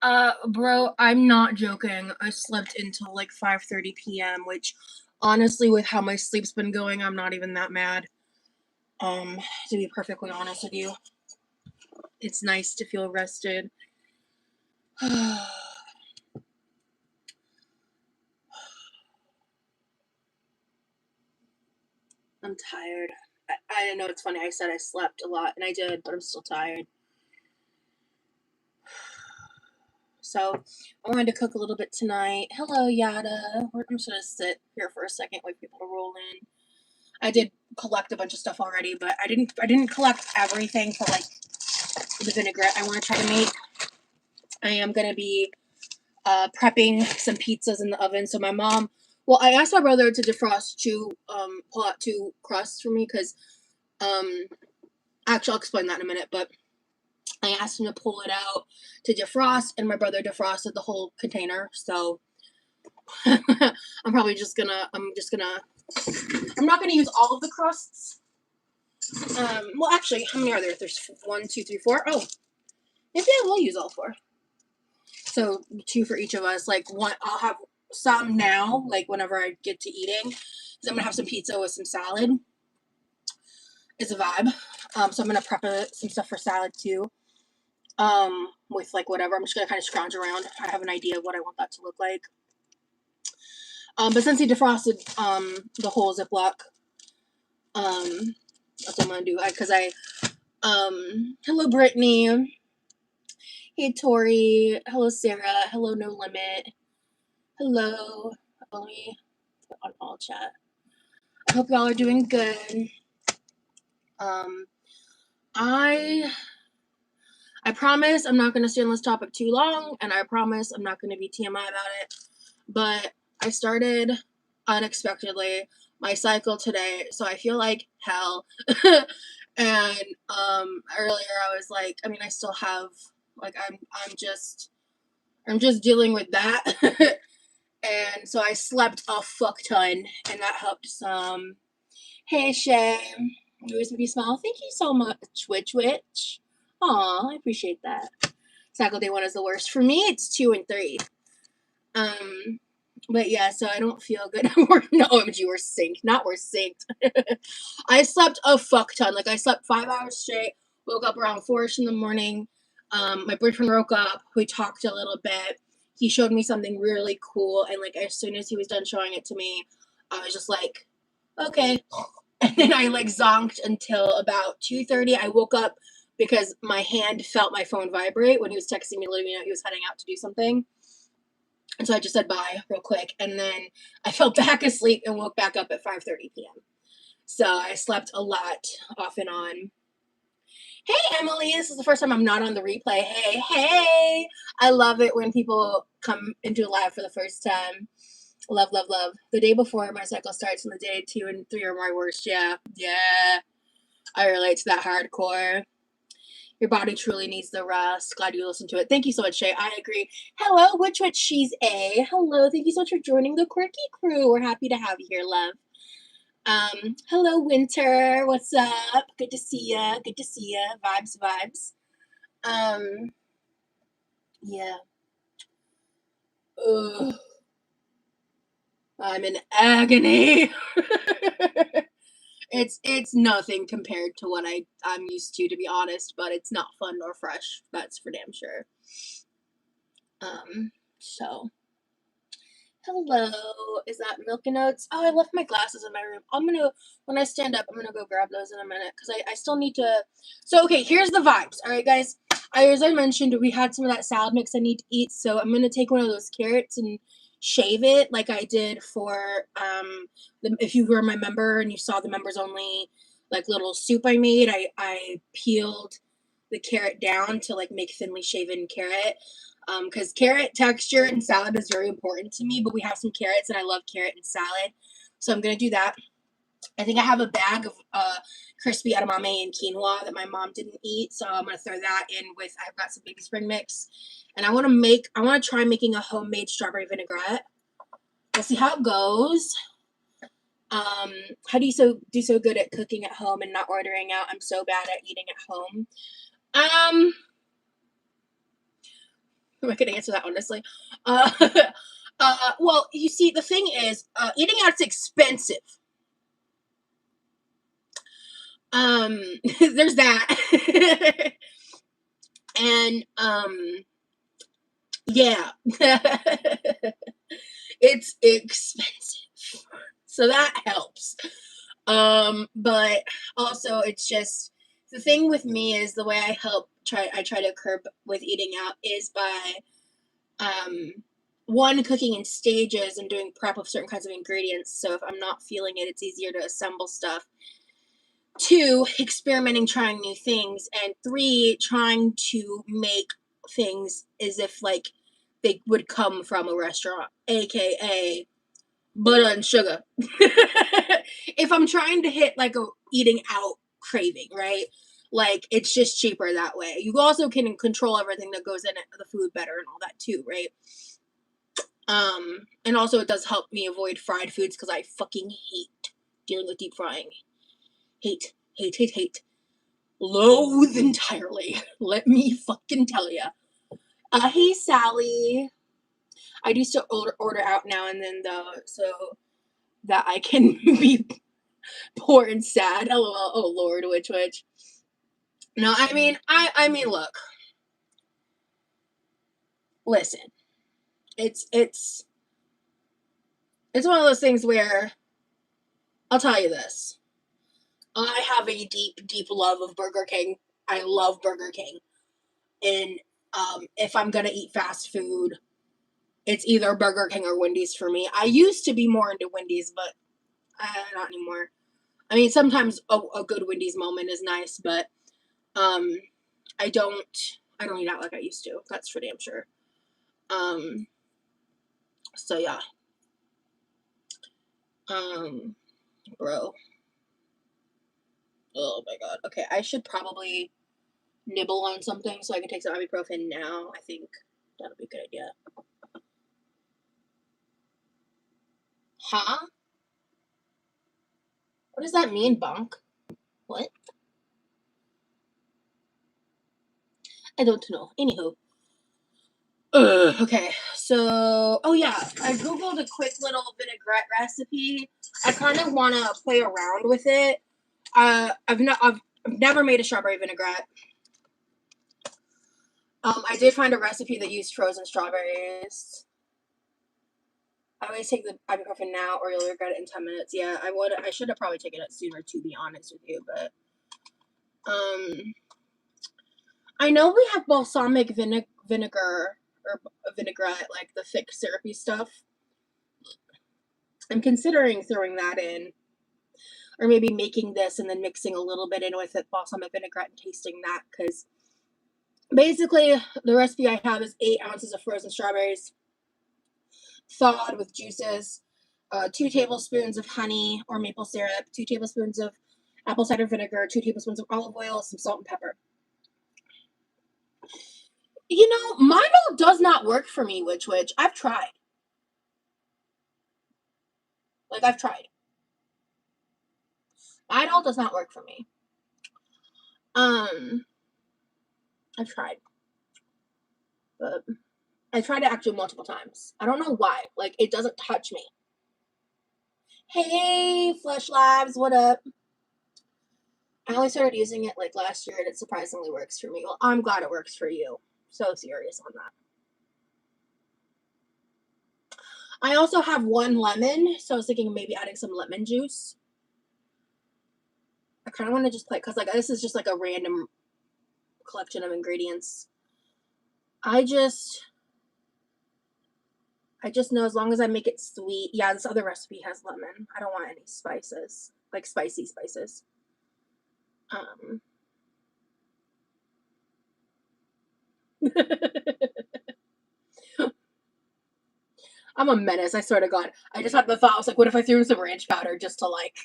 Bro, I'm not joking. I slept until like 5:30 p.m., which honestly, with how my sleep's been going, I'm not even that mad. To be perfectly honest with you, it's nice to feel rested. I'm tired. I know it's funny. I said I slept a lot, and I did, but I'm still tired. So I wanted to cook a little bit tonight. Hello, Yada. I'm just gonna sit here for a second, wait for people to roll in. I did collect a bunch of stuff already, but I didn't collect everything for like the vinaigrette I want to try to make. I am gonna be prepping some pizzas in the oven. So my mom, well, I asked my brother to defrost pull out two crusts for me because actually I'll explain that in a minute, but I asked him to pull it out to defrost, and my brother defrosted the whole container. So I'm not gonna use all of the crusts. Well, actually, how many are there? There's 1, 2, 3, 4. Oh, maybe I will use all 4. So 2 for each of us. Like one, I'll have some now. Like whenever I get to eating, because I'm gonna have some pizza with some salad. It's a vibe. So I'm gonna prep some stuff for salad too. With like whatever. I'm just gonna kind of scrounge around. I have an idea of what I want that to look like. But since he defrosted the whole Ziploc, that's what I'm gonna do. Hello Brittany. Hey Tori. Hello Sarah. Hello No Limit. Hello. Let me put on all chat. I hope y'all are doing good. I promise I'm not gonna stay on this topic too long, and I promise I'm not gonna be TMI about it. But I started unexpectedly my cycle today, so I feel like hell. And earlier I was like, I mean, I still have like I'm just dealing with that. And so I slept a fuck ton, and that helped some. Hey Shay, you always make me smile. Thank you so much, Witch. Aw, I appreciate that. Cycle day 1 is the worst for me. It's 2 and 3. But yeah, so I don't feel good. No, OMG, we're synced. Not we're synced. I slept a fuck ton. Like I slept 5 hours straight. Woke up around 4ish in the morning. My boyfriend woke up. We talked a little bit. He showed me something really cool, and like as soon as he was done showing it to me, I was just like, okay. And then I like zonked until about 2:30. I woke up because my hand felt my phone vibrate when he was texting me, letting me know he was heading out to do something. And so I just said bye real quick, and then I fell back asleep and woke back up at 5:30 p.m. So I slept a lot off and on. Hey, Emily, this is the first time I'm not on the replay. Hey. I love it when people come into live for the first time. Love, love, love. The day before my cycle starts and the day 2 and 3 are my worst. Yeah. I relate to that hardcore. Your body truly needs the rest. Glad you listened to it. Thank you so much, Shay. I agree. Hello, which she's a. Hello, thank you so much for joining the Quirky crew. We're happy to have you here, love. Hello, Winter. What's up? Good to see ya. Good to see ya. Vibes. Yeah. Ugh. I'm in agony. It's nothing compared to what I'm used to be honest, but it's not fun nor fresh. That's for damn sure. So hello, is that Milk and Oats? Oh, I left my glasses in my room. When I stand up, I'm gonna go grab those in a minute because I still need to. So okay, here's the vibes. All right, guys. As I mentioned, we had some of that salad mix I need to eat, so I'm gonna take one of those carrots and shave it like I did for if you were my member and you saw the members only like little soup I made. I peeled the carrot down to like make thinly shaven carrot. Because carrot texture in salad is very important to me, but we have some carrots and I love carrot in salad. So I'm going to do that. I think I have a bag of crispy edamame and quinoa that my mom didn't eat. So I'm going to throw that in with, I've got some baby spring mix. And I want to try making a homemade strawberry vinaigrette. We'll see how it goes. How do you do so good at cooking at home and not ordering out? I'm so bad at eating at home. I could answer that honestly. Uh, well, you see, the thing is, eating out's expensive. There's that. And yeah. It's expensive. So that helps. But also it's just the thing with me is the way I try to curb with eating out is by um one, cooking in stages and doing prep of certain kinds of ingredients. So if I'm not feeling it, it's easier to assemble stuff. Two, experimenting, trying new things. And three, trying to make things as if like they would come from a restaurant, aka butter and sugar. If I'm trying to hit like a eating out craving, right? Like it's just cheaper that way. You also can control everything that goes in it, the food better and all that too, right? And also it does help me avoid fried foods because I fucking hate dealing with deep frying. Hate, hate, hate, hate. Loathe entirely. Let me fucking tell ya. Hey Sally. I do still order out now and then though, so that I can be poor and sad. LOL. Oh Lord, which. No, I mean, look. Listen. It's it's one of those things where I'll tell you this. I have a deep, deep love of Burger King. I love Burger King. And if I'm gonna eat fast food, it's either Burger King or Wendy's for me. I used to be more into Wendy's, but not anymore. I mean, sometimes a good Wendy's moment is nice, but um, I don't eat out like I used to. That's for damn sure. Um, so yeah. Um, bro. Oh my god. Okay, I should probably nibble on something so I can take some ibuprofen now. I think that'll be a good idea. Huh? What does that mean, bonk? What? I don't know. Anywho. Okay, so oh yeah, I googled a quick little vinaigrette recipe. I kind of want to play around with it. I've never made a strawberry vinaigrette. I did find a recipe that used frozen strawberries. I always take the ibuprofen now, or you'll regret it in 10 minutes. Yeah, I would. I should have probably taken it sooner, to be honest with you. But I know we have balsamic vinegar or vinaigrette, like the thick syrupy stuff. I'm considering throwing that in, or maybe making this and then mixing a little bit in with it, balsamic vinaigrette, and tasting that. Because basically, the recipe I have is 8 ounces of frozen strawberries, thawed with juices, 2 tablespoons of honey or maple syrup, 2 tablespoons of apple cider vinegar, 2 tablespoons of olive oil, some salt and pepper. You know, Milo does not work for me, which I've tried. Like I've tried. Milo does not work for me. Um, I've tried, but I tried it actually multiple times. I don't know why. Like it doesn't touch me. Hey, Flesh Labs, what up? I only started using it like last year, and it surprisingly works for me. Well, I'm glad it works for you. So serious on that. I also have 1 lemon, so I was thinking maybe adding some lemon juice. I kind of want to just play because like this is just like a random collection of ingredients. I just know as long as I make it sweet. Yeah, this other recipe has lemon. I don't want any spices, like spicy spices. I'm a menace, I swear to God. I just had the thought, I was like, what if I threw some ranch powder just to like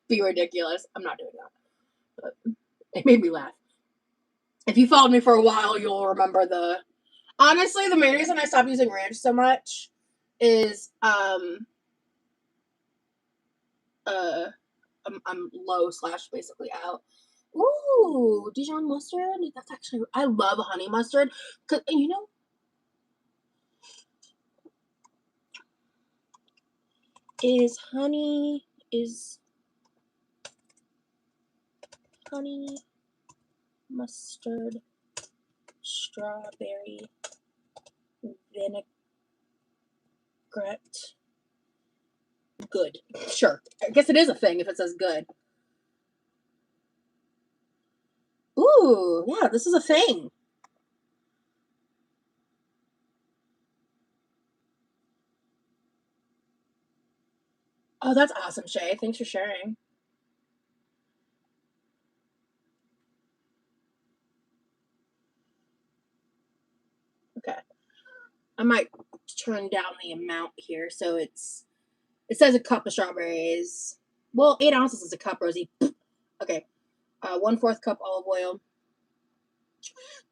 be ridiculous? I'm not doing that. But it made me laugh. If you followed me for a while, you'll remember honestly, the main reason I stopped using ranch so much is I'm low / basically out. Ooh, Dijon mustard. That's actually, I love honey mustard. Cause you know, is honey mustard strawberry vinaigrette good? Sure. I guess it is a thing if it says good. Ooh, yeah, this is a thing. Oh, that's awesome, Shay. Thanks for sharing. Okay. I might turn down the amount here so it says a cup of strawberries. Well, 8 ounces is a cup, Rosie. Okay. 1/4 cup olive oil.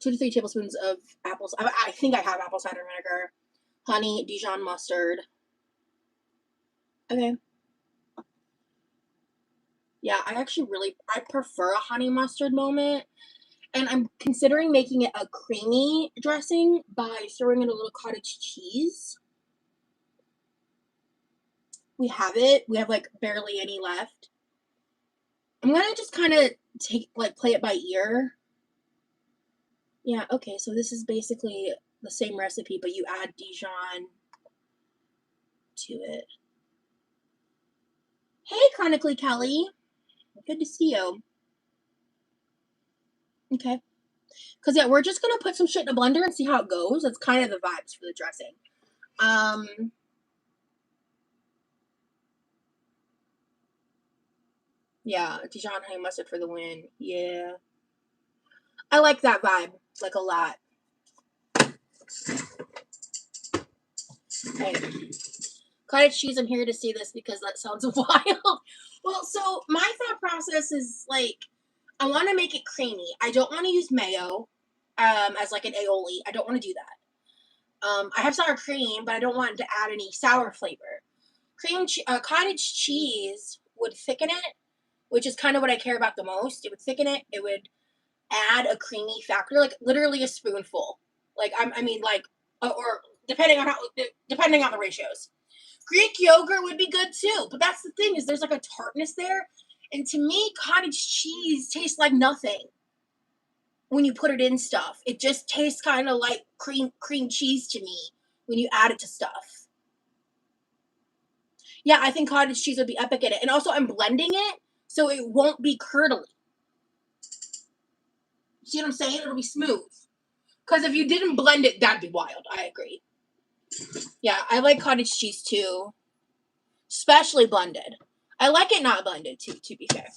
2 to 3 tablespoons of apples. I think I have apple cider vinegar. Honey, Dijon mustard. Okay. Yeah, I prefer a honey mustard moment. And I'm considering making it a creamy dressing by throwing in a little cottage cheese. We have it. We have like barely any left. I'm gonna just kind of play it by ear. Yeah, okay, so this is basically the same recipe, but you add Dijon to it. Hey, Chronically Kelly. Good to see you. Okay. Because, yeah, we're just going to put some shit in a blender and see how it goes. That's kind of the vibes for the dressing. Yeah, Dijon honey mustard for the win. Yeah. I like that vibe, like, a lot. Okay. Cottage cheese, I'm here to see this because that sounds wild. Well, so my thought process is, like, I want to make it creamy. I don't want to use mayo as, like, an aioli. I don't want to do that. I have sour cream, but I don't want to add any sour flavor. Cottage cheese would thicken it, which is kind of what I care about the most. It would thicken it. It would add a creamy factor, like literally a spoonful. Like or depending on the ratios. Greek yogurt would be good too, but that's the thing is there's like a tartness there, and to me, cottage cheese tastes like nothing when you put it in stuff. It just tastes kind of like cream cheese to me when you add it to stuff. Yeah, I think cottage cheese would be epic in it, and also I'm blending it so it won't be curdly. See what I'm saying? It'll be smooth. Because if you didn't blend it, that'd be wild. I agree. Yeah, I like cottage cheese too. Especially blended. I like it not blended too, to be fair.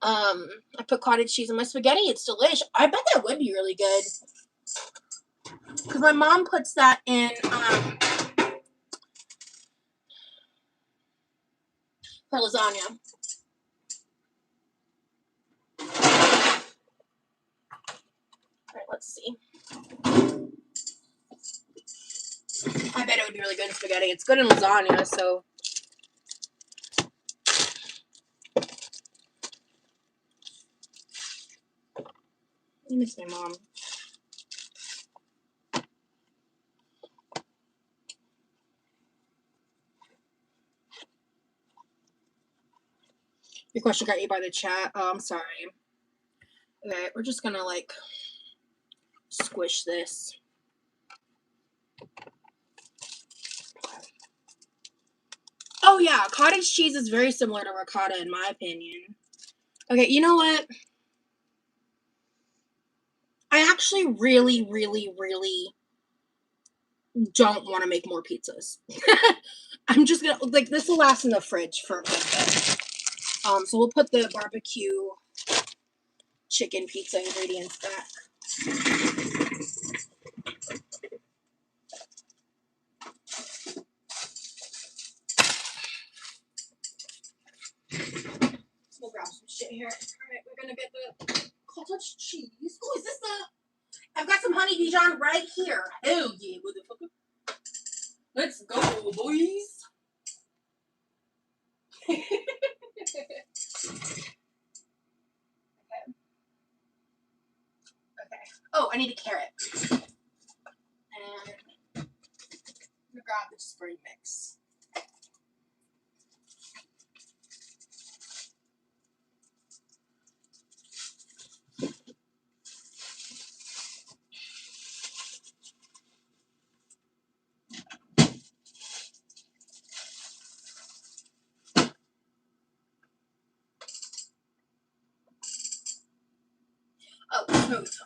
I put cottage cheese in my spaghetti. It's delish. I bet that would be really good. Because my mom puts that in her lasagna. Alright, let's see. I bet it would be really good in spaghetti. It's good in lasagna, so. I miss my mom. Your question got you by the chat. Oh, I'm sorry. Okay, we're just gonna like squish this. Oh yeah, cottage cheese is very similar to ricotta in my opinion. Okay, you know what? I actually really, really, really don't want to make more pizzas. I'm just gonna like this will last in the fridge for a bit. So we'll put the barbecue chicken pizza ingredients back. We'll grab some shit here. Alright, we're gonna get the cottage cheese. Oh, is this the I've got some honey Dijon right here. Hell yeah, motherfucker. Let's go, boys. Okay. Oh, I need a carrot. And I'm gonna grab the spring mix.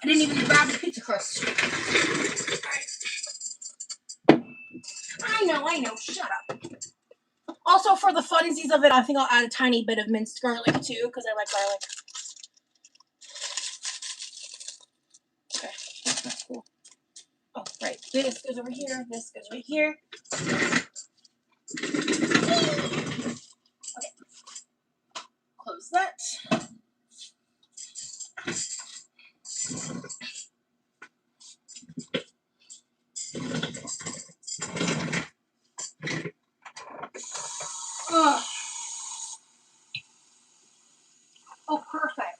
I didn't even grab the pizza crust. Right. I know. Shut up. Also, for the funsies of it, I think I'll add a tiny bit of minced garlic, too, because I like garlic. Okay, that's cool. Oh, right. This goes over here. This goes right here. Okay. Close that. Ugh. Oh, perfect.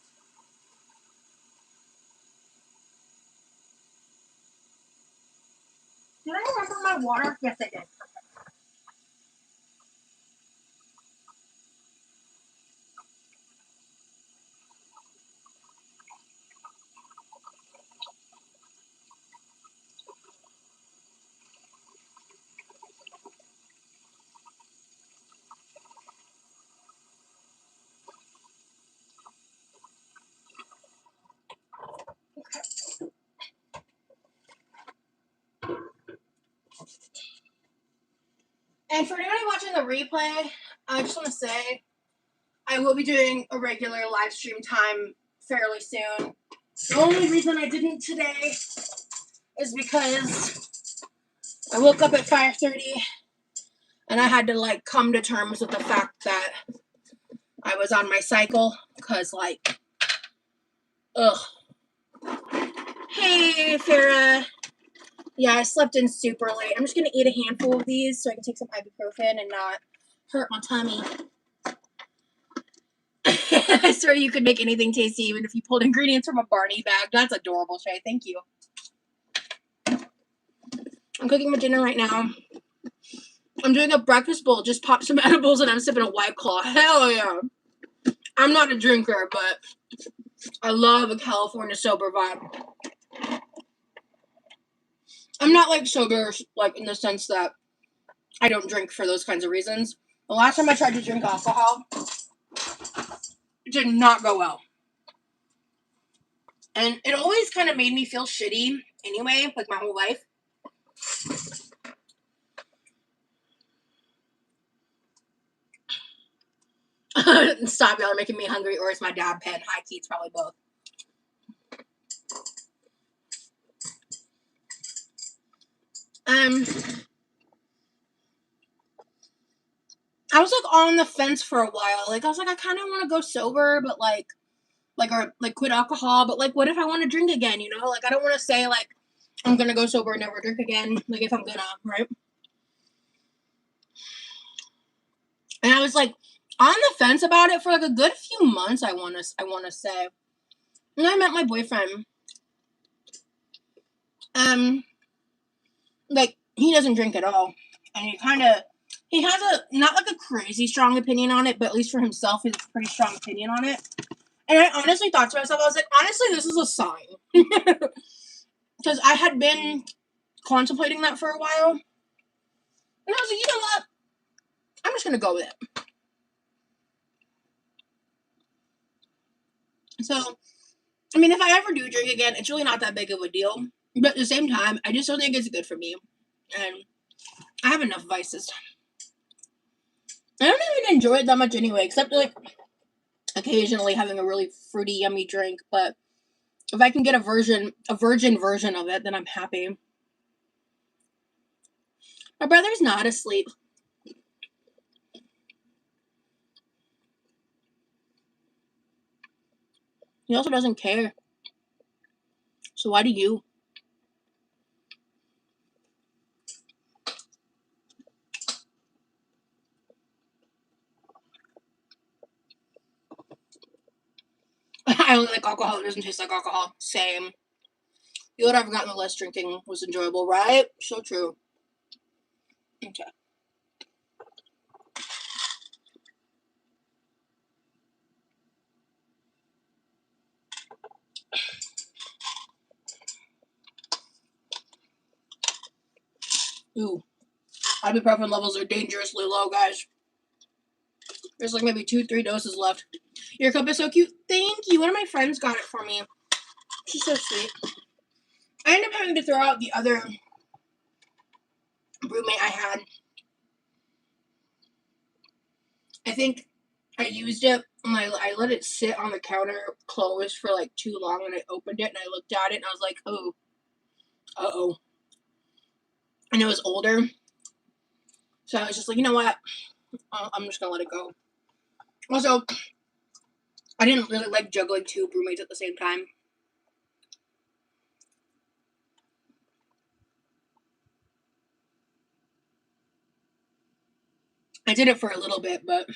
Did I remember my water? Yes, I did. And for anybody watching the replay, I just want to say I will be doing a regular live stream time fairly soon. The only reason I didn't today is because I woke up at 5:30 and I had to like come to terms with the fact that I was on my cycle because like, ugh. Hey, Farah. Yeah, I slept in super late. I'm just going to eat a handful of these so I can take some ibuprofen and not hurt my tummy. I swear you could make anything tasty even if you pulled ingredients from a Barney bag. That's adorable, Shay. Thank you. I'm cooking my dinner right now. I'm doing a breakfast bowl. Just pop some edibles and I'm sipping a White Claw. Hell yeah. I'm not a drinker, but I love a California sober vibe. I'm not like sober, like in the sense that I don't drink for those kinds of reasons. The last time I tried to drink alcohol, it did not go well. And it always kind of made me feel shitty anyway, like my whole life. Stop, y'all are making me hungry, or is my dad pen? High key, it's probably both. I was like on the fence for a while. Like I was like, I kind of want to go sober, but like quit alcohol. But like, what if I want to drink again? You know, like I don't want to say like I'm gonna go sober and never drink again. Like if I'm gonna, right? And I was like on the fence about it for like a good few months. I want to say, and I met my boyfriend. Like he doesn't drink at all, and he has a not like a crazy strong opinion on it, but at least for himself, he has a pretty strong opinion on it. And I honestly thought to myself, I was like, honestly, this is a sign. Because I had been contemplating that for a while. And I was like, you know what? I'm just going to go with it. So, I mean, if I ever do drink again, it's really not that big of a deal. But at the same time, I just don't think it's good for me. And I have enough vices. I don't even enjoy it that much anyway, except like occasionally having a really fruity, yummy drink. But if I can get a virgin version of it, then I'm happy. My brother's not asleep. He also doesn't care. So why do you? I only like alcohol. It doesn't taste like alcohol. Same. You would have gotten the less drinking was enjoyable, right? So true. Okay. Ooh. Ibuprofen levels are dangerously low, guys. There's like maybe 2-3 doses left. Your cup is so cute. Thank you. One of my friends got it for me. She's so sweet. I ended up having to throw out the other roommate I had. I think I used it and I let it sit on the counter closed for like too long, and I opened it and I looked at it and I was like, oh, uh-oh. And it was older. So I was just like, you know what? I'm just going to let it go. Also, I didn't really like juggling two roommates at the same time. I did it for a little bit, but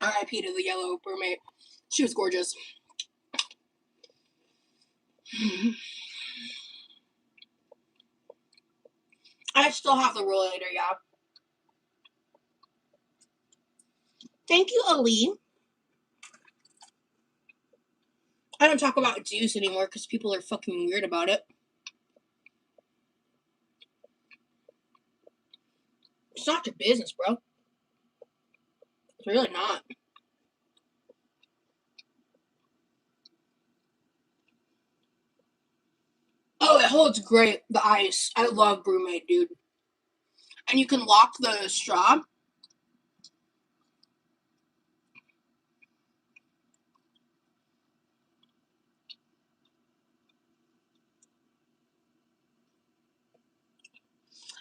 RIP to the yellow roommate. She was gorgeous. I still have the rollator, yeah. Thank you, Ali. I don't talk about juice anymore because people are fucking weird about it. It's not your business, bro. It's really not. Oh, it holds great. The ice. I love Brewmate, dude. And you can lock the straw.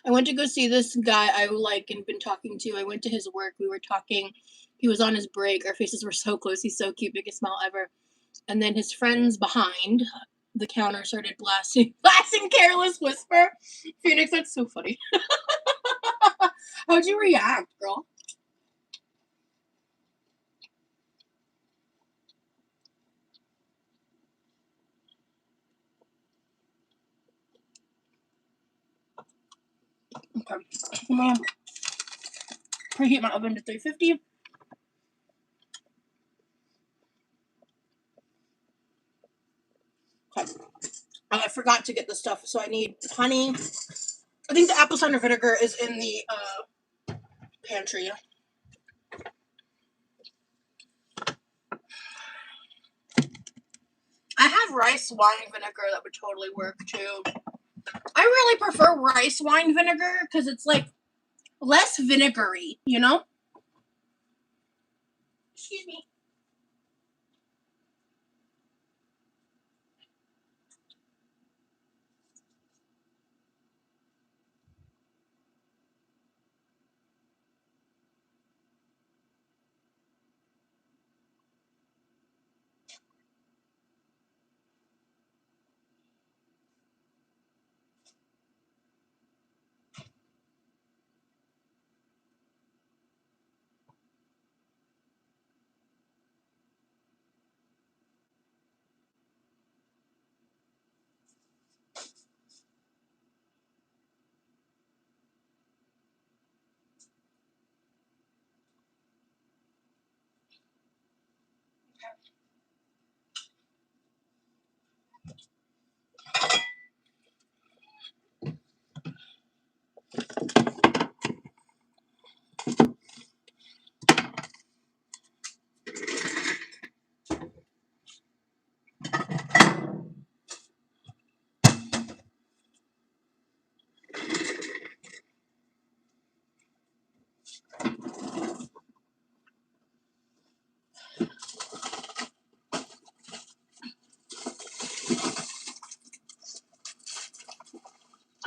I went to go see this guy I like and been talking to. I went to his work. We were talking. He was on his break. Our faces were so close. He's so cute. Biggest smile ever. And then his friends behind the counter started blasting Careless Whisper. Phoenix, that's so funny. How'd you react, girl? Okay. I'm gonna preheat my oven to 350. Okay. I forgot to get the stuff, so I need honey. I think the apple cider vinegar is in the pantry. I have rice wine vinegar that would totally work too. I really prefer rice wine vinegar because it's like less vinegary, you know? Excuse me.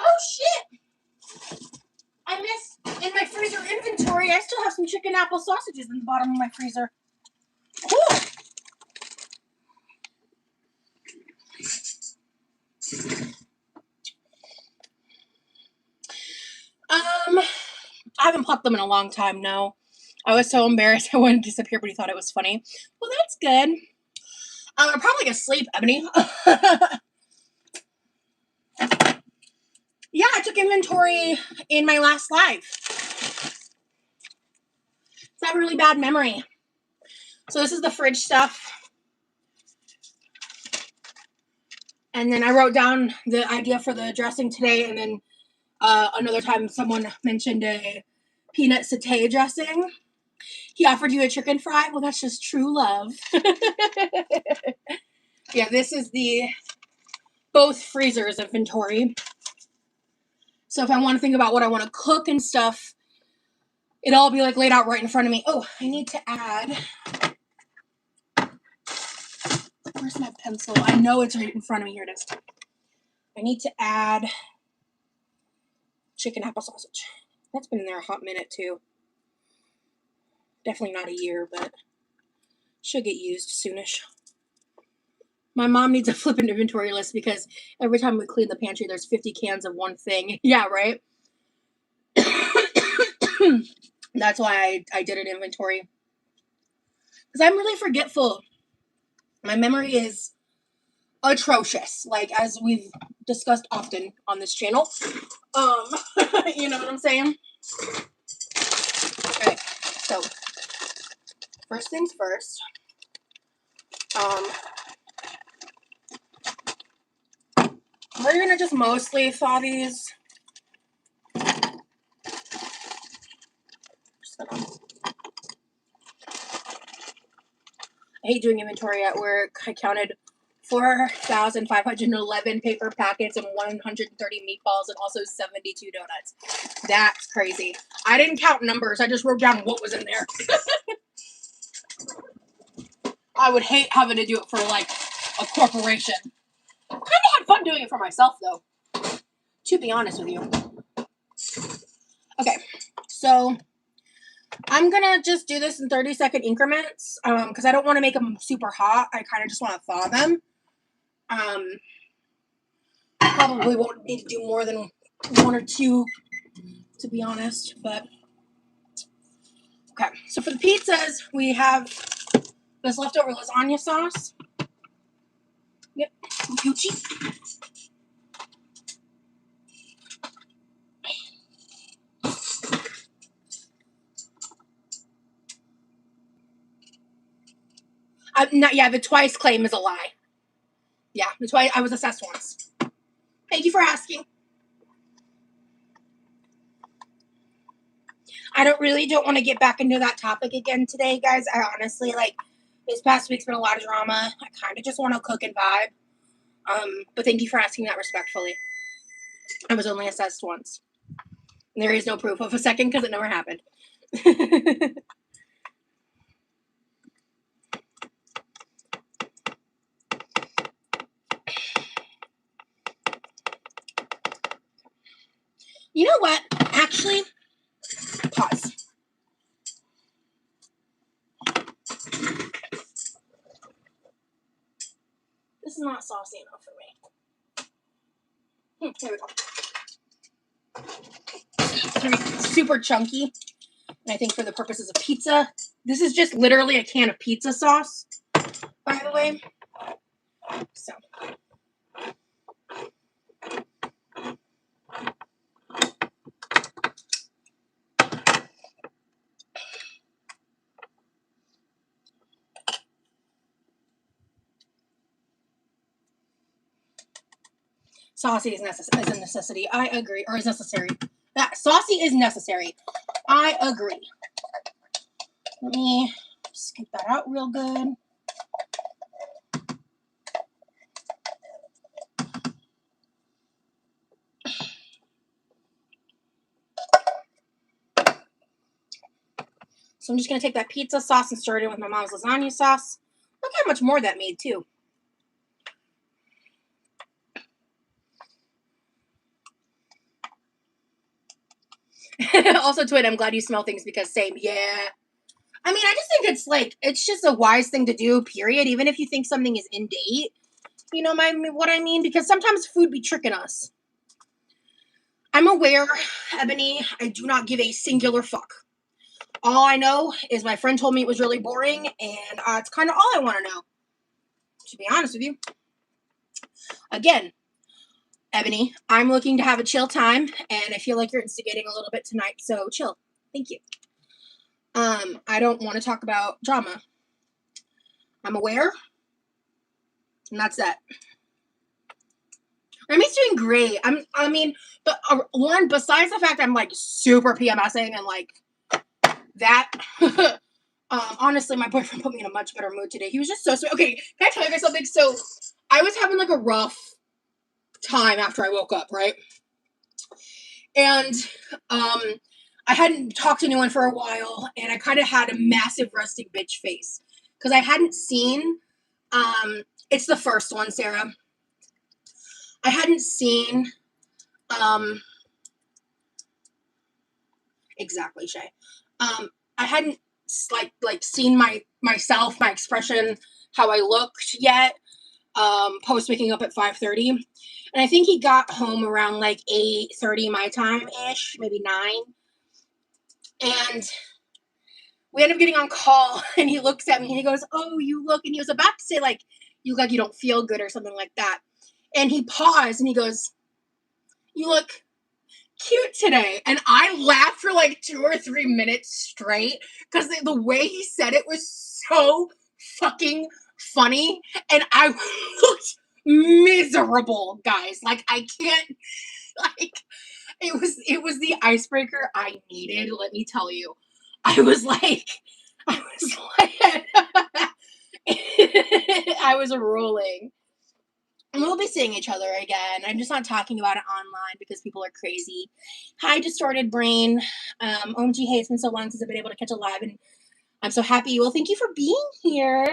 Oh shit! I missed in my freezer inventory. I still have some chicken apple sausages in the bottom of my freezer. Cool. I haven't plucked them in a long time, no. I was so embarrassed I wouldn't disappear, but he thought it was funny. Well, that's good. I'm probably asleep, Ebony. Yeah, I took inventory in my last life. I have a really bad memory. So this is the fridge stuff. And then I wrote down the idea for the dressing today, and then another time someone mentioned a peanut satay dressing. He offered you a chicken fry. Well, that's just true love. Yeah, this is the both freezers inventory. So if I want to think about what I want to cook and stuff, it'll all be like laid out right in front of me. Oh, I need to add. Where's my pencil? I know it's right in front of me. Here it is. I need to add chicken apple sausage. That's been in there a hot minute too. Definitely not a year, but should get used soonish. My mom needs a flippant inventory list because every time we clean the pantry, there's 50 cans of one thing. Yeah, right? That's why I did an inventory. Because I'm really forgetful. My memory is atrocious, like as we've discussed often on this channel. You know what I'm saying? Okay, so first things first. We're gonna just mostly thaw these. I hate doing inventory at work. I counted 4,511 paper packets and 130 meatballs and also 72 donuts. That's crazy. I didn't count numbers. I just wrote down what was in there. I would hate having to do it for like a corporation. Kind of had fun doing it for myself though, to be honest with you. Okay, so I'm gonna just do this in 30-second increments because I don't want to make them super hot. I kind of just want to thaw them. Probably won't need to do more than 1 or 2, to be honest. But okay, so for the pizzas, we have this leftover lasagna sauce. Yep, Gucci. Yeah, the twice claim is a lie. Yeah, the twice I was assessed once. Thank you for asking. I don't want to get back into that topic again today, guys. I honestly, like, this past week's been a lot of drama. I kind of just want to cook and vibe. But thank you for asking that respectfully. I was only assessed once. And there is no proof of a second because it never happened. You know what? Actually, pause. This is not saucy enough for me. There we go. It's gonna be super chunky. And I think for the purposes of pizza, this is just literally a can of pizza sauce, by the way. So. Saucy is a necessity. I agree. Or is necessary. Saucy is necessary. I agree. Let me scoop that out real good. So I'm just going to take that pizza sauce and stir it in with my mom's lasagna sauce. Look how much more that made, too. Also, Twin, I'm glad you smell things because same, yeah. I mean, I just think it's like, it's just a wise thing to do, period. Even if you think something is in date. You know what I mean? Because sometimes food be tricking us. I'm aware, Ebony, I do not give a singular fuck. All I know is my friend told me it was really boring, and it's kind of all I want to know. To be honest with you. Again, Ebony, I'm looking to have a chill time, and I feel like you're instigating a little bit tonight, so chill. Thank you. I don't want to talk about drama. I'm aware, and that's that. Remy's doing great. But Lauren, besides the fact I'm like super PMSing and like that, honestly, my boyfriend put me in a much better mood today. He was just so sweet. Okay, can I tell you guys something? So I was having like a rough time after I woke up, right? And I hadn't talked to anyone for a while, and I kind of had a massive rustic bitch face because I hadn't seen. It's the first one, Sarah. I hadn't seen. Exactly, Shay. I hadn't like seen myself, my expression, how I looked yet. Post waking up at 5:30, and I think he got home around like 8:30 my time ish, maybe 9. And we end up getting on call, and he looks at me and he goes, "Oh, you look," and he was about to say like, "You look like you don't feel good" or something like that. And he paused and he goes, "You look cute today." And I laughed for like 2 or 3 minutes straight because the way he said it was so fucking funny, and I looked miserable, guys. Like, I can't, like, it was the icebreaker I needed, let me tell you. I was like I was rolling. And we'll be seeing each other again. I'm just not talking about it online because people are crazy. Hi, Distorted Brain. OMG, hey, it's been so long since I've been able to catch a live, and I'm so happy. Well, thank you for being here.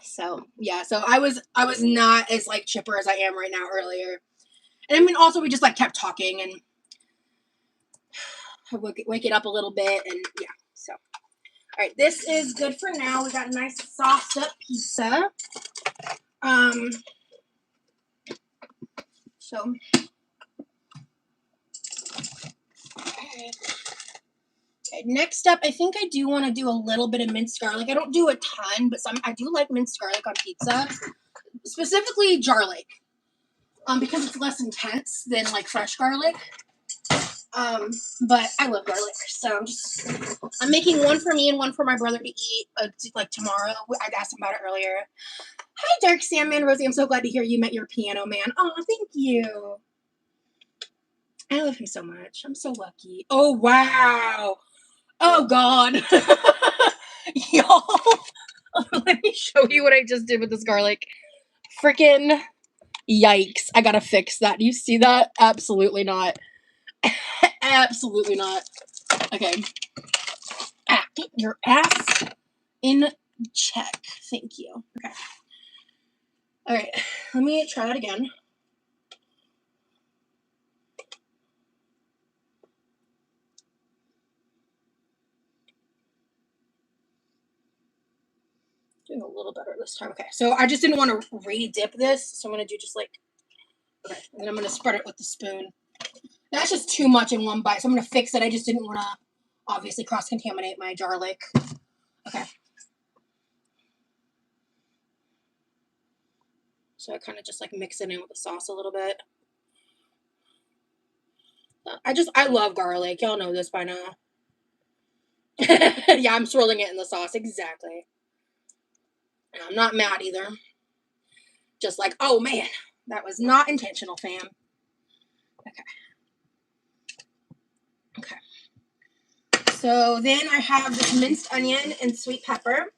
So, yeah, so I was not as, like, chipper as I am right now earlier. And I mean, also, we just, like, kept talking, and wake it up a little bit, and yeah, so. All right, this is good for now. We got a nice sauced up pizza. So, okay, next up, I think I do want to do a little bit of minced garlic. I don't do a ton, but I do like minced garlic on pizza, specifically garlic, because it's less intense than like fresh garlic. But I love garlic, so I'm making one for me and one for my brother to eat, like tomorrow. I asked him about it earlier. Hi, Dark Sandman Rosie. I'm so glad to hear you met your piano man. Oh, thank you. I love him so much. I'm so lucky. Oh, wow. Oh, God. Y'all, let me show you what I just did with this garlic. Freaking yikes. I gotta fix that. Do you see that? Absolutely not. Absolutely not. Okay. Get your ass in check. Thank you. Okay. All right. Let me try that again. Doing a little better this time. Okay. So I just didn't want to re-dip this. So I'm going to do just like, okay. And then I'm going to spread it with the spoon. That's just too much in one bite. So I'm going to fix it. I just didn't want to obviously cross-contaminate my garlic. Okay. So I kind of just like mix it in with the sauce a little bit. I love garlic. Y'all know this by now. Yeah, I'm swirling it in the sauce. Exactly. And I'm not mad either. Just like, oh man, that was not intentional, fam. Okay. Okay. So then I have this minced onion and sweet pepper.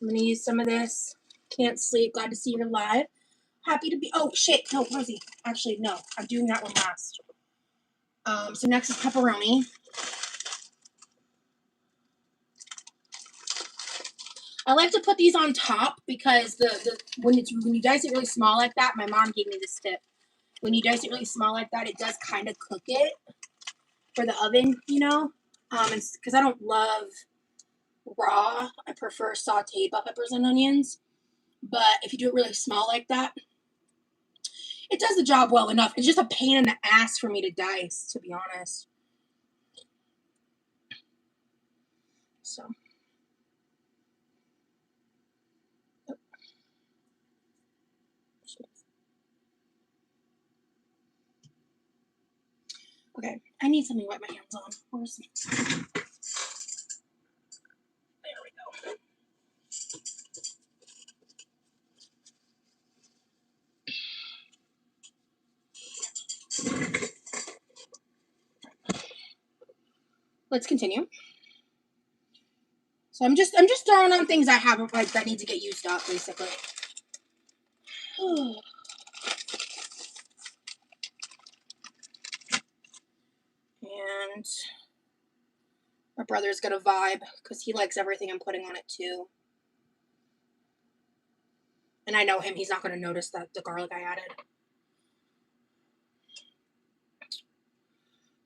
I'm going to use some of this. Can't sleep. Glad to see you're live. Happy to be. Oh, shit. No, Rosie. Actually, no. I'm doing that one last. So next is pepperoni. I like to put these on top because when you dice it really small like that, my mom gave me this tip. When you dice it really small like that, it does kind of cook it for the oven, you know? Because I don't love raw. I prefer sauteed bell peppers and onions. But if you do it really small like that, it does the job well enough. It's just a pain in the ass for me to dice, to be honest. So. Okay, I need something to wipe my hands on. Where's... There we go. Let's continue. So I'm just throwing on things I haven't, like, that need to get used up, basically. And my brother's gonna vibe because he likes everything I'm putting on it too. And I know him, he's not gonna notice that the garlic I added.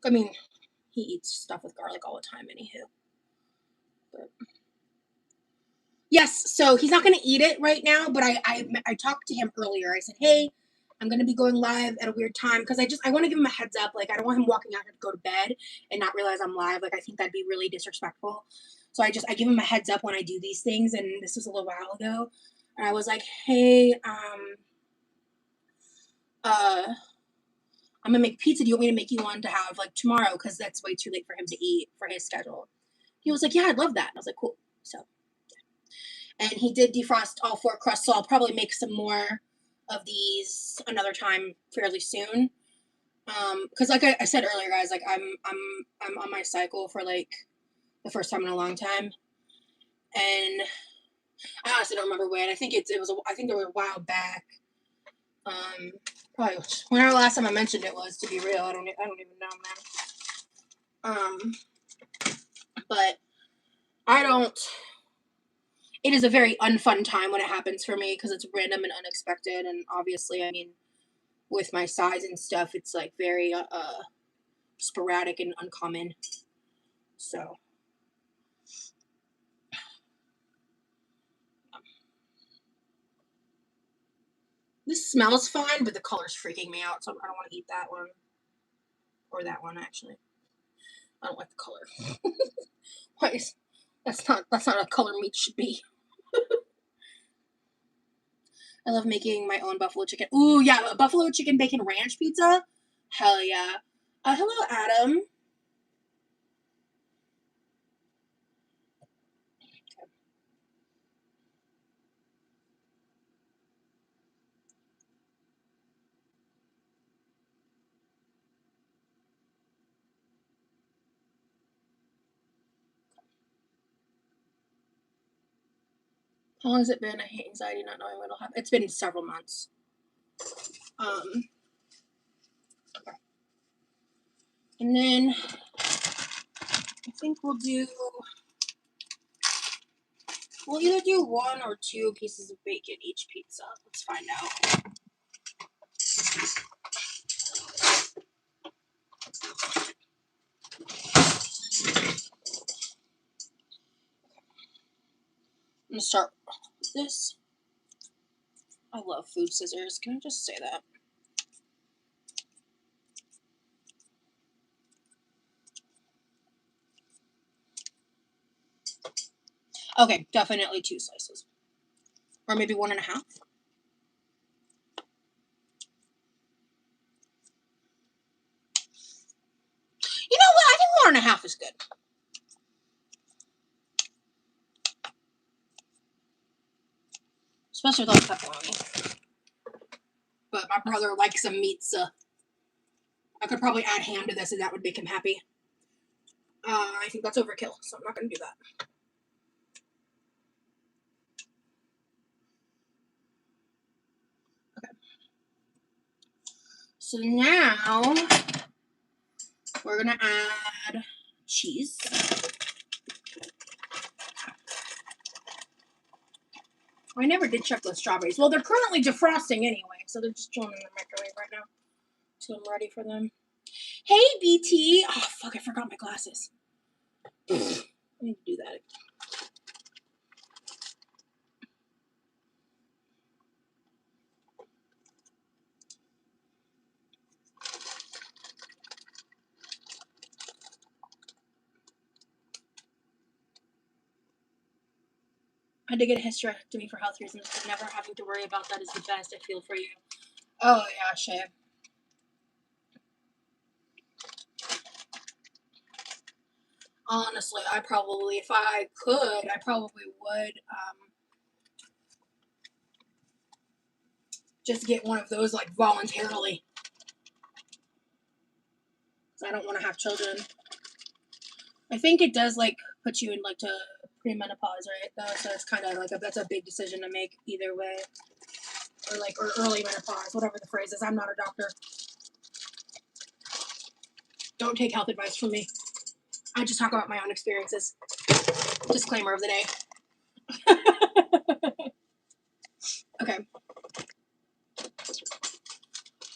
I mean, he eats stuff with garlic all the time, anywho. But yes, so he's not going to eat it right now, but I talked to him earlier. I said, hey, I'm going to be going live at a weird time because I want to give him a heads up. Like, I don't want him walking out here to go to bed and not realize I'm live. Like, I think that'd be really disrespectful. So I give him a heads up when I do these things, and this was a little while ago. And I was like, hey, I'm going to make pizza. Do you want me to make you one to have, like, tomorrow? Because that's way too late for him to eat for his schedule. He was like, yeah, I'd love that. And I was like, cool. So, yeah. And he did defrost all 4 crusts, so I'll probably make some more of these another time fairly soon. Because like I said earlier, guys, like I'm on my cycle for like the first time in a long time, and I honestly don't remember when. I think it was a while back. Probably whenever the last time I mentioned it was, to be real. I don't even know now. But I don't. It is a very unfun time when it happens for me because it's random and unexpected, and obviously, I mean, with my size and stuff, it's like very sporadic and uncommon. So. This smells fine, but the color's freaking me out, so I don't want to eat that one. Or that one, actually. I don't like the color. That's not a color meat should be. I love making my own buffalo chicken. Ooh, yeah, a buffalo chicken bacon ranch pizza? Hell yeah. Hello, Adam. How long has it been? I hate anxiety, not knowing what'll happen. It's been several months. Okay. And then I think we'll either do 1 or 2 pieces of bacon each pizza. Let's find out. I'm gonna start with this. I love food scissors. Can I just say that? Okay, definitely 2 slices. Or maybe 1.5. You know what? I think 1.5 is good. Especially with all the pepperoni. But my brother likes some meat, so I could probably add ham to this and that would make him happy. I think that's overkill, so I'm not going to do that. Okay. So now we're going to add cheese. I never did check those strawberries. Well, they're currently defrosting anyway, so they're just chilling in the microwave right now until I'm ready for them. Hey, BT! Oh, fuck, I forgot my glasses. I need to do that. I did get a hysterectomy for health reasons, but never having to worry about that is the best. I feel for you. Oh, yeah, Shay. Honestly, if I could, I probably would just get one of those, like, voluntarily. Because I don't want to have children. I think it does, like, put you in, like, to premenopause, right? Though, so it's kind of like that's a big decision to make either way, or early menopause, whatever the phrase is. I'm not a doctor. Don't take health advice from me. I just talk about my own experiences. Disclaimer of the day. Okay.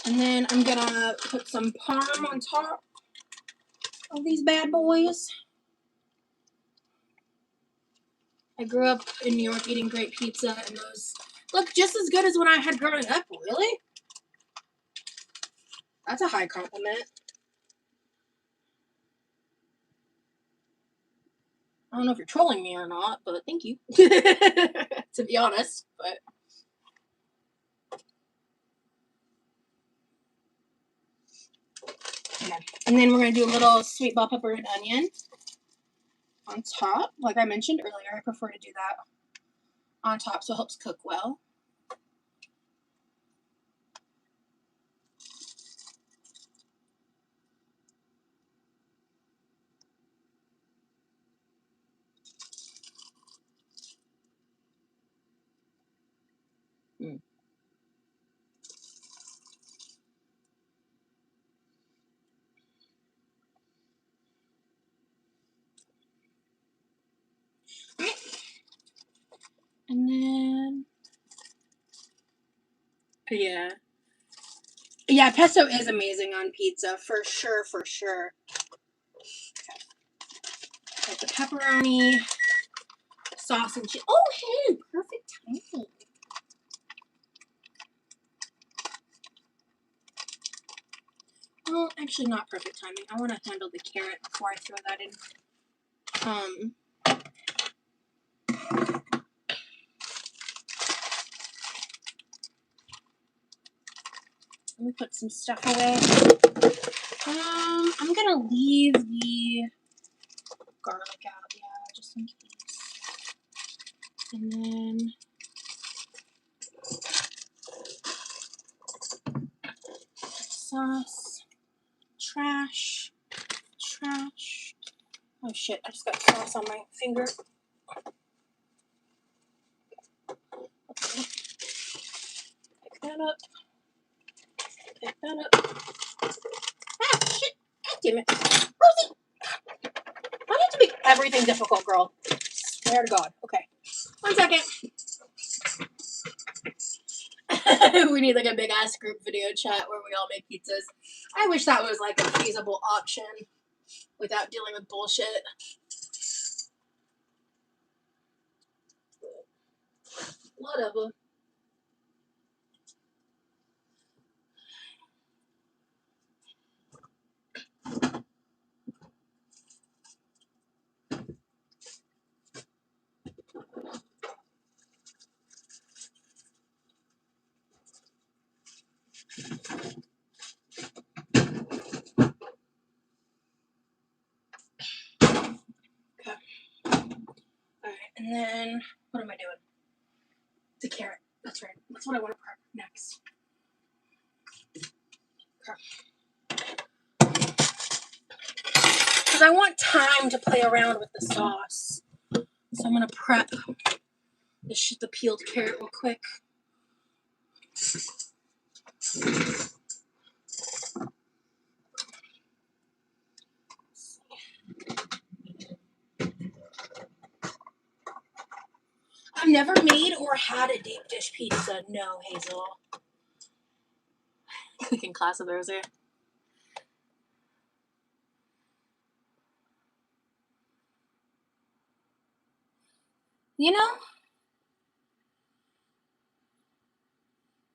And then I'm gonna put some parm on top of these bad boys. I grew up in New York eating great pizza, and those look just as good as when I had growing up. Really? That's a high compliment. I don't know if you're trolling me or not, but thank you. To be honest, but. Okay. And then we're going to do a little sweet bell pepper and onion on top. Like I mentioned earlier, I prefer to do that on top so it helps cook well. Mm. And then, yeah. Yeah, pesto is amazing on pizza, for sure, for sure. Okay. Like the pepperoni, sauce, and cheese. Oh, hey, perfect timing. Well, actually not perfect timing. I want to handle the carrot before I throw that in. Let me put some stuff away. I'm gonna leave the garlic out, yeah, just in case. And then sauce, trash. Oh shit, I just got sauce on my finger. Okay. Pick that up. Ah, shit. God damn it. Rosie! Why do you have to make everything difficult, girl? Swear to God. Okay. 1 second. We need like a big ass group video chat where we all make pizzas. I wish that was like a feasible option without dealing with bullshit. Whatever. Okay. Alright, and then what am I doing? The carrot. That's right. That's what I want to prep next. Okay. Because I want time to play around with the sauce. So I'm going to prep the peeled carrot real quick. I've never made or had a deep dish pizza. No, Hazel. Cooking class of those here. You know?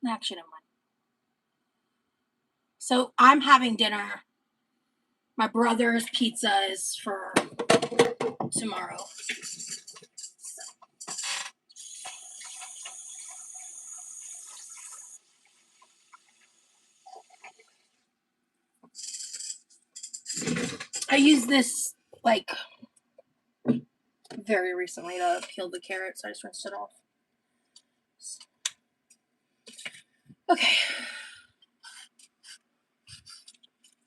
Actually, never mind. So I'm having dinner. My brother's pizza is for tomorrow. I used this like very recently to peel the carrots. I just rinsed it off. Okay.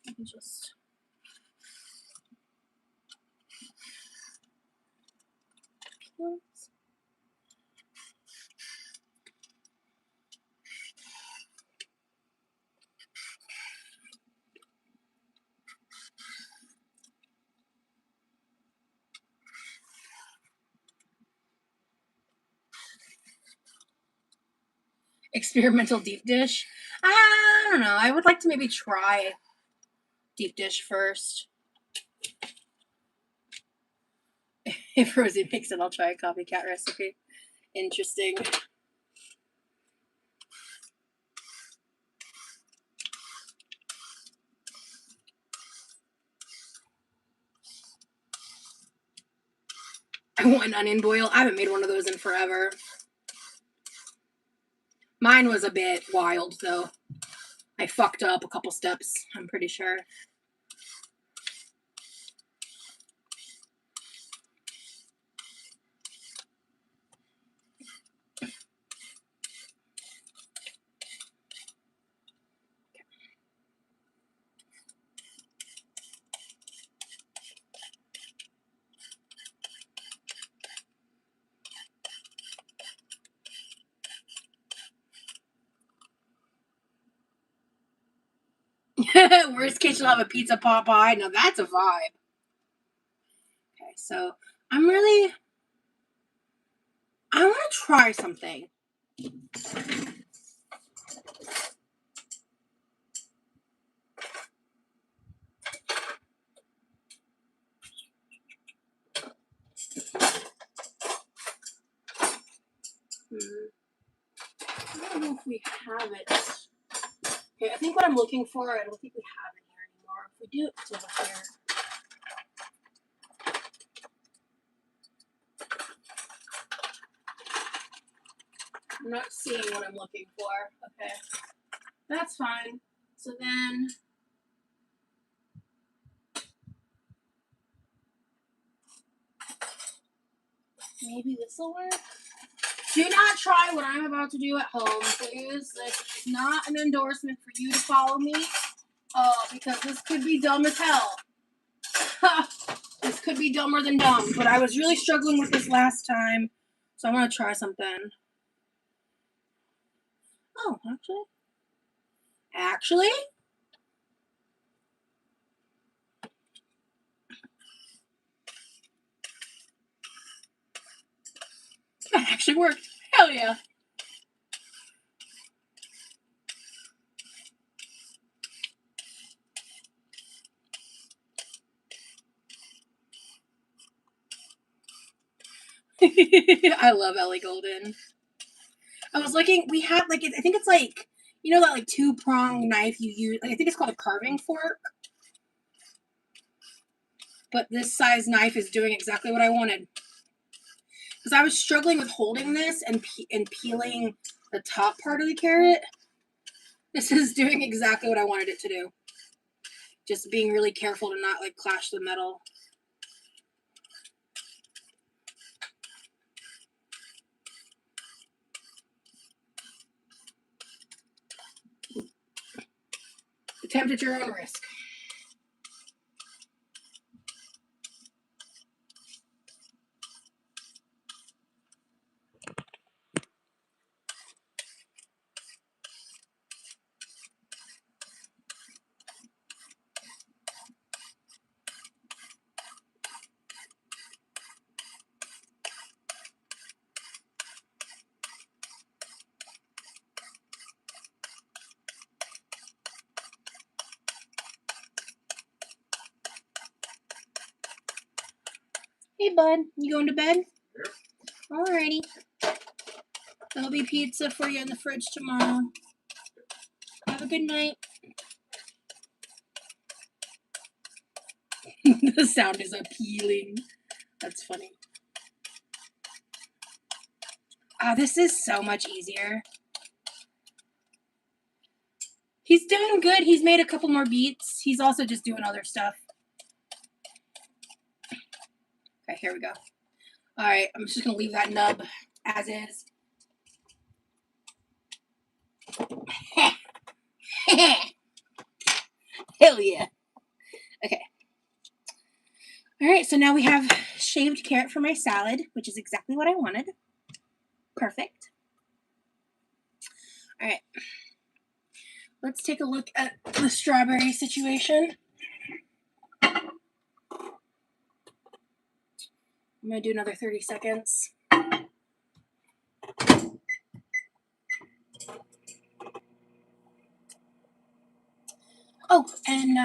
Let me just. Experimental deep dish. I don't know. I would like to maybe try deep dish first. If Rosie makes it, I'll try a copycat recipe. Interesting. I want an onion boil. I haven't made one of those in forever. Mine was a bit wild, though. I fucked up a couple steps, I'm pretty sure. Worst case, you'll have a pizza pot pie. Now that's a vibe. Okay, so I want to try something. I don't know if we have it. Okay, I think what I'm looking for, I don't think we have it here anymore. If we do, it's over here. I'm not seeing what I'm looking for. Okay, that's fine. So then, maybe this will work. Do not try what I'm about to do at home, please. This is not an endorsement for you to follow me. Because this could be dumb as hell. This could be dumber than dumb. But I was really struggling with this last time, so I want to try something. Oh, actually? That actually worked. Hell yeah. I love Ellie Golden. I was looking, we have, like, I think it's like, you know that, like, two-prong knife you use, like, I think it's called a carving fork. But this size knife is doing exactly what I wanted. Because I was struggling with holding this and peeling the top part of the carrot. This is doing exactly what I wanted it to do. Just being really careful to not, like, clash the metal. Attempt at your own risk. Hey, bud. You going to bed? Yep. Alrighty. There'll be pizza for you in the fridge tomorrow. Have a good night. The sound is appealing. That's funny. Oh, this is so much easier. He's doing good. He's made a couple more beats. He's also just doing other stuff. Okay, here we go. All right, I'm just going to leave that nub as is. Hell yeah. Okay. All right, so now we have shaved carrot for my salad, which is exactly what I wanted. Perfect. All right. Let's take a look at the strawberry situation. I'm going to do another 30 seconds. Oh, and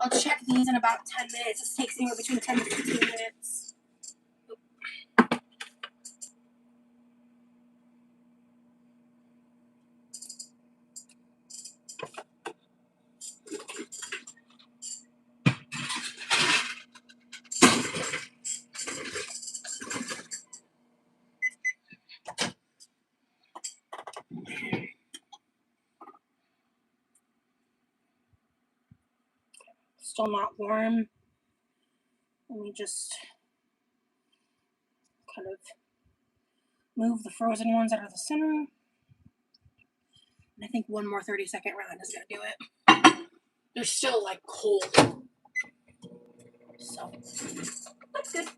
I'll check these in about 10 minutes. This takes anywhere between 10 to 15 minutes. Still not warm. Let me just kind of move the frozen ones out of the center. And I think one more 30-second round is going to do it. They're still like cold. So that's good.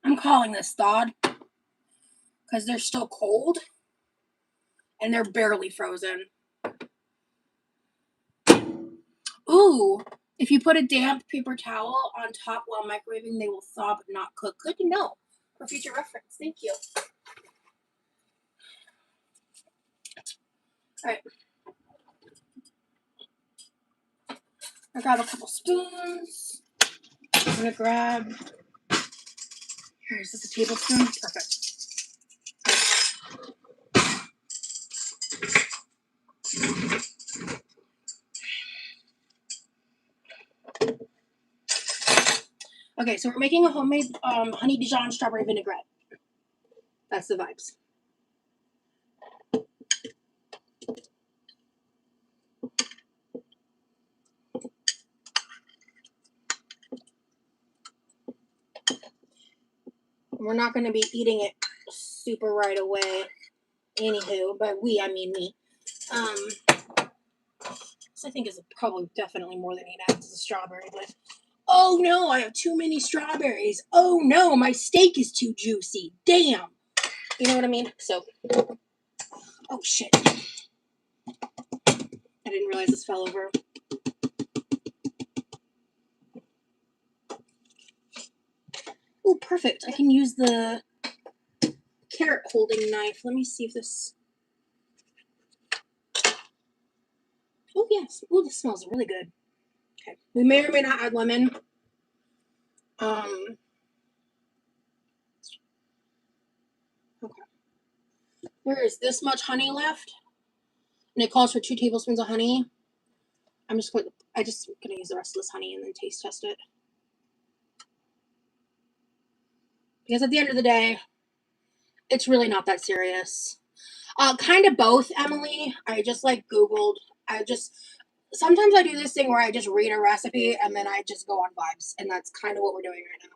I'm calling this thawed because they're still cold and they're barely frozen. Ooh, if you put a damp paper towel on top while microwaving, they will thaw but not cook. Good to know for future reference. Thank you. All right. I grab a couple spoons. I'm gonna grab. Here, is this a tablespoon? Perfect. Okay, so we're making a homemade honey Dijon strawberry vinaigrette. That's the vibes. We're not going to be eating it super right away. Anywho, by we, I mean me. This I think is probably definitely more than 8 ounces of strawberry, but oh no, I have too many strawberries. Oh no, my steak is too juicy. Damn. You know what I mean? So, oh shit. I didn't realize this fell over. Oh, perfect. I can use the carrot holding knife. Let me see if this... Oh, yes. Oh, this smells really good. Okay. We may or may not add lemon. Okay. There is this much honey left. And it calls for 2 tablespoons of honey. I just gonna use the rest of this honey and then taste test it. Because at the end of the day, it's really not that serious. Kind of both, Emily. I just like Googled. Sometimes I do this thing where I just read a recipe and then I just go on vibes. And that's kind of what we're doing right now.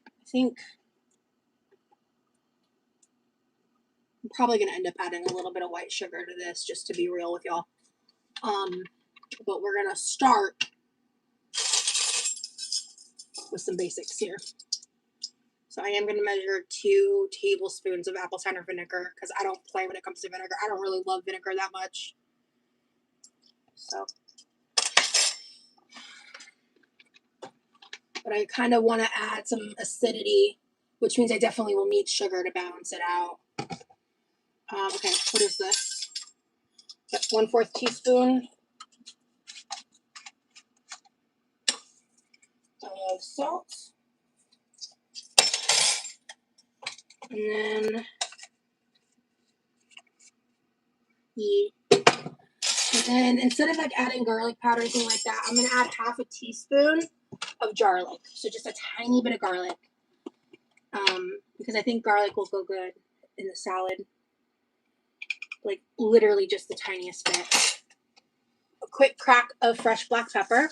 I think I'm probably going to end up adding a little bit of white sugar to this just to be real with y'all. But we're going to start with some basics here. So I am going to measure 2 tablespoons of apple cider vinegar because I don't play when it comes to vinegar. I don't really love vinegar that much. So, but I kind of want to add some acidity, which means I definitely will need sugar to balance it out. Okay, what is this? That's 1/4 teaspoon of salt. And then instead of like adding garlic powder or anything like that, I'm gonna add 1/2 teaspoon of garlic. So just a tiny bit of garlic. Because I think garlic will go good in the salad. Like literally just the tiniest bit. A quick crack of fresh black pepper.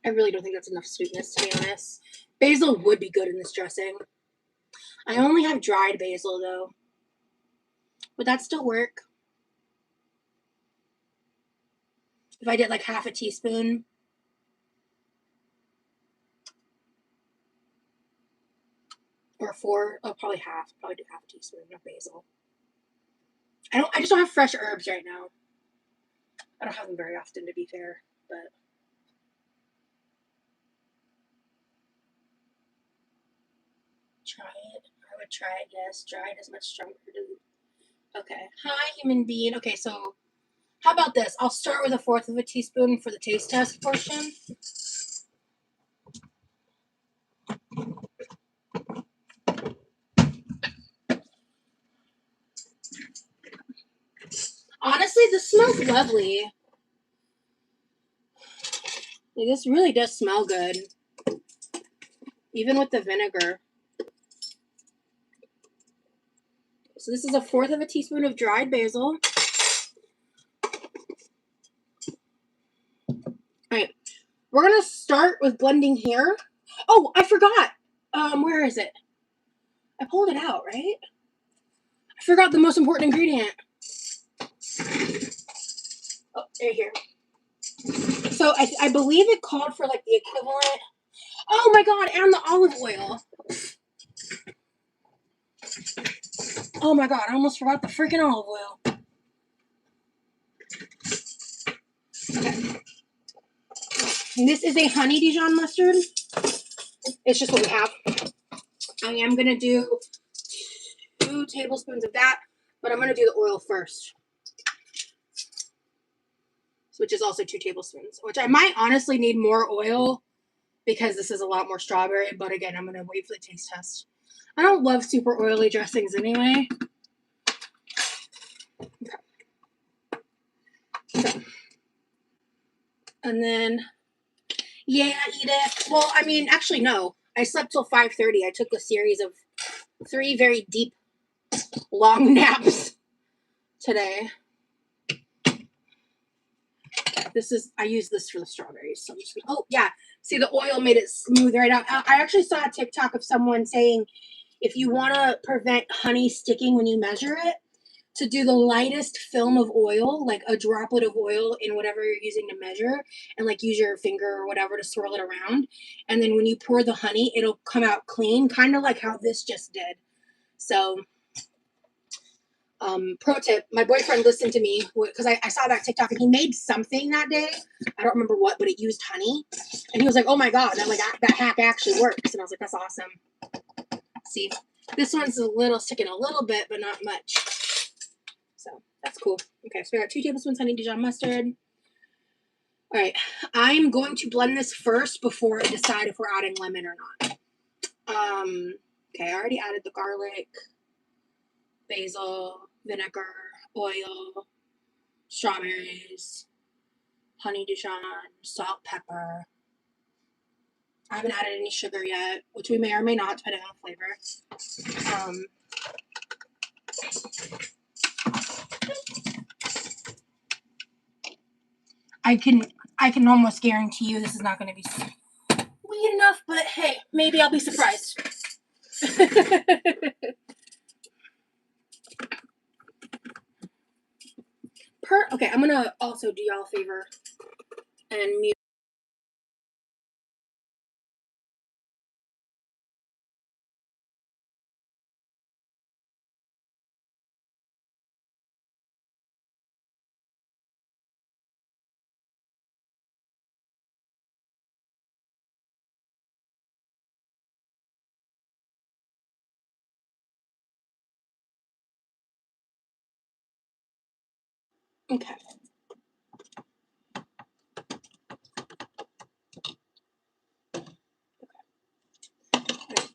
I really don't think that's enough sweetness, to be honest. Basil would be good in this dressing. I only have dried basil, though. Would that still work? If I did like half a teaspoon? Or four? Oh, probably half. Probably do half a teaspoon of basil. I just don't have fresh herbs right now. I don't have them very often, to be fair, but try it. I would try it, yes. Dried is much stronger. Okay. Hi, human being. Okay, so how about this? I'll start with 1/4 of a teaspoon for the taste test portion. Honestly, this smells lovely. Like, this really does smell good. Even with the vinegar. So this is 1/4 of a teaspoon of dried basil. Alright. We're gonna start with blending here. Oh, I forgot. Where is it? I pulled it out, right? I forgot the most important ingredient. Oh, right here. So I believe it called for like the equivalent. Oh my god, and the olive oil. Oh my god, I almost forgot the freaking olive oil. Okay. And this is a honey Dijon mustard. It's just what we have. I am going to do 2 tablespoons of that, but I'm going to do the oil first. Which is also 2 tablespoons, which I might honestly need more oil because this is a lot more strawberry, but again, I'm going to wait for the taste test. I don't love super oily dressings anyway. Okay. So, and then, yeah, eat it. Well, I mean, actually, no. I slept till 5:30. I took a series of 3 very deep, long naps today. I use this for the strawberries. So I'm just gonna, oh, yeah. See, the oil made it smooth right out. I actually saw a TikTok of someone saying if you want to prevent honey sticking when you measure it, to do the lightest film of oil, like a droplet of oil in whatever you're using to measure, and like use your finger or whatever to swirl it around. And then when you pour the honey, it'll come out clean, kind of like how this just did. So, pro tip, my boyfriend listened to me because I saw that TikTok and he made something that day. I don't remember what, but it used honey. And he was like, oh my God, that hack actually works. And I was like, that's awesome. See, this one's sticking a little bit, but not much. So that's cool. Okay, so we got 2 tablespoons honey Dijon mustard. All right, I'm going to blend this first before I decide if we're adding lemon or not. Okay, I already added the garlic, basil, vinegar, oil, strawberries, honey Dijon, salt, pepper. I haven't added any sugar yet, which we may or may not, depending on the flavor. I can almost guarantee you this is not going to be sweet enough, but hey, maybe I'll be surprised. Okay, I'm gonna also do y'all a favor and mute. Okay.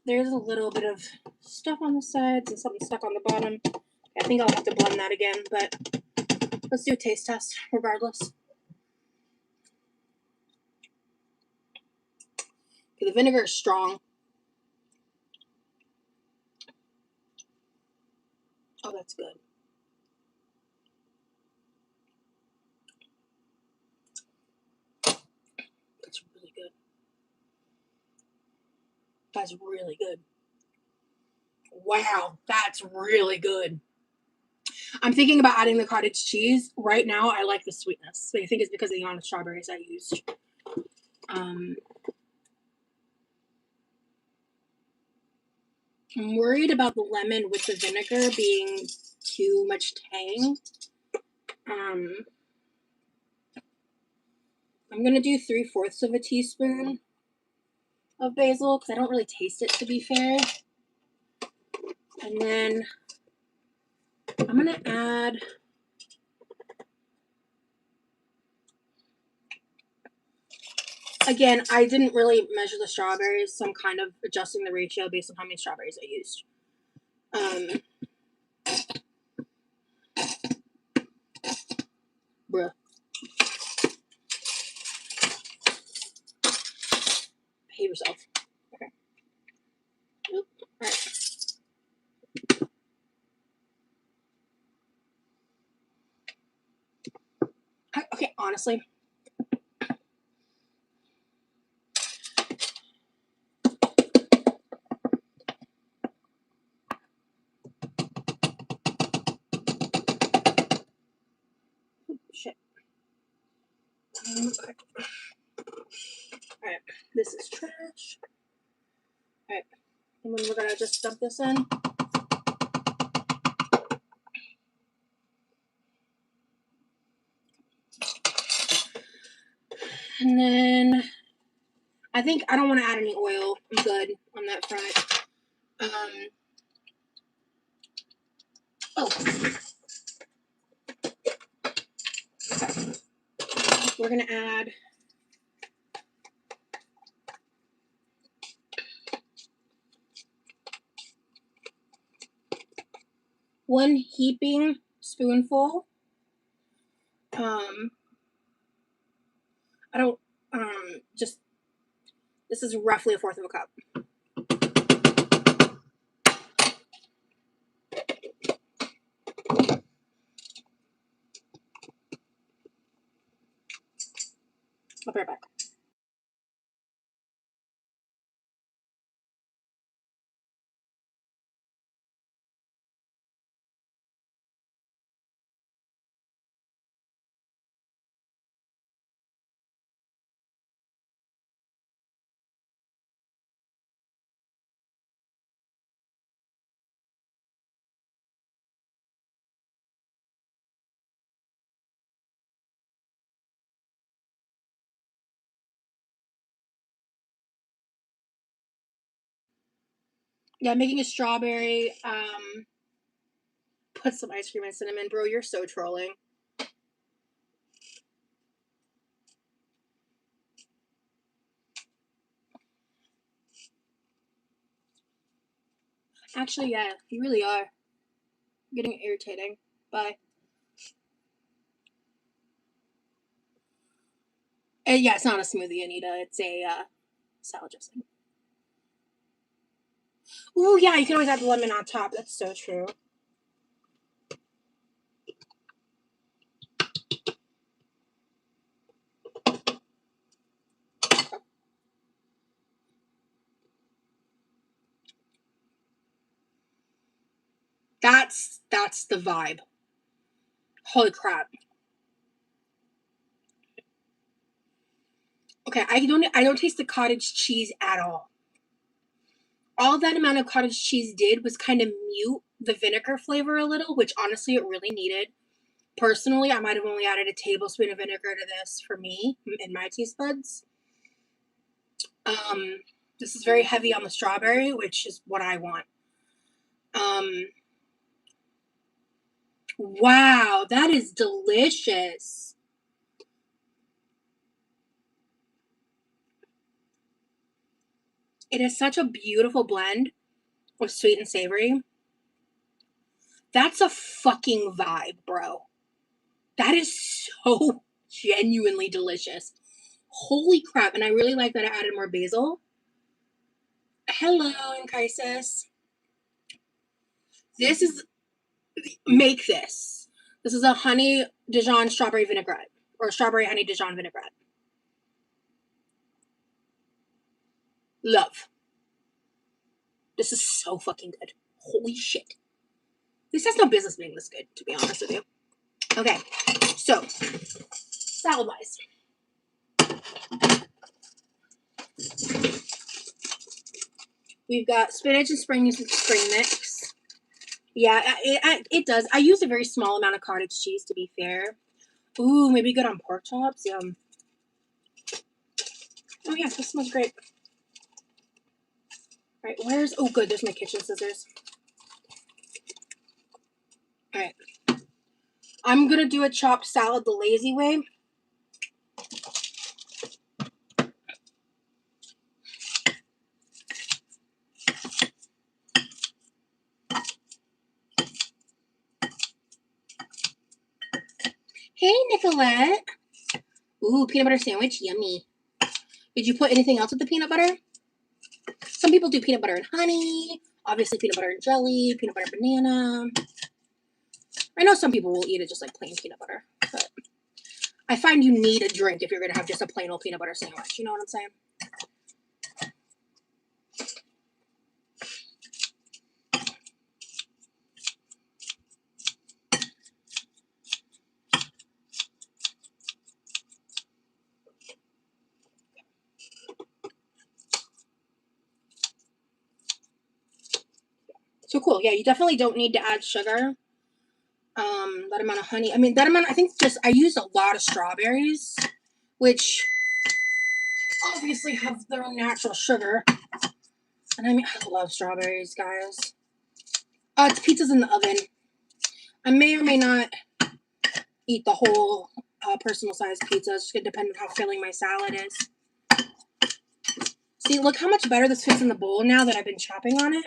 There's a little bit of stuff on the sides and something stuck on the bottom. I think I'll have to blend that again, but let's do a taste test regardless. Okay, the vinegar is strong. Oh, that's good. That's really good. That's really good. Wow, that's really good. I'm thinking about adding the cottage cheese. Right now, I like the sweetness. But I think it's because of the amount of strawberries I used. I'm worried about the lemon with the vinegar being too much tang. I'm going to do 3/4 of a teaspoon of basil because I don't really taste it, to be fair. And then I'm going to add again, I didn't really measure the strawberries, so I'm kind of adjusting the ratio based on how many strawberries I used. Bruh. Behave yourself. Okay. Oop. All right. Okay, honestly. Shit. Okay. Alright, this is trash. Alright, and then we're gonna just dump this in. And then I think I don't want to add any oil. I'm good on that front. Oh. We're gonna add one heaping spoonful. I don't just this is roughly 1/4 of a cup. I'll be right back. Yeah, making a strawberry, put some ice cream and cinnamon. Bro, you're so trolling. Actually, yeah, you really are. Getting irritating. Bye. Yeah, it's not a smoothie, Anita. It's a salad dressing. Ooh, yeah, you can always add the lemon on top. That's so true. That's the vibe. Holy crap. Okay, I don't taste the cottage cheese at all. All that amount of cottage cheese did was kind of mute the vinegar flavor a little, which honestly it really needed. Personally, I might have only added a tablespoon of vinegar to this for me in my taste buds. This is very heavy on the strawberry, which is what I want. Wow, that is delicious. It is such a beautiful blend of sweet and savory. That's a fucking vibe, bro. That is so genuinely delicious. Holy crap. And I really like that I added more basil. Hello, Anchises. This is, make this. This is a honey Dijon strawberry vinaigrette. Or strawberry honey Dijon vinaigrette. Love. This is so fucking good. Holy shit. This has no business being this good, to be honest with you. Okay, so salad-wise. We've got spinach and spring mix. Yeah, it does. I use a very small amount of cottage cheese, to be fair. Ooh, maybe good on pork chops. Yum. Oh, yeah, this smells great. All right, where's... Oh, good, there's my kitchen scissors. All right. I'm going to do a chopped salad the lazy way. Hey, Nicolette. Ooh, peanut butter sandwich. Yummy. Did you put anything else with the peanut butter? Some people do peanut butter and honey. Obviously, peanut butter and jelly, peanut butter banana. I know some people will eat it just like plain peanut butter, but I find you need a drink if you're going to have just a plain old peanut butter sandwich. You know what I'm saying? So cool. Yeah, you definitely don't need to add sugar. That amount of honey. I mean, that amount, I think just, I used a lot of strawberries, which obviously have their own natural sugar. And I mean, I love strawberries, guys. It's pizza's in the oven. I may or may not eat the whole personal size pizza. It's just going to depend on how filling my salad is. See, look how much better this fits in the bowl now that I've been chopping on it.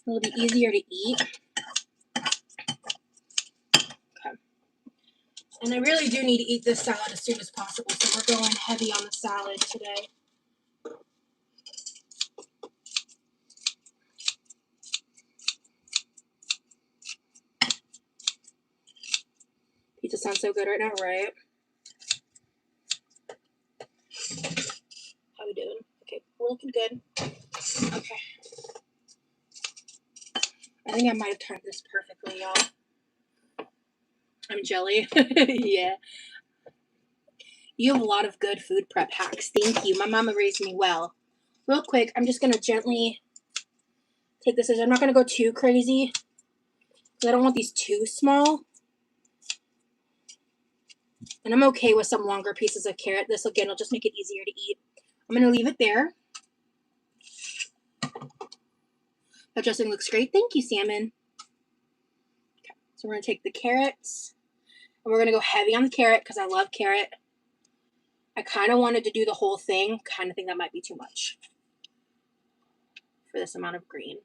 It'll be easier to eat. Okay. And I really do need to eat this salad as soon as possible, so we're going heavy on the salad today. Pizza sounds so good right now, right? How we doing? Okay, we're looking good. Okay. I think I might have timed this perfectly, y'all. I'm jelly. Yeah. You have a lot of good food prep hacks. Thank you. My mama raised me well. Real quick, I'm just going to gently take this. I'm not going to go too crazy because I don't want these too small. And I'm okay with some longer pieces of carrot. This, again, will just make it easier to eat. I'm going to leave it there. That dressing looks great. Thank you, Salmon. Okay, so we're going to take the carrots. And we're going to go heavy on the carrot because I love carrot. I kind of wanted to do the whole thing. Kind of think that might be too much for this amount of green.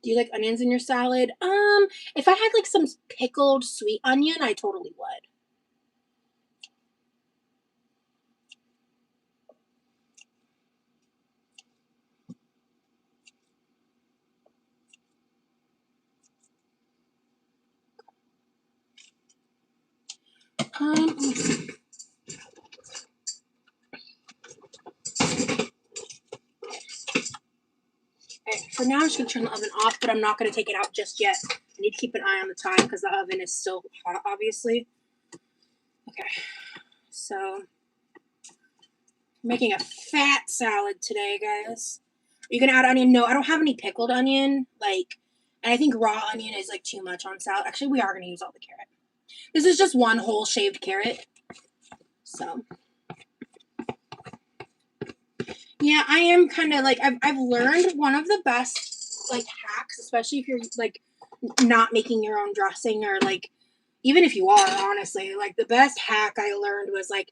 Do you like onions in your salad? If I had like some pickled sweet onion, I totally would. For now, I'm just going to turn the oven off, but I'm not going to take it out just yet. I need to keep an eye on the time because the oven is still hot, obviously. Okay, so I'm making a fat salad today, guys. Are you going to add onion? No, I don't have any pickled onion. And I think raw onion is like too much on salad. Actually, we are going to use all the carrot. This is just one whole shaved carrot. So, yeah, I am kind of like, I've learned one of the best like hacks, especially if you're like not making your own dressing or like, even if you are, honestly, like the best hack I learned was like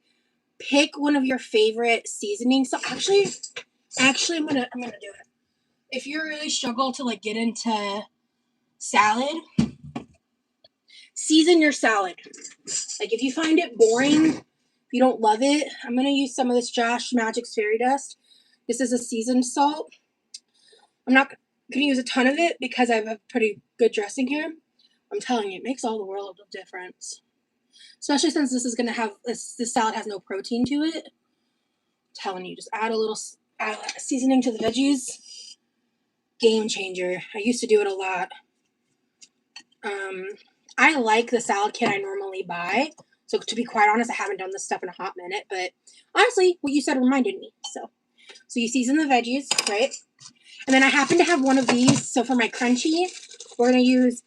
pick one of your favorite seasonings. So actually I'm gonna do it. If you really struggle to like get into salad, season your salad. Like if you find it boring, if you don't love it, I'm gonna use some of this Josh Magic's Fairy Dust. This is a seasoned salt. I'm not gonna use a ton of it because I have a pretty good dressing here. I'm telling you, it makes all the world of difference. Especially since this is going to have, this salad has no protein to it. I'm telling you, just add a little seasoning to the veggies. Game changer. I used to do it a lot. I like the salad kit I normally buy. So to be quite honest, I haven't done this stuff in a hot minute. But honestly, what you said reminded me. So you season the veggies, right? And then I happen to have one of these. So for my crunchy, we're going to use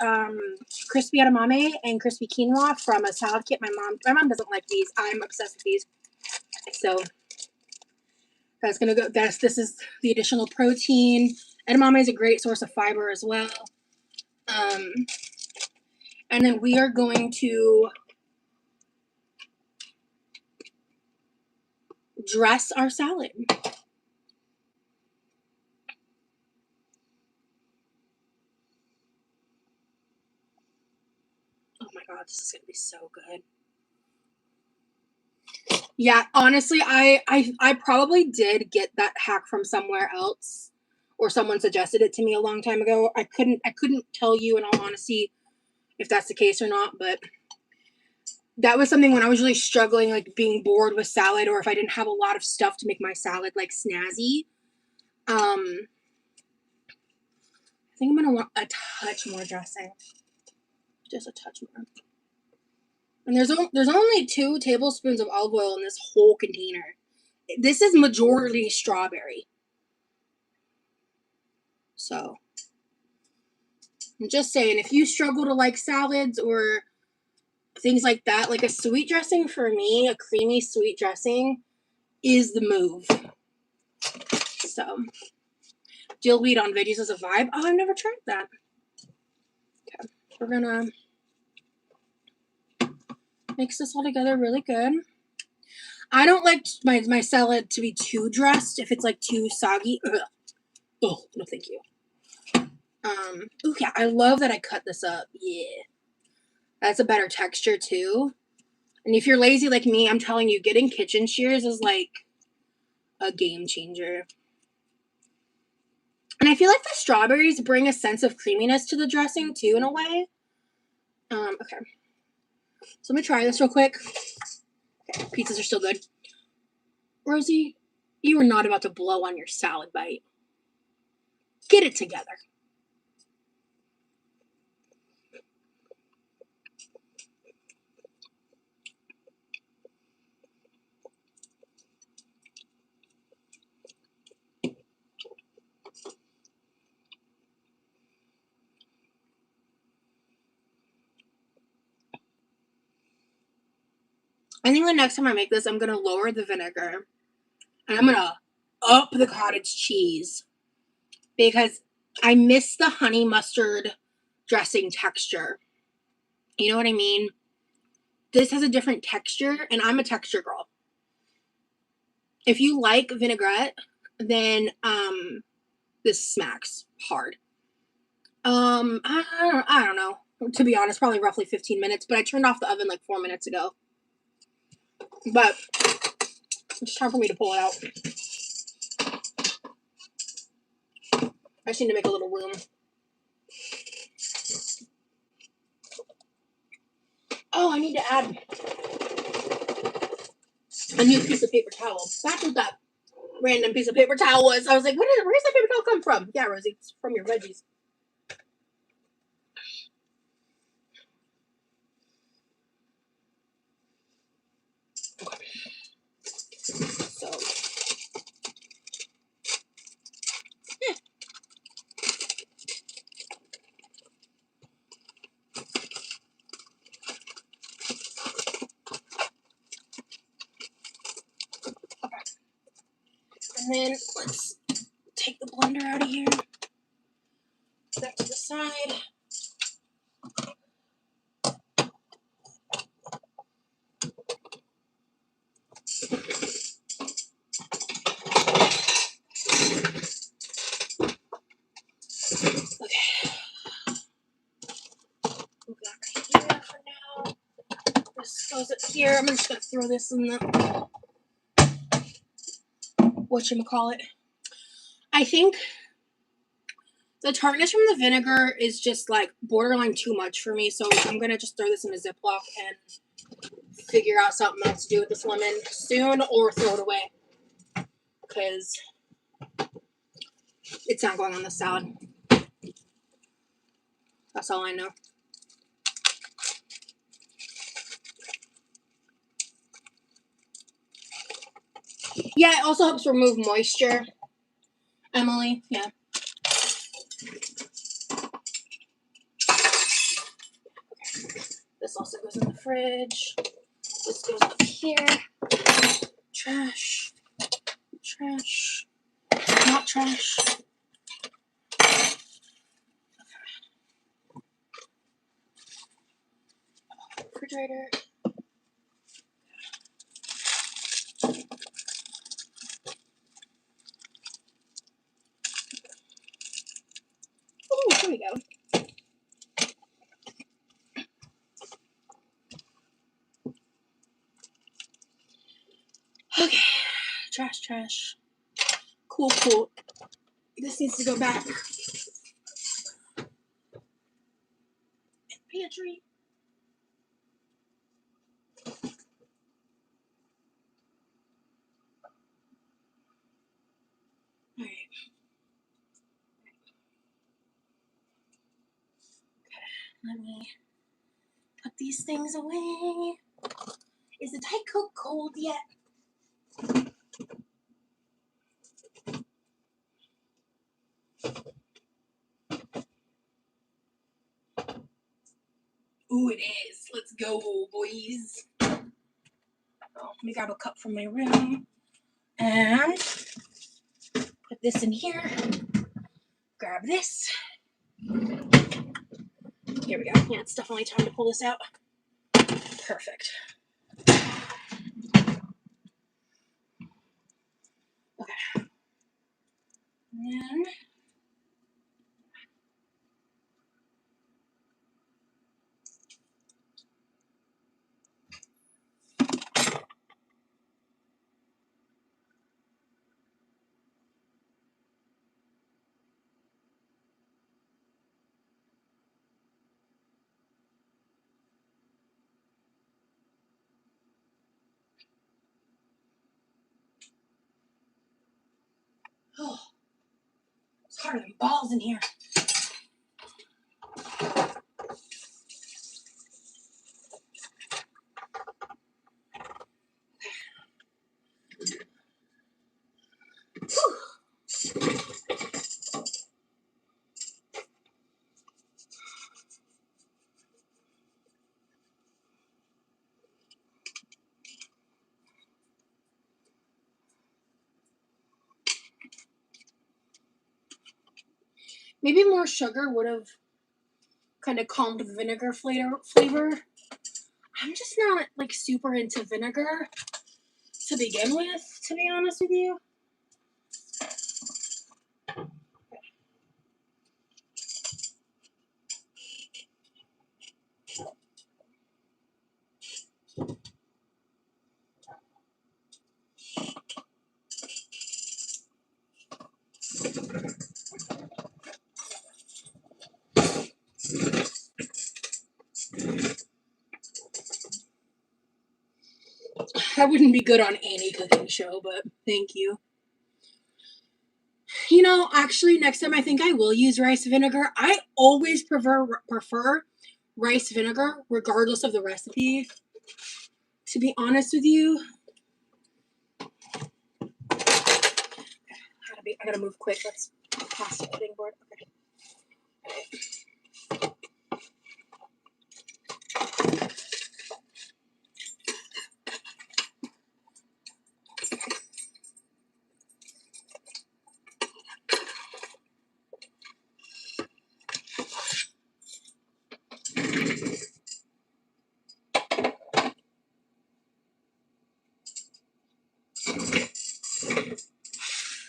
crispy edamame and crispy quinoa from a salad kit. My mom doesn't like these. I'm obsessed with these. So that's going to go. This is the additional protein. Edamame is a great source of fiber as well. And then we are going to dress our salad. Oh my god, this is going to be so good. Yeah, honestly, I probably did get that hack from somewhere else, or someone suggested it to me a long time ago. I couldn't tell you in all honesty if that's the case or not, but that was something when I was really struggling, like being bored with salad, or if I didn't have a lot of stuff to make my salad like snazzy. I think I'm gonna want a touch more dressing, just a touch more. And there's only 2 tablespoons of olive oil in this whole container. This is majority strawberry. So I'm just saying, if you struggle to like salads or things like that, like a sweet dressing for me, a creamy sweet dressing is the move. So dill weed on veggies is a vibe. Oh, I've never tried that. Okay, we're gonna mix this all together really good. I don't like my salad to be too dressed. If it's like too soggy, oh no, thank you. Oh yeah, I love that I cut this up. Yeah, that's a better texture too. And if you're lazy like me, I'm telling you, getting kitchen shears is like a game changer. And I feel like the strawberries bring a sense of creaminess to the dressing too, in a way. Okay. So let me try this real quick. Okay, pizzas are still good. Rosie, you are not about to blow on your salad bite. Get it together. I think the next time I make this, I'm going to lower the vinegar. And I'm going to up the cottage cheese. Because I miss the honey mustard dressing texture. You know what I mean? This has a different texture, and I'm a texture girl. If you like vinaigrette, then this smacks hard. I don't know. To be honest, probably roughly 15 minutes, but I turned off the oven like 4 minutes ago. But it's time for me to pull it out. I just need to make a little room. Oh, I need to add a new piece of paper towel. That's what that random piece of paper towel was. I was like, where's that paper towel come from? Yeah, Rosie, it's from your veggies. Okay. So, yeah. Okay. And then let's take the blender out of here. Put that to the side. Okay. Move that right here for now. This goes up here. I'm just gonna throw this in the whatchamacallit. I think the tartness from the vinegar is just like borderline too much for me, so I'm gonna just throw this in a Ziploc and figure out something else to do with this lemon soon or throw it away. Because it's not going on the salad. That's all I know. Yeah, it also helps remove moisture. Emily, yeah. This also goes in the fridge. This goes up here. Trash. Trash. Not trash. Refrigerator. Oh, here we go. Okay. Trash, trash. Cool, cool. This needs to go back. Pantry. Alright. Okay, let me put these things away. Is the Diet Coke cold yet? Ooh, it is. Let's go, boys. Oh, let me grab a cup from my room and put this in here. Grab this. Here we go. Yeah, it's definitely time to pull this out. Perfect. Okay. And then oh, it's harder than balls in here. Whew. Maybe more sugar would have kind of calmed the vinegar flavor. I'm just not like super into vinegar to begin with, to be honest with you. That wouldn't be good on any cooking show, but thank you. You know, actually, next time I think I will use rice vinegar. I always prefer rice vinegar, regardless of the recipe. To be honest with you, I gotta move quick. Let's pass the cutting board. Okay.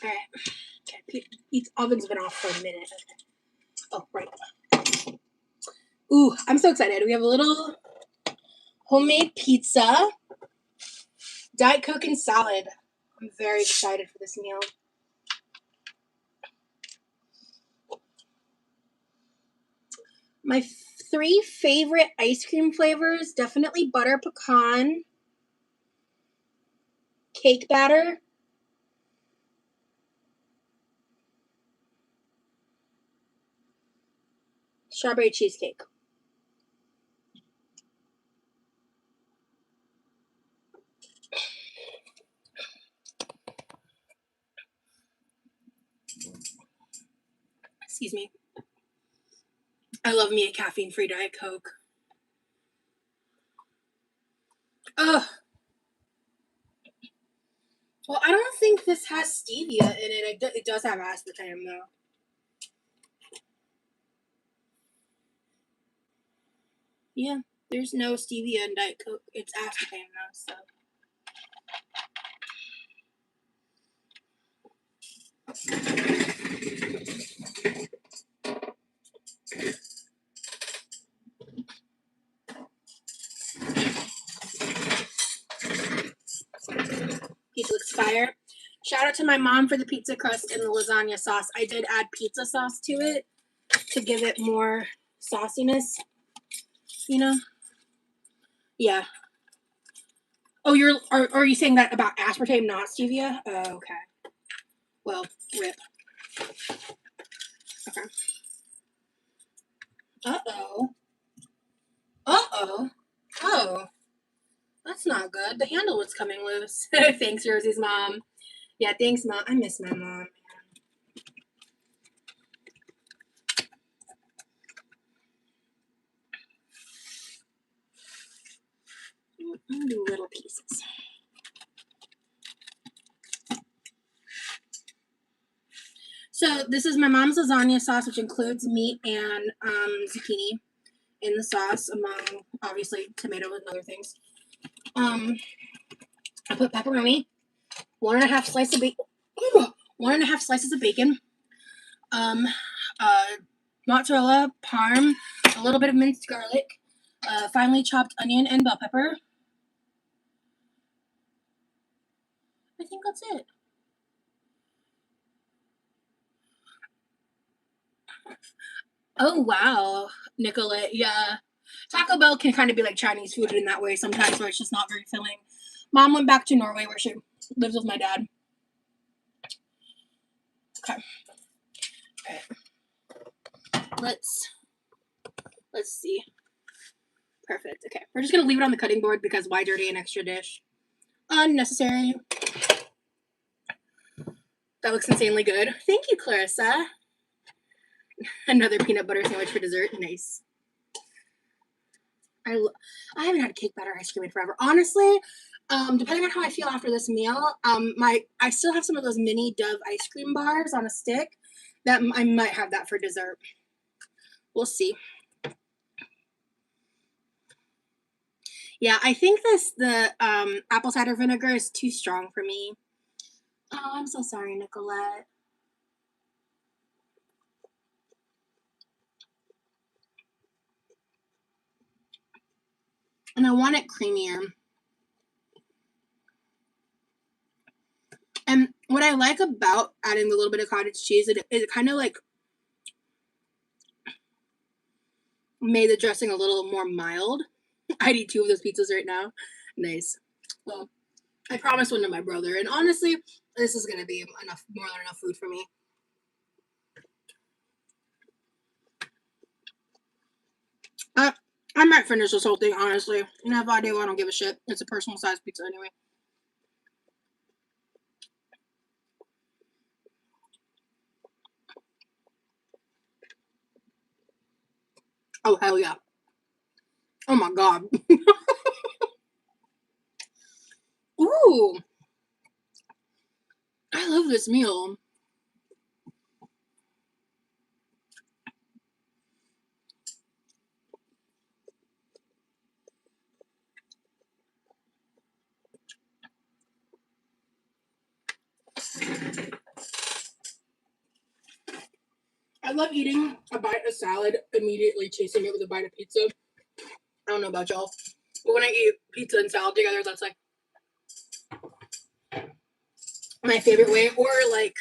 All right. Okay. Pete's oven's been off for a minute. Oh, right. Ooh, I'm so excited. We have a little homemade pizza, Diet Coke, and salad. I'm very excited for this meal. My 3 favorite ice cream flavors, definitely butter pecan, cake batter, strawberry cheesecake. Excuse me. I love me a caffeine-free Diet Coke. Ugh. Well, I don't think this has stevia in it. It does have aspartame, though. Yeah, there's no stevia in Diet Coke. It's aspartame, though, so. Pizza looks fire. Shout out to my mom for the pizza crust and the lasagna sauce. I did add pizza sauce to it to give it more sauciness, you know? Yeah. Oh, are you saying that about aspartame, not stevia? Oh, okay. Well, rip. Okay. Uh-oh. Uh-oh. Oh. That's not good. The handle was coming loose. Thanks, Rosie's mom. Yeah, thanks, Mom. I miss my mom. I'm gonna do little pieces. So this is my mom's lasagna sauce, which includes meat and zucchini in the sauce, among obviously tomato and other things. I put pepperoni, 1.5 slices of bacon, 1.5 slices of bacon, mozzarella, parm, a little bit of minced garlic, finely chopped onion and bell pepper. I think that's it. Oh, wow, Nicolette. Yeah. Taco Bell can kind of be like Chinese food in that way sometimes, where it's just not very filling. Mom went back to Norway, where she lives with my dad. Okay. Okay. Let's see. Perfect. Okay. We're just going to leave it on the cutting board because why dirty an extra dish? Unnecessary. That looks insanely good. Thank you, Clarissa. Another peanut butter sandwich for dessert. Nice. I haven't had cake batter ice cream in forever. Honestly, depending on how I feel after this meal, I still have some of those mini Dove ice cream bars on a stick that I might have that for dessert. We'll see. Yeah, I think the apple cider vinegar is too strong for me. Oh, I'm so sorry, Nicolette. And I want it creamier. And what I like about adding a little bit of cottage cheese, it kind of like made the dressing a little more mild. I'd eat 2 of those pizzas right now. Nice. Well, I promised one to my brother, and honestly, this is gonna be more than enough food for me. I might finish this whole thing, honestly. And if I do, I don't give a shit. It's a personal size pizza anyway. Oh, hell yeah. Oh my god. Ooh. I love this meal. I love eating a bite of salad, immediately chasing it with a bite of pizza. I don't know about y'all, but when I eat pizza and salad together, that's like my favorite way. Or like,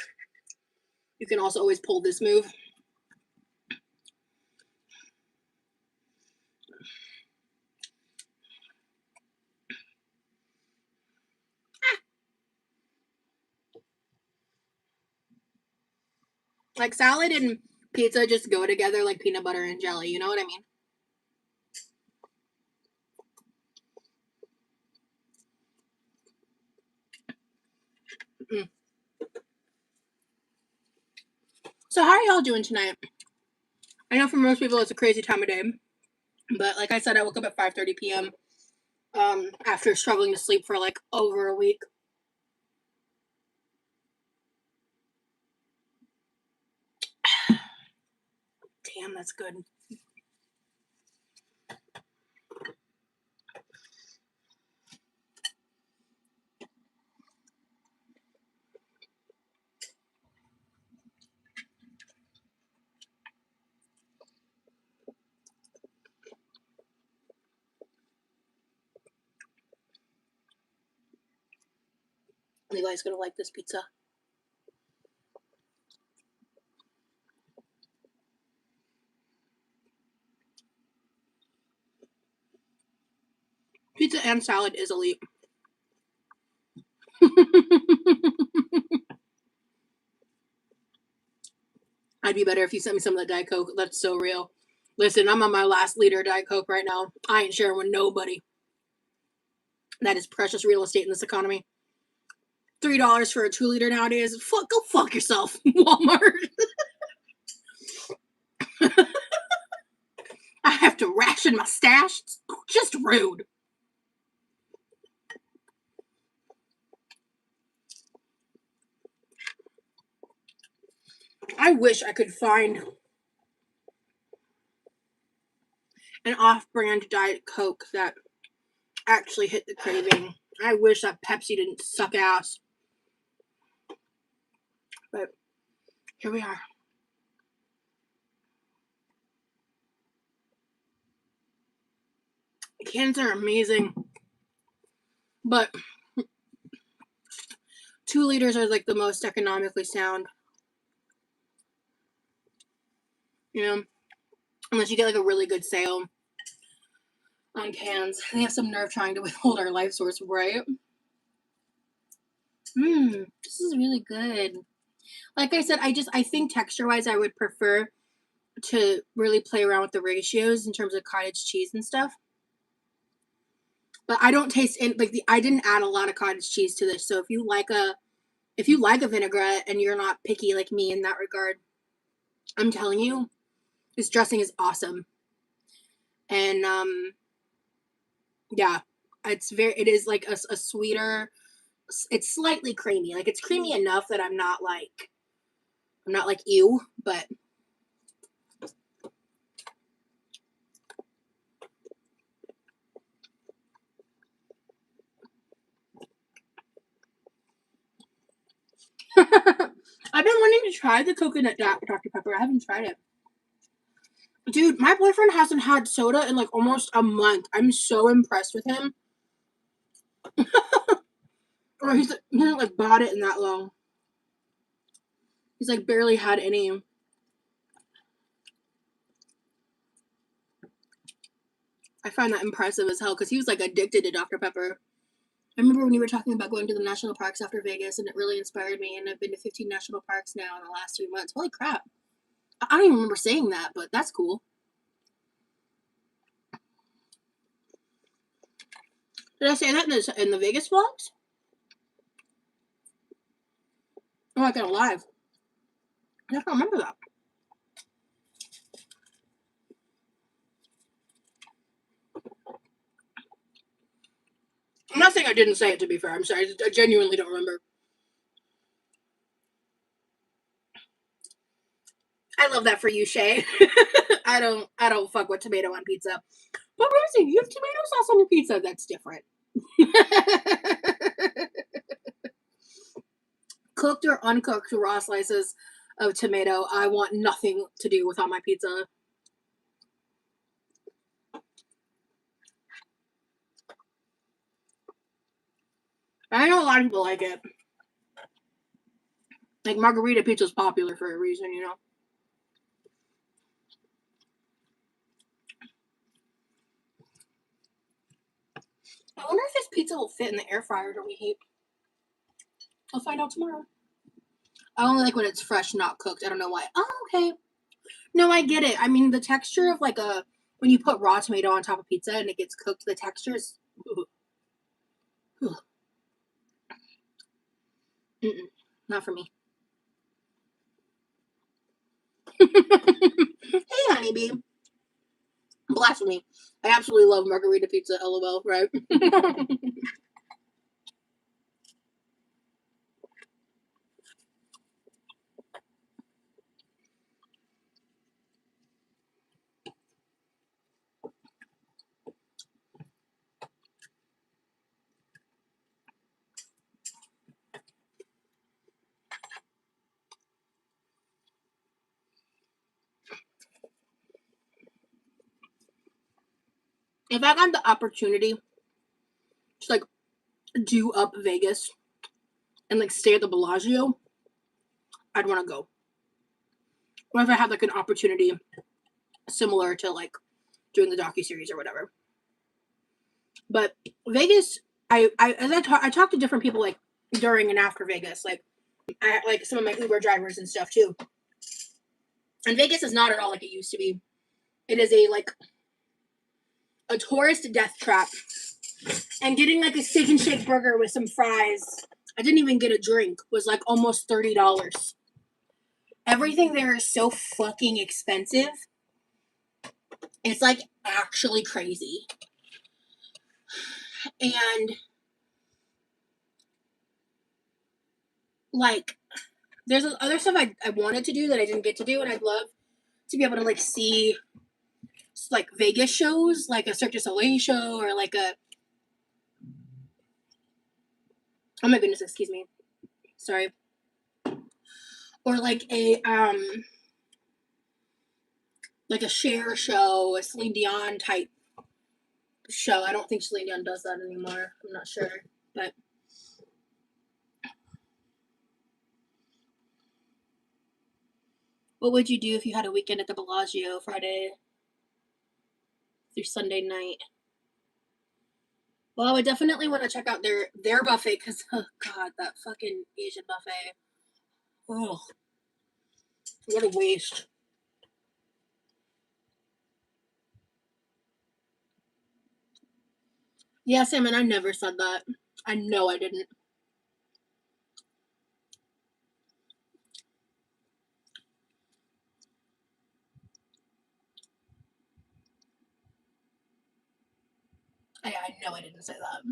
you can also always pull this move. Like salad and pizza just go together like peanut butter and jelly. You know what I mean? Mm. So how are y'all doing tonight? I know for most people it's a crazy time of day, but like I said, I woke up at 5:30 p.m. After struggling to sleep for like over a week. Damn, that's good. Levi's gonna like this pizza. Pizza and salad is elite. I'd be better if you sent me some of that Diet Coke. That's so real. Listen, I'm on my last liter of Diet Coke right now. I ain't sharing with nobody. That is precious real estate in this economy. $3 for a 2 liter nowadays. Go fuck yourself, Walmart. I have to ration my stash. It's just rude. I wish I could find an off-brand Diet Coke that actually hit the craving. I wish that Pepsi didn't suck ass. But here we are. Cans are amazing. But 2 liters are like the most economically sound. You know? Unless you get like a really good sale on cans. They have some nerve trying to withhold our life source, right? This is really good. Like I said, I think texture-wise I would prefer to really play around with the ratios in terms of cottage cheese and stuff. But I don't taste I didn't add a lot of cottage cheese to this. So if you like a vinaigrette and you're not picky like me in that regard, I'm telling you, this dressing is awesome. And yeah, it is like a sweeter, it's slightly creamy. Like it's creamy enough that I'm not like ew, but I've been wanting to try the coconut Dr. Pepper. I haven't tried it. Dude, my boyfriend hasn't had soda in like almost a month. I'm so impressed with him. Or he hasn't like bought it in that long. He's like barely had any. I find that impressive as hell because he was like addicted to Dr. Pepper. I remember when you were talking about going to the national parks after Vegas, and it really inspired me. And I've been to 15 national parks now in the last 3 months. Holy crap! I don't even remember saying that, but that's cool. Did I say that in the Vegas vlogs? Oh, I got live. I don't remember that. I'm not saying I didn't say it, to be fair. I'm sorry. I genuinely don't remember. I love that for you, Shay. I don't fuck with tomato on pizza. But Rosie, you have tomato sauce on your pizza. That's different. Cooked or uncooked raw slices of tomato, I want nothing to do with on my pizza. I know a lot of people like it. Like margarita pizza is popular for a reason, you know. I wonder if this pizza will fit in the air fryer to reheat. I'll find out tomorrow. I only like when it's fresh, not cooked. I don't know why. Oh, okay. No, I get it. I mean, the texture of like when you put raw tomato on top of pizza and it gets cooked, the texture is. Not for me. Hey, honeybee. Blasphemy. I absolutely love margarita pizza, lol, right? If I got the opportunity to like do up Vegas and like stay at the Bellagio, I'd want to go. Or if I had like an opportunity similar to like doing the docuseries or whatever. But Vegas, I talked to different people like during and after Vegas, like I like some of my Uber drivers and stuff too. And Vegas is not at all like it used to be. It is a tourist death trap. And getting like a steak and shake burger with some fries, I didn't even get a drink, was like almost $30. Everything there is so fucking expensive. It's like actually crazy. And like there's other stuff I wanted to do that I didn't get to do, and I'd love to be able to like see like Vegas shows, like a Cirque du Soleil show, or like a oh my goodness, excuse me, sorry, or like a Cher show, a Celine Dion type show. I don't think Celine Dion does that anymore. I'm not sure, but what would you do if you had a weekend at the Bellagio Friday through Sunday night? Well, I would definitely want to check out their buffet because, oh god, that fucking Asian buffet. Oh, what a waste. Yeah, Salmon, I never said that. I know I didn't. I know I didn't say that.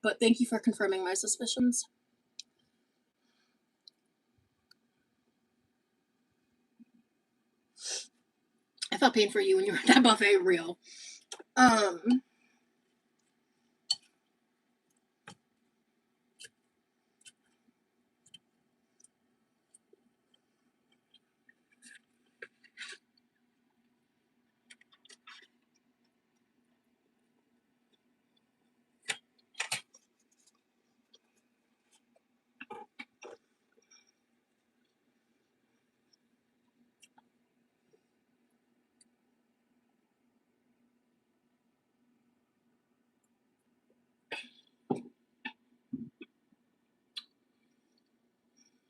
But thank you for confirming my suspicions. I felt pain for you when you were at that buffet, real.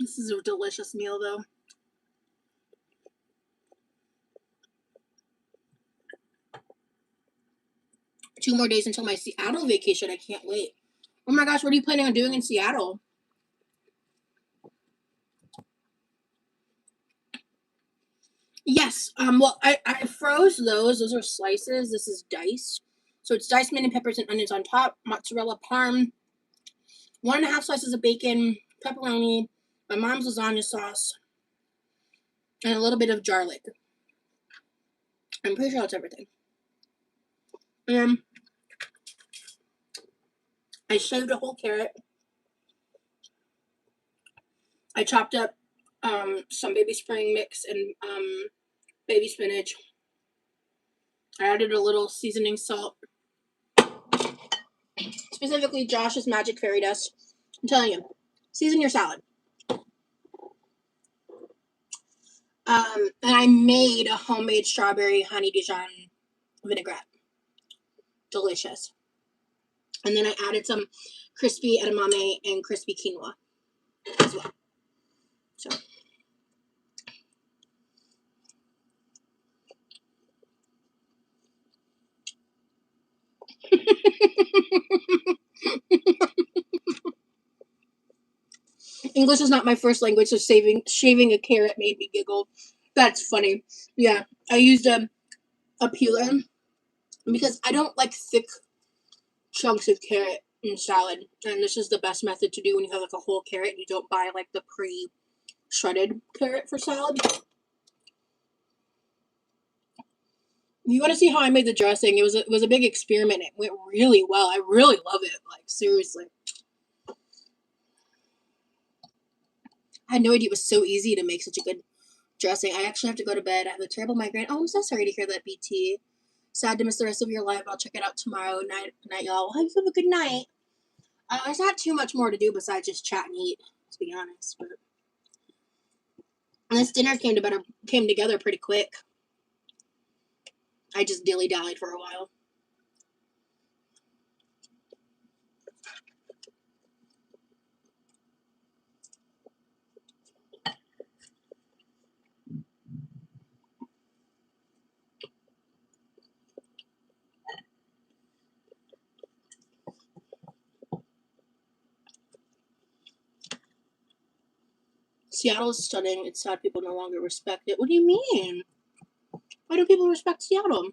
This is a delicious meal, though. Two more days until my Seattle vacation. I can't wait. Oh my gosh, what are you planning on doing in Seattle? Yes. Well, I froze those. Those are slices. This is diced. So it's diced mint and peppers and onions on top, mozzarella parm, 1.5 slices of bacon, pepperoni, my mom's lasagna sauce, and a little bit of garlic. I'm pretty sure that's everything. I shaved a whole carrot. I chopped up some baby spring mix and baby spinach. I added a little seasoning salt, specifically Josh's Magic Fairy Dust. I'm telling you, season your salad. And I made a homemade strawberry honey Dijon vinaigrette. Delicious. And then I added some crispy edamame and crispy quinoa as well. So. English is not my first language, so shaving a carrot made me giggle. That's funny. Yeah, I used a peeler because I don't like thick chunks of carrot in salad, and this is the best method to do when you have like a whole carrot and you don't buy like the pre-shredded carrot for salad. If you want to see how I made the dressing, it was a big experiment. It went really well. I really love it. Like, seriously. I had no idea it was so easy to make such a good dressing. I actually have to go to bed. I have a terrible migraine. Oh, I'm so sorry to hear that, BT. Sad to miss the rest of your life. I'll check it out tomorrow. Night, y'all. Have a good night. There's not too much more to do besides just chat and eat, to be honest. But and this dinner came together pretty quick. I just dilly-dallied for a while. Seattle is stunning. It's sad people no longer respect it. What do you mean? Why don't people respect Seattle?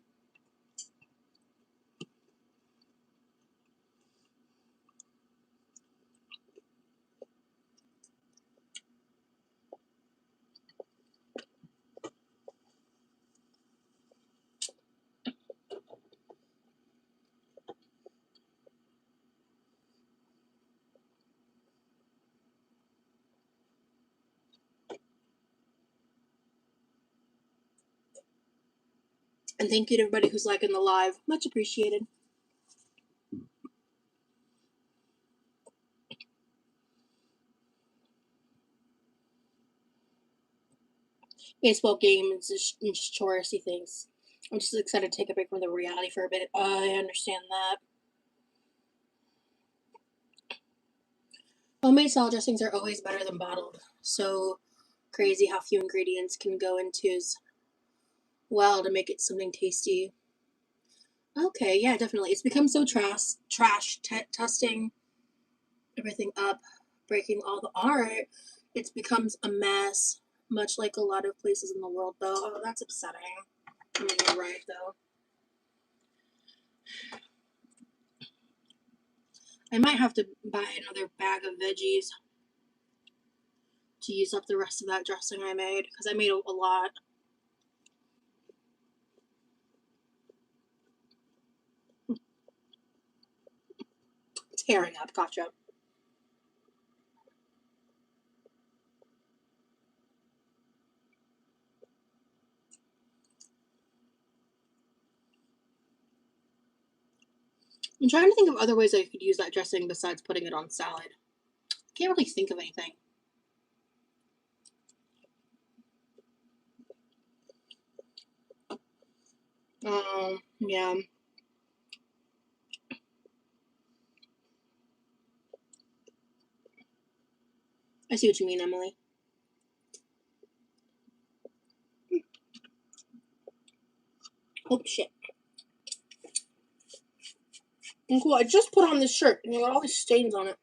And thank you to everybody who's liking the live. Much appreciated. Baseball game and just touristy things. I'm just excited to take a break from the reality for a bit. I understand that. Homemade salad dressings are always better than bottled. So crazy how few ingredients can go into as well to make it something tasty. Okay, yeah, definitely. It's become so testing everything up, breaking all the art. It becomes a mess, much like a lot of places in the world, though. Oh, that's upsetting. I mean, you're right, though. I might have to buy another bag of veggies to use up the rest of that dressing I made, because I made a lot. Tearing up, gotcha. I'm trying to think of other ways I could use that dressing besides putting it on salad. Can't really think of anything. Yeah. I see what you mean, Emily. Oh, shit. And cool, I just put on this shirt, and you got all these stains on it.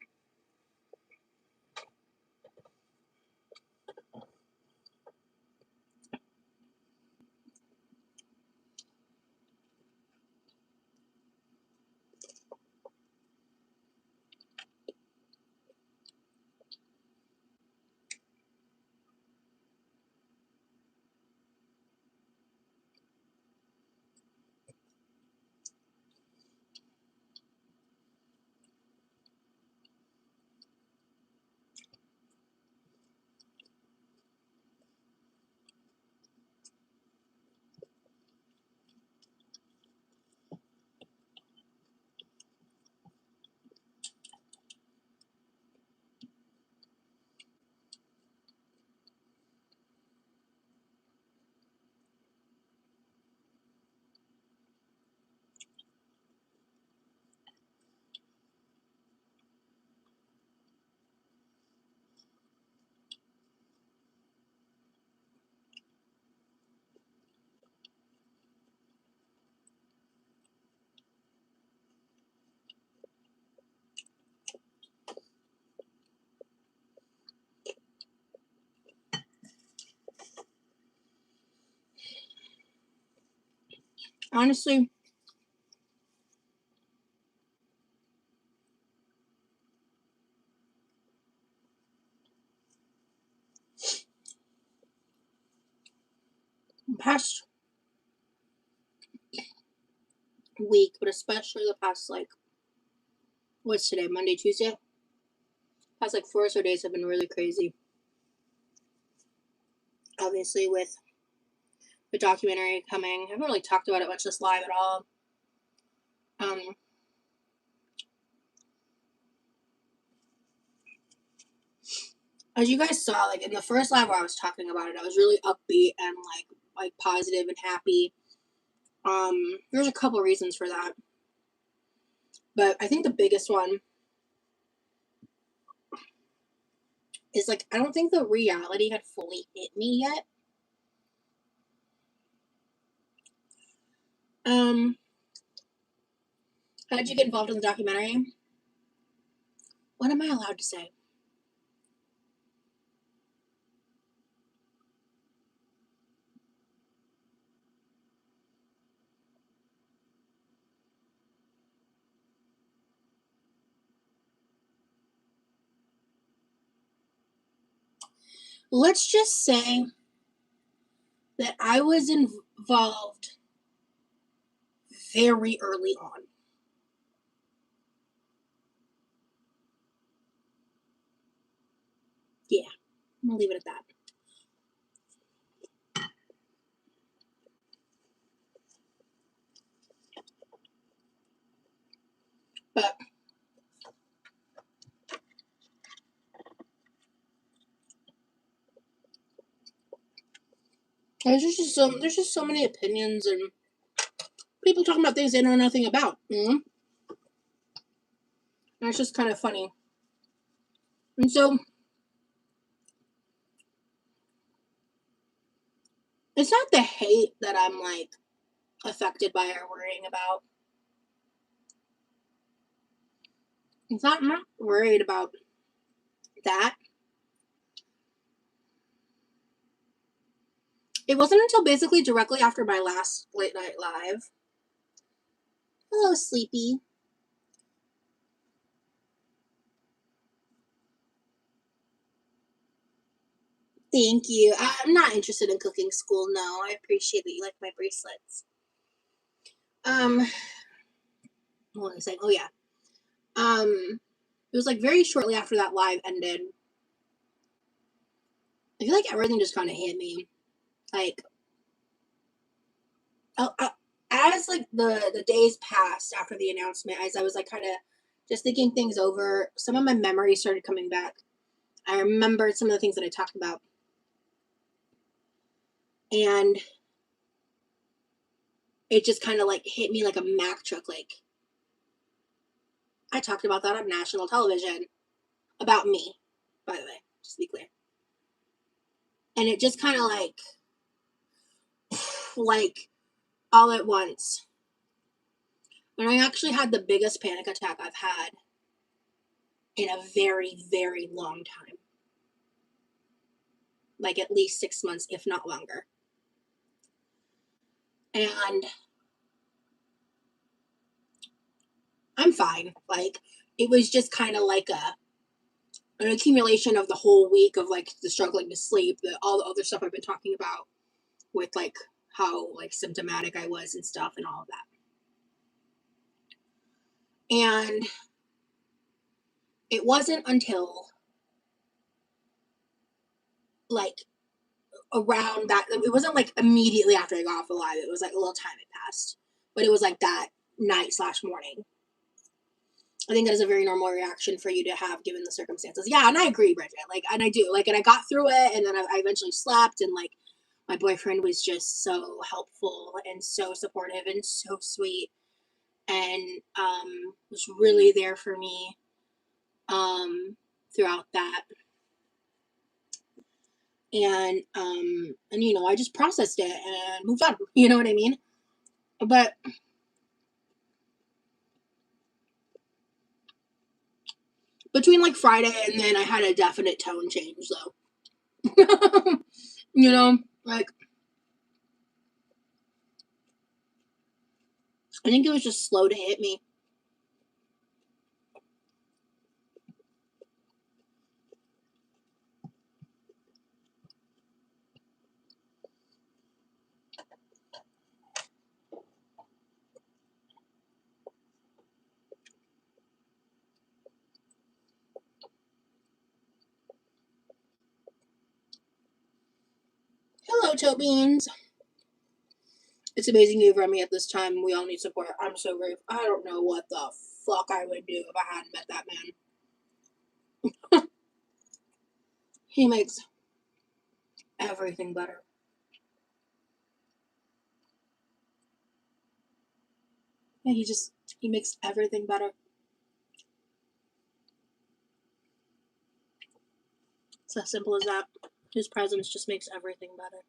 Honestly, the past week, but especially the past, like, what's today, Monday, Tuesday? Past, like, 4 or so days have been really crazy. Obviously, with the documentary coming. I haven't really talked about it much this live at all. As you guys saw, like, in the first live where I was talking about it, I was really upbeat and, like positive and happy. There's a couple reasons for that. But I think the biggest one is, like, I don't think the reality had fully hit me yet. How did you get involved in the documentary? What am I allowed to say? Let's just say that I was involved very early on. Yeah, I'm gonna leave it at that. But there's just so many opinions and people talking about things they know nothing about. And it's just kind of funny. And so it's not the hate that I'm like affected by or worrying about. I'm not worried about that. It wasn't until basically directly after my last late night live. Hello, Sleepy. Thank you. I'm not interested in cooking school. No, I appreciate that you like my bracelets. What was I saying? Oh yeah. It was like very shortly after that live ended. I feel like everything just kind of hit me. Like, as like the days passed after the announcement, as I was like kind of just thinking things over, some of my memories started coming back. I remembered some of the things that I talked about, and it just kind of like hit me like a Mack truck. Like, I talked about that on national television about me, by the way, just to be clear. And it just kind of like all at once. And I actually had the biggest panic attack I've had in a very, very long time. Like at least 6 months, if not longer. And I'm fine. Like, it was just kind of like an accumulation of the whole week of like the struggling to sleep, all the other stuff I've been talking about with like how like symptomatic I was and stuff and all of that. And it wasn't until like around that, it wasn't like immediately after I got off the live, it was like a little time had passed, but it was like that night/morning. I think that is a very normal reaction for you to have given the circumstances. Yeah, and I agree, Bridget. Like, and I do. Like, and I got through it, and then I eventually slept, and like, my boyfriend was just so helpful and so supportive and so sweet, and was really there for me throughout that. And you know, I just processed it and moved on. You know what I mean? But between like Friday and then I had a definite tone change though. You know, like I think it was just slow to hit me. Hello, toe beans. It's amazing you've run me at this time. We all need support. I'm so grateful. I don't know what the fuck I would do if I hadn't met that man. He makes everything better. Yeah, he makes everything better. It's as simple as that. His presence just makes everything better.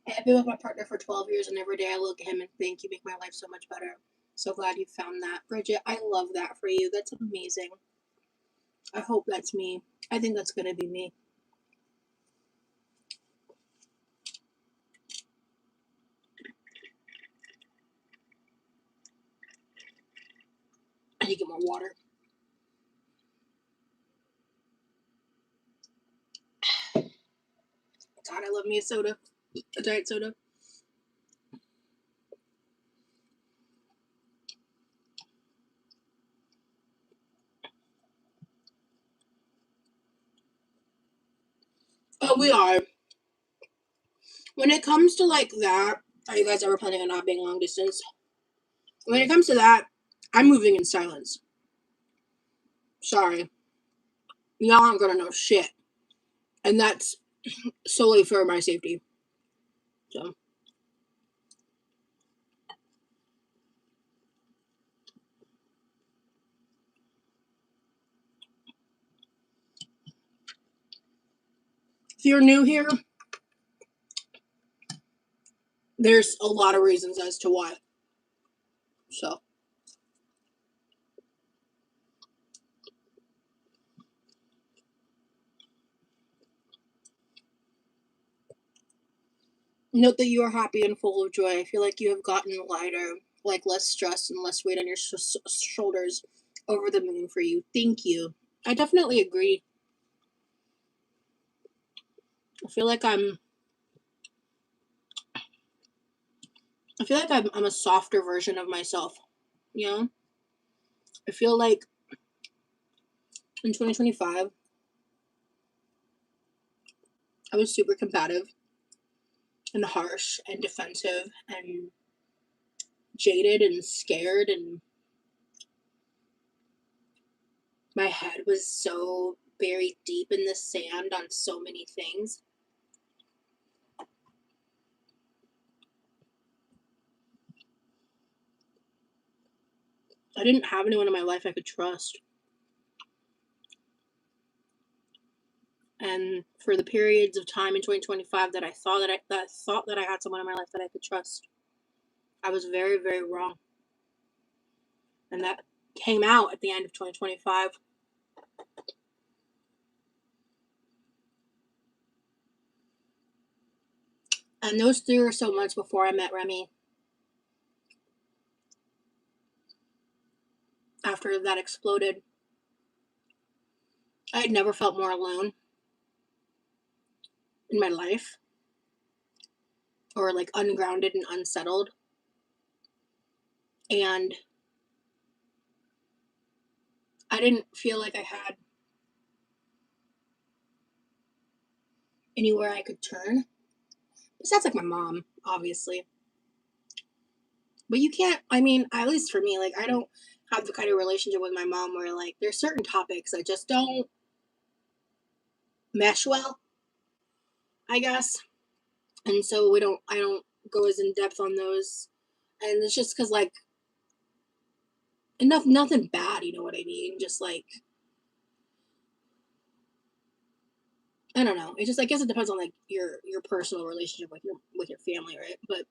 I've been with my partner for 12 years, and every day I look at him and think, you make my life so much better. So glad you found that. Bridget, I love that for you. That's amazing. I hope that's me. I think that's going to be me. I need to get more water. God, I love me a soda. A diet soda. Oh, we are. When it comes to like that, are you guys ever planning on not being long distance? When it comes to that, I'm moving in silence. Sorry. Y'all aren't gonna know shit. And that's solely for my safety. So. If you're new here, there's a lot of reasons as to why. So. Note that you are happy and full of joy. I feel like you have gotten lighter, like less stress and less weight on your shoulders. Over the moon for you. Thank you. I definitely agree. I feel like I'm I'm a softer version of myself. You know? I feel like in 2025 I was super combative and harsh and defensive and jaded and scared, and my head was so buried deep in the sand on so many things. I didn't have anyone in my life I could trust. And for the periods of time in 2025 that I thought that I had someone in my life that I could trust, I was very, very wrong. And that came out at the end of 2025. And those 3 or so months before I met Remy, after that exploded, I had never felt more alone in my life, or like ungrounded and unsettled. And I didn't feel like I had anywhere I could turn. Besides, like, my mom, obviously. But you can't, I mean, at least for me, like, I don't have the kind of relationship with my mom where, like, there's certain topics I just don't mesh well, I guess. And so I don't go as in depth on those. And it's just because, like, nothing bad, you know what I mean? Just like, I don't know. It just, I guess it depends on like your personal relationship with your family, right? But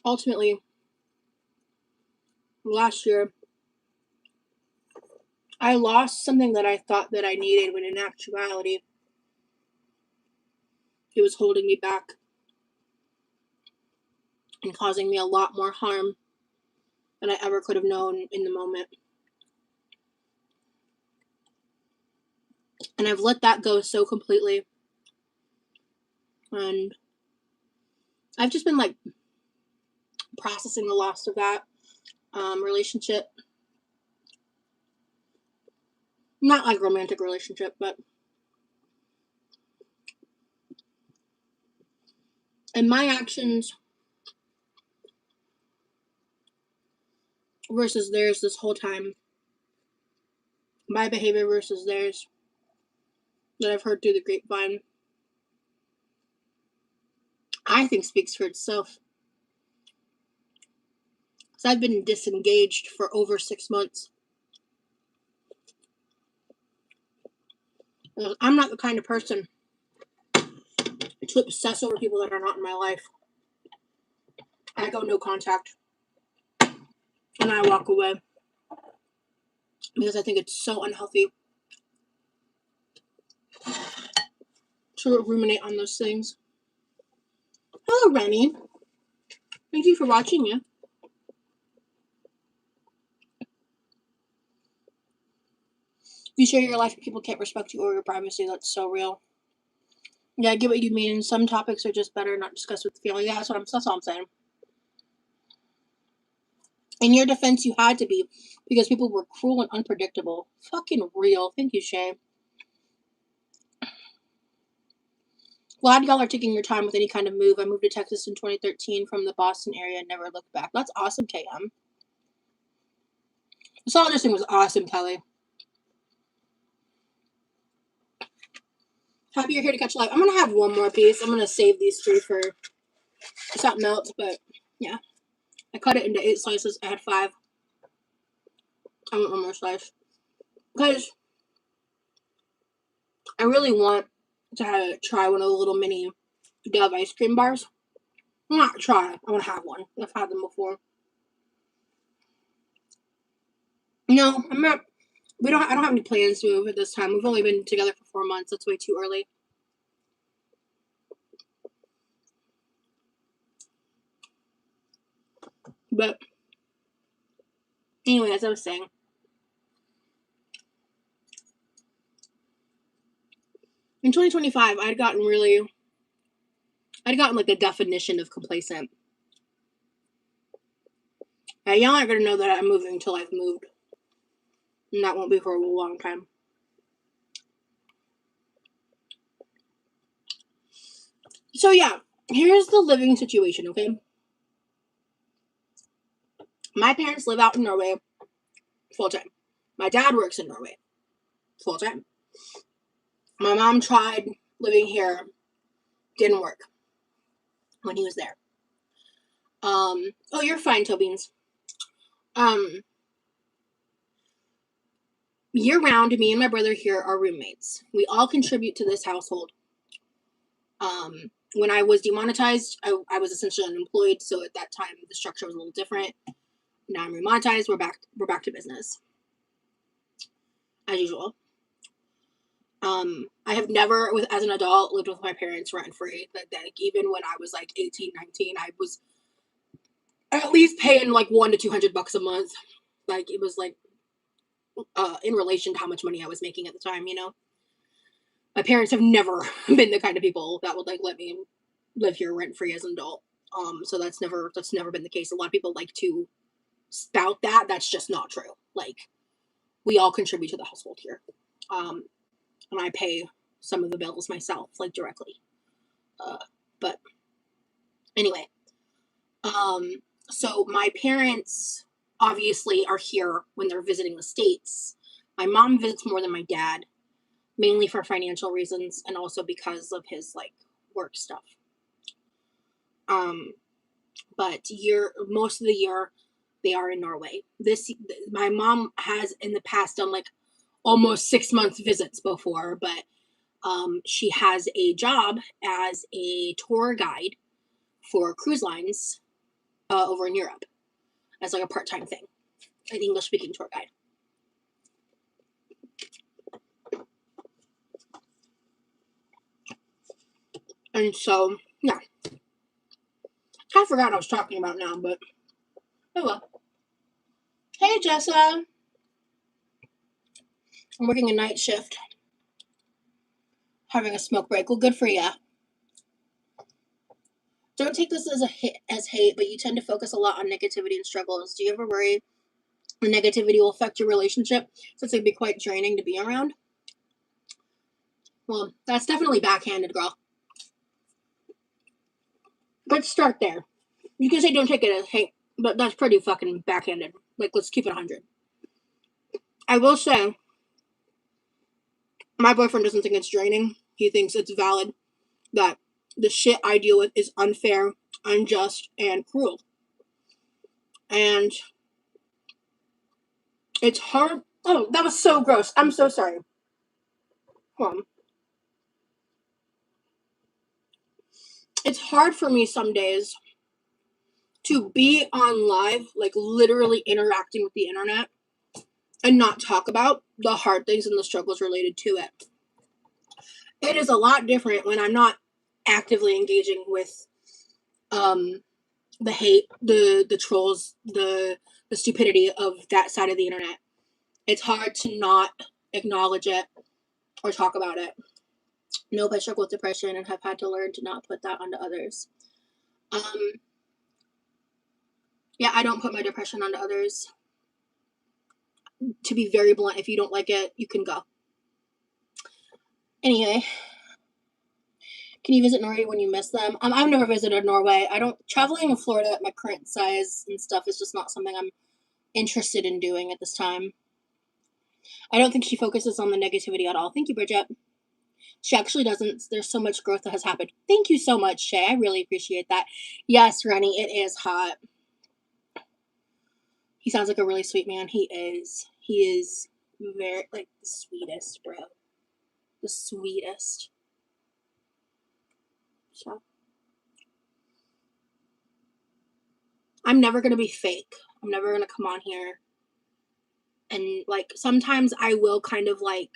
ultimately, last year, I lost something that I thought that I needed, when in actuality, it was holding me back and causing me a lot more harm than I ever could have known in the moment. And I've let that go so completely. And I've just been like processing the loss of that relationship. Not like romantic relationship, but and my actions versus theirs this whole time. My behavior versus theirs that I've heard through the grapevine, I think speaks for itself. Because I've been disengaged for over 6 months. I'm not the kind of person to obsess over people that are not in my life. I go no contact. And I walk away. Because I think it's so unhealthy to ruminate on those things. Hello, Rennie. Thank you for watching, yeah. You share your life and people can't respect you or your privacy. That's so real. Yeah, I get what you mean. Some topics are just better not discussed with the family. Yeah, that's all I'm saying. In your defense, you had to be, because people were cruel and unpredictable. Fucking real. Thank you, Shay. Glad y'all are taking your time with any kind of move. I moved to Texas in 2013 from the Boston area and never looked back. That's awesome, KM. The solid thing was awesome, Kelly. Happy you're here to catch live. I'm going to have one more piece. I'm going to save these 3 for something else, but yeah. I cut it into 8 slices. I had 5. I want one more slice. Because I really want to try one of the little mini Dove ice cream bars. Not try. I want to have one. I've had them before. No, I'm not. I don't have any plans to move at this time. We've only been together for 4 months. That's way too early. But anyway, as I was saying, in 2025, I'd gotten like the definition of complacent. Now, y'all aren't gonna know that I'm moving until I've moved, and that won't be for a long time. So yeah, here's the living situation, okay? My parents live out in Norway full time. My dad works in Norway full time. My mom tried living here, didn't work when he was there. Oh, you're fine, Tobeans. Year round, me and my brother here are roommates. We all contribute to this household. When I was demonetized, I was essentially unemployed, so at that time the structure was a little different. Now I'm remonetized. We're back to business as usual. I have never, as an adult, lived with my parents rent free. Like even when I was like 18, 19, I was at least paying like $100 to $200 a month. Like it was like in relation to how much money I was making at the time, you know. My parents have never been the kind of people that would like let me live here rent free as an adult. So that's never been the case. A lot of people like to spout that. That's just not true. Like we all contribute to the household here. And I pay some of the bills myself, like directly. But anyway, So my parents obviously are here when they're visiting the States. My mom visits more than my dad, mainly for financial reasons and also because of his like work stuff. But most of the year they are in Norway. My mom has in the past done like almost 6 month visits before, but she has a job as a tour guide for cruise lines over in Europe as like a part-time thing, an English speaking tour guide. And so, yeah. I forgot what I was talking about now, but oh well. Hey, Jessa. I'm working a night shift. Having a smoke break. Well, good for ya. Don't take this as hate, but you tend to focus a lot on negativity and struggles. Do you ever worry the negativity will affect your relationship since it'd be quite draining to be around? Well, that's definitely backhanded, girl. Let's start there. You can say don't take it as hate, but that's pretty fucking backhanded. Like, let's keep it 100. I will say, my boyfriend doesn't think it's draining. He thinks it's valid that the shit I deal with is unfair, unjust, and cruel. And it's hard. Oh, that was so gross. I'm so sorry. Hold on. It's hard for me some days to be on live, like literally interacting with the internet, and not talk about the hard things and the struggles related to it. It is a lot different when I'm not actively engaging with the hate, the trolls, the stupidity of that side of the internet. It's hard to not acknowledge it or talk about it. Nope, I struggle with depression and have had to learn to not put that onto others. Yeah, I don't put my depression onto others. To be very blunt, if you don't like it, you can go. Anyway, can you visit Norway when you miss them? I've never visited Norway. Traveling in Florida at my current size and stuff is just not something I'm interested in doing at this time. I don't think she focuses on the negativity at all. Thank you, Bridget. She actually doesn't. There's so much growth that has happened. Thank you so much, Shay. I really appreciate that. Yes, Rennie, it is hot. He sounds like a really sweet man. He is. He is very, like, the sweetest, bro. The sweetest. So, I'm never going to be fake. I'm never going to come on here. And, like, sometimes I will kind of, like,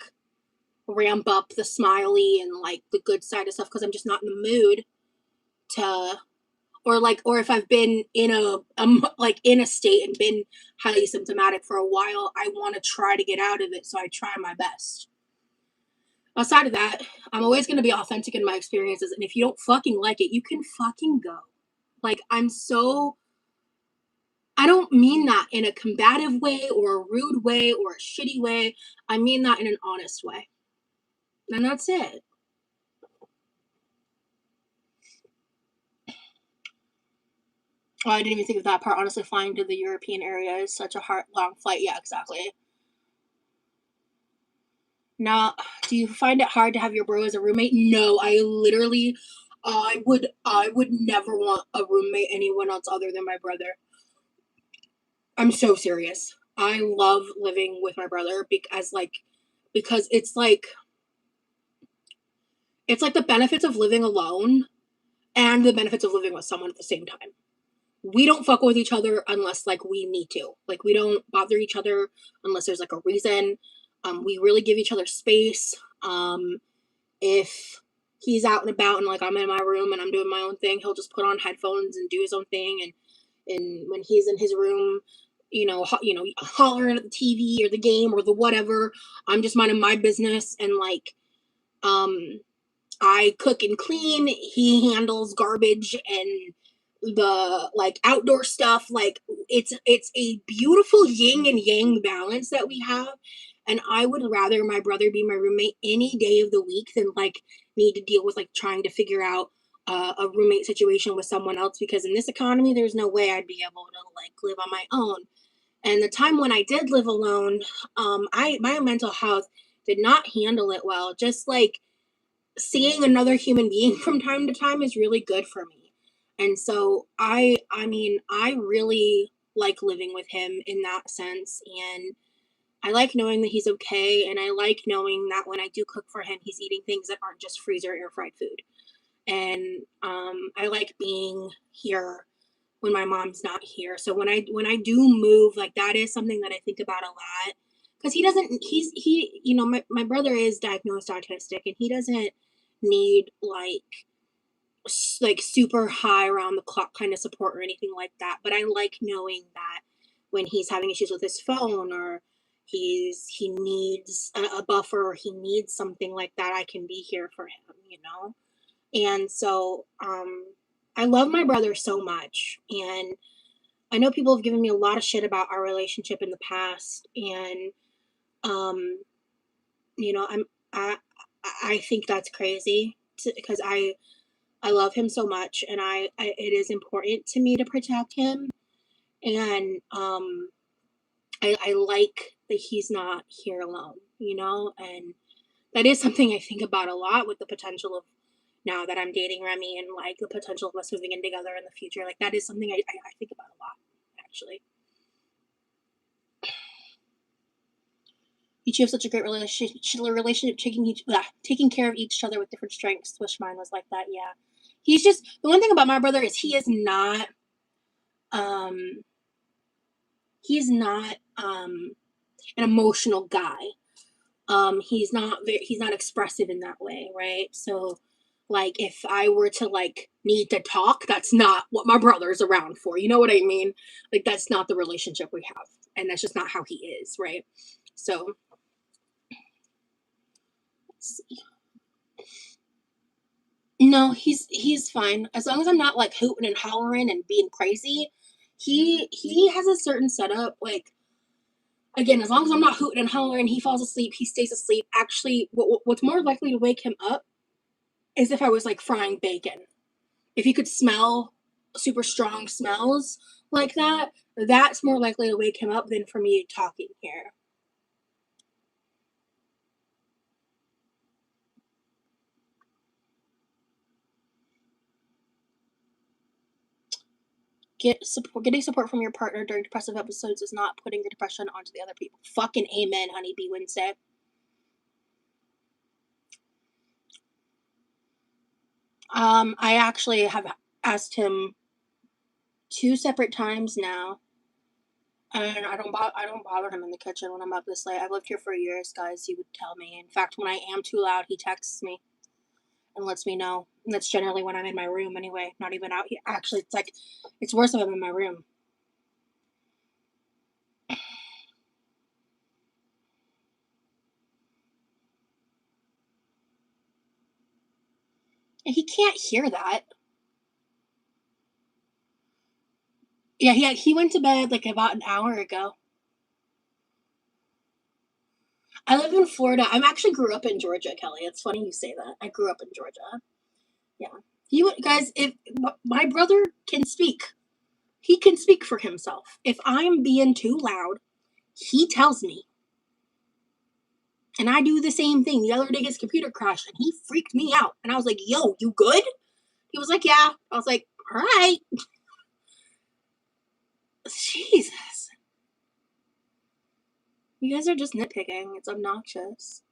ramp up the smiley and, like, the good side of stuff because I'm just not in the mood to... Or if I've been in a state and been highly symptomatic for a while, I want to try to get out of it, so I try my best. Outside of that, I'm always going to be authentic in my experiences, and if you don't fucking like it, you can fucking go. Like, I don't mean that in a combative way or a rude way or a shitty way. I mean that in an honest way. And that's it. Oh, I didn't even think of that part. Honestly, flying to the European area is such a long flight. Yeah, exactly. Now, do you find it hard to have your bro as a roommate? No, I would never want a roommate anyone else other than my brother. I'm so serious. I love living with my brother because it's like the benefits of living alone and the benefits of living with someone at the same time. We don't fuck with each other unless, like, we need to. Like, we don't bother each other unless there's, like, a reason. We really give each other space. If he's out and about and, like, I'm in my room and I'm doing my own thing, he'll just put on headphones and do his own thing. And when he's in his room, hollering at the TV or the game or the whatever, I'm just minding my business. And, like, I cook and clean. He handles garbage and the, like, outdoor stuff. Like, it's a beautiful yin and yang balance that we have, and I would rather my brother be my roommate any day of the week than, like, need to deal with, like, trying to figure out a roommate situation with someone else, because in this economy, there's no way I'd be able to like live on my own. And the time when I did live alone, I my mental health did not handle it well. Just like seeing another human being from time to time is really good for me. And so I mean, I really like living with him in that sense, and I like knowing that he's okay, and I like knowing that when I do cook for him, he's eating things that aren't just freezer air fried food. And I like being here when my mom's not here. So when I do move, like that is something that I think about a lot, because he doesn't he you know my brother is diagnosed autistic, and he doesn't need like super high around the clock kind of support or anything like that. But I like knowing that when he's having issues with his phone, or he needs a buffer, or he needs something like that, I can be here for him. And so I love my brother so much, and I know people have given me a lot of shit about our relationship in the past, and um, I'm I think that's crazy, because I love him so much, and it is important to me to protect him, and I like that he's not here alone, and that is something I think about a lot, with the potential of now that I'm dating Remy, and like the potential of us moving in together in the future. Like that is something I think about a lot, actually. You two have such a great relationship, taking care of each other with different strengths. Wish mine was like that. Yeah, he's just the one thing about my brother is um he's not an emotional guy. He's not expressive in that way, right? So like if I were to like need to talk, that's not what my brother's around for. You know what I mean? Like that's not the relationship we have, and that's just not how he is, right? So let's see. No, he's fine. As long as I'm not like hooting and hollering and being crazy, he has a certain setup. Like again, as long as I'm not hooting and hollering, he falls asleep, he stays asleep. Actually, what's more likely to wake him up is if I was like frying bacon. If he could smell super strong smells like that, that's more likely to wake him up than for me talking here. Getting support from your partner during depressive episodes is not putting your depression onto the other people. Fucking amen, honeybee Wednesday. I actually have asked him 2 separate times now, and I don't bother him in the kitchen when I'm up this late. I've lived here for years, guys. He would tell me. In fact, when I am too loud, he texts me and lets me know. And that's generally when I'm in my room anyway, not even out here. Actually, it's worse if I'm in my room. And he can't hear that. Yeah, he went to bed like about an hour ago. I live in Florida. I'm actually grew up in Georgia, Kelly. It's funny you say that. I grew up in Georgia. Yeah. Guys, if my brother can speak, he can speak for himself. If I'm being too loud, he tells me. And I do the same thing. The other day his computer crashed and he freaked me out. And I was like, yo, you good? He was like, yeah. I was like, all right. Jesus. You guys are just nitpicking. It's obnoxious.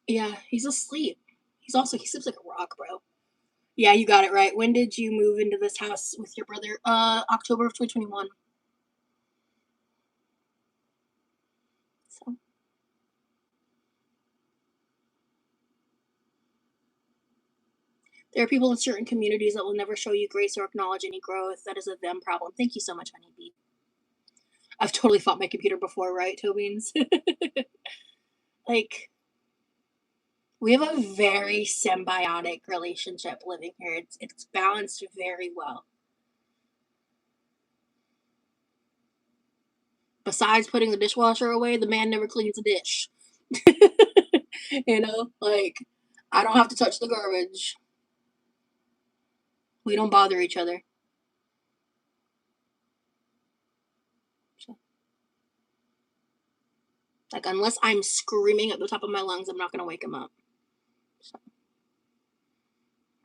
Yeah, he's asleep. He sleeps like a rock, bro. Yeah, you got it right. When did you move into this house with your brother? October of 2021. So there are people in certain communities that will never show you grace or acknowledge any growth. That is a them problem. Thank you so much, honeybee. I've totally fought my computer before, right, Tobins? Like, we have a very symbiotic relationship living here. It's balanced very well. Besides putting the dishwasher away, the man never cleans a dish. Like I don't have to touch the garbage. We don't bother each other. So, like, unless I'm screaming at the top of my lungs, I'm not going to wake him up. So,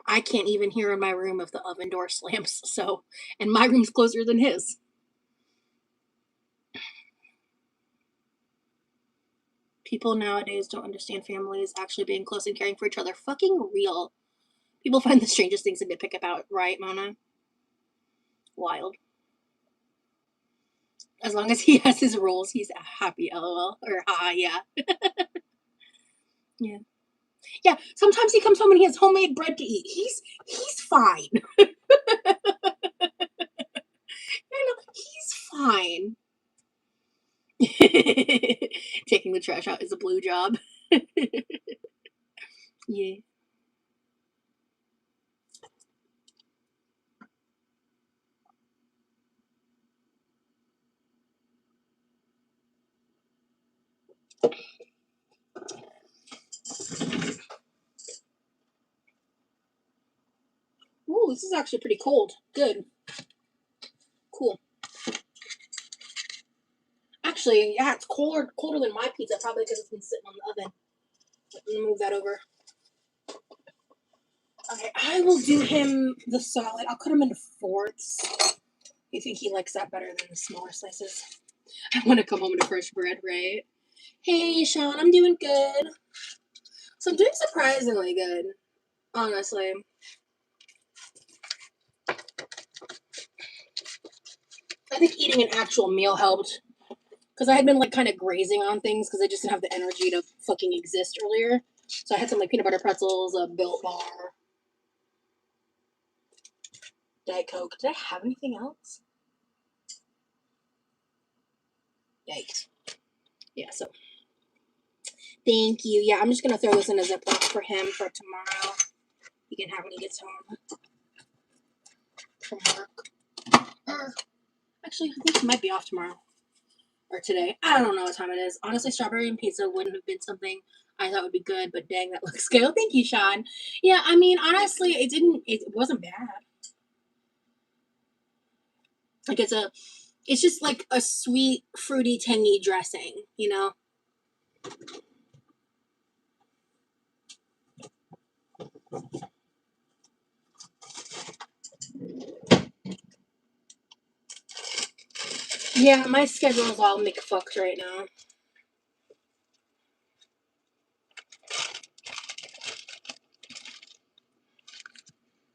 I can't even hear in my room if the oven door slams. So, and my room's closer than his. People nowadays don't understand families actually being close and caring for each other. Fucking real. People find the strangest things to nitpick about, right, Mona? Wild. As long as he has his rules, he's happy, lol. Or haha, yeah. Yeah. Yeah, sometimes he comes home and he has homemade bread to eat. He's fine. You know, he's fine. Taking the trash out is a blue job. Yeah. Ooh, this is actually pretty cold. Good. Cool. Actually, yeah, it's colder than my pizza, probably because it's been sitting on the oven. Let me move that over. Okay, I will do him the solid. I'll cut him into fourths. You think he likes that better than the smaller slices? I want to come home to fresh bread, right? Hey, Sean, I'm doing good. So I'm doing surprisingly good, honestly. I think eating an actual meal helped. Because I had been like kind of grazing on things because I just didn't have the energy to fucking exist earlier. So I had some like peanut butter pretzels, a Built Bar, Diet Coke. Did I have anything else? Yikes. Yeah, so thank you. Yeah, I'm just gonna throw this in a Ziploc for him for tomorrow. He can have when he gets home from work. Actually, I think he might be off tomorrow. Or today. I don't know what time it is. Honestly, strawberry and pizza wouldn't have been something I thought would be good, but dang, that looks good. Thank you, Sean. Yeah, I mean, honestly, it wasn't bad. Like it's just like a sweet, fruity, tangy dressing, you know? Yeah, my schedule is all McFucked right now.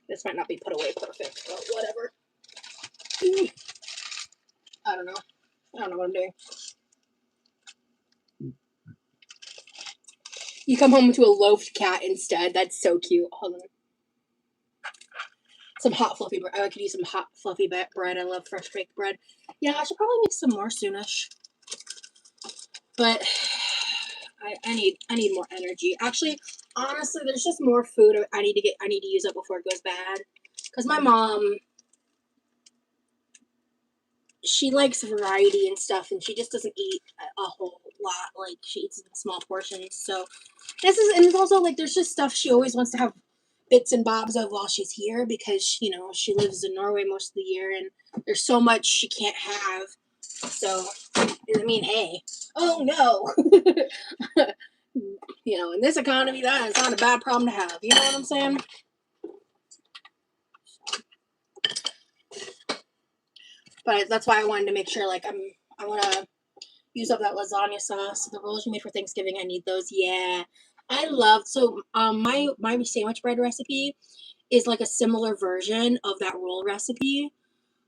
This might not be put away perfect, but whatever. I don't know. I don't know what I'm doing. You come home to a loafed cat instead. That's so cute. Hold on. Some hot fluffy bread. I could use some hot fluffy bread. I love fresh baked bread. Yeah, I should probably make some more soonish. But I need more energy. Actually, honestly, there's just more food I need to use up before it goes bad. Cause my mom, she likes variety and stuff, and she just doesn't eat a whole lot. Like she eats in small portions. So and it's also like there's just stuff she always wants to have bits and bobs of while she's here because she lives in Norway most of the year, and there's so much she can't have. So I mean, hey, oh no. In this economy, that is not a bad problem to have. You know what I'm saying? But that's why I wanted to make sure, like, I want to use up that lasagna sauce. The rolls you made for Thanksgiving, I need those. Yeah, I love. So, my sandwich bread recipe is like a similar version of that roll recipe.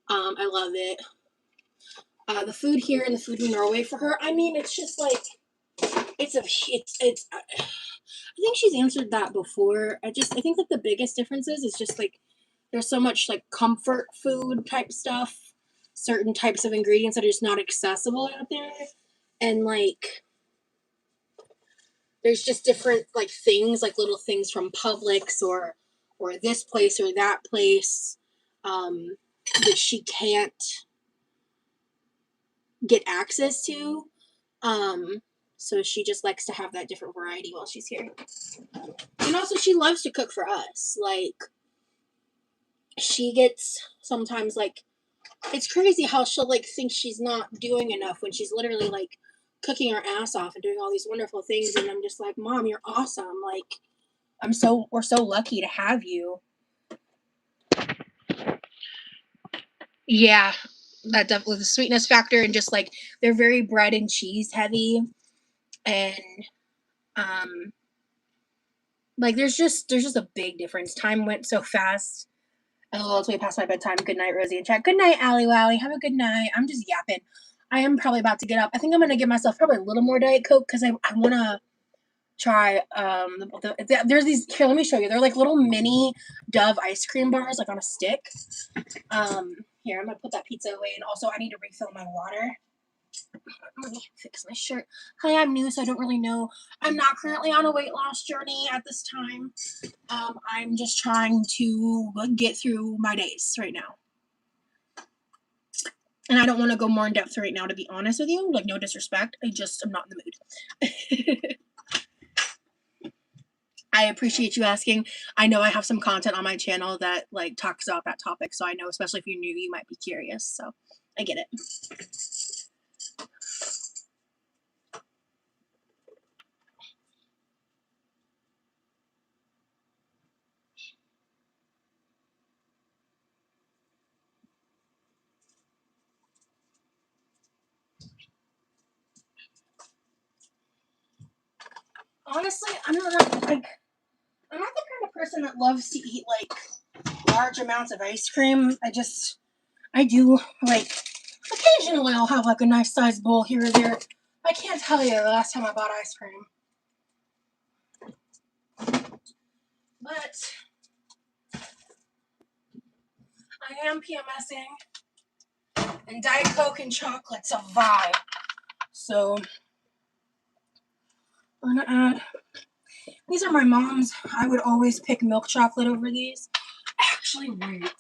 I love it. The food here and the food in Norway for her. I mean, it's just like it's. I think she's answered that before. I think like the biggest difference is just like there's so much like comfort food type stuff, certain types of ingredients that are just not accessible out there, and like there's just different like things, like little things from Publix or this place or that place, that she can't get access to. Um, So she just likes to have that different variety while she's here. And also she loves to cook for us. Like, she gets sometimes, like, it's crazy how she'll, like, think she's not doing enough when she's literally, like, cooking her ass off and doing all these wonderful things. And I'm just like, Mom, you're awesome. Like, we're so lucky to have you. Yeah, that definitely, the sweetness factor, and just, like, they're very bread and cheese heavy. And, like, there's just a big difference. Time went so fast. Oh, it's way past my bedtime. Good night, Rosie and chat. Good night, Allie Wally. Have a good night. I'm just yapping. I am probably about to get up. I think I'm going to give myself probably a little more Diet Coke because I want to try, there's these, here, let me show you. They're like little mini Dove ice cream bars, like on a stick. Here, I'm going to put that pizza away, and also I need to refill my water. Let me fix my shirt. Hi, I'm new, so I don't really know. I'm not currently on a weight loss journey at this time. I'm just trying to get through my days right now. And I don't want to go more in depth right now, to be honest with you. Like, no disrespect. I just am not in the mood. I appreciate you asking. I know I have some content on my channel that, like, talks about that topic. So I know, especially if you're new, you might be curious. So I get it. Honestly, I'm not the kind of person that loves to eat, like, large amounts of ice cream. I do, like, occasionally I'll have, like, a nice sized bowl here or there. I can't tell you the last time I bought ice cream. But I am PMSing, and Diet Coke and chocolate's a vibe. So I'm gonna add, these are my mom's. I would always pick milk chocolate over these. Actually, wait.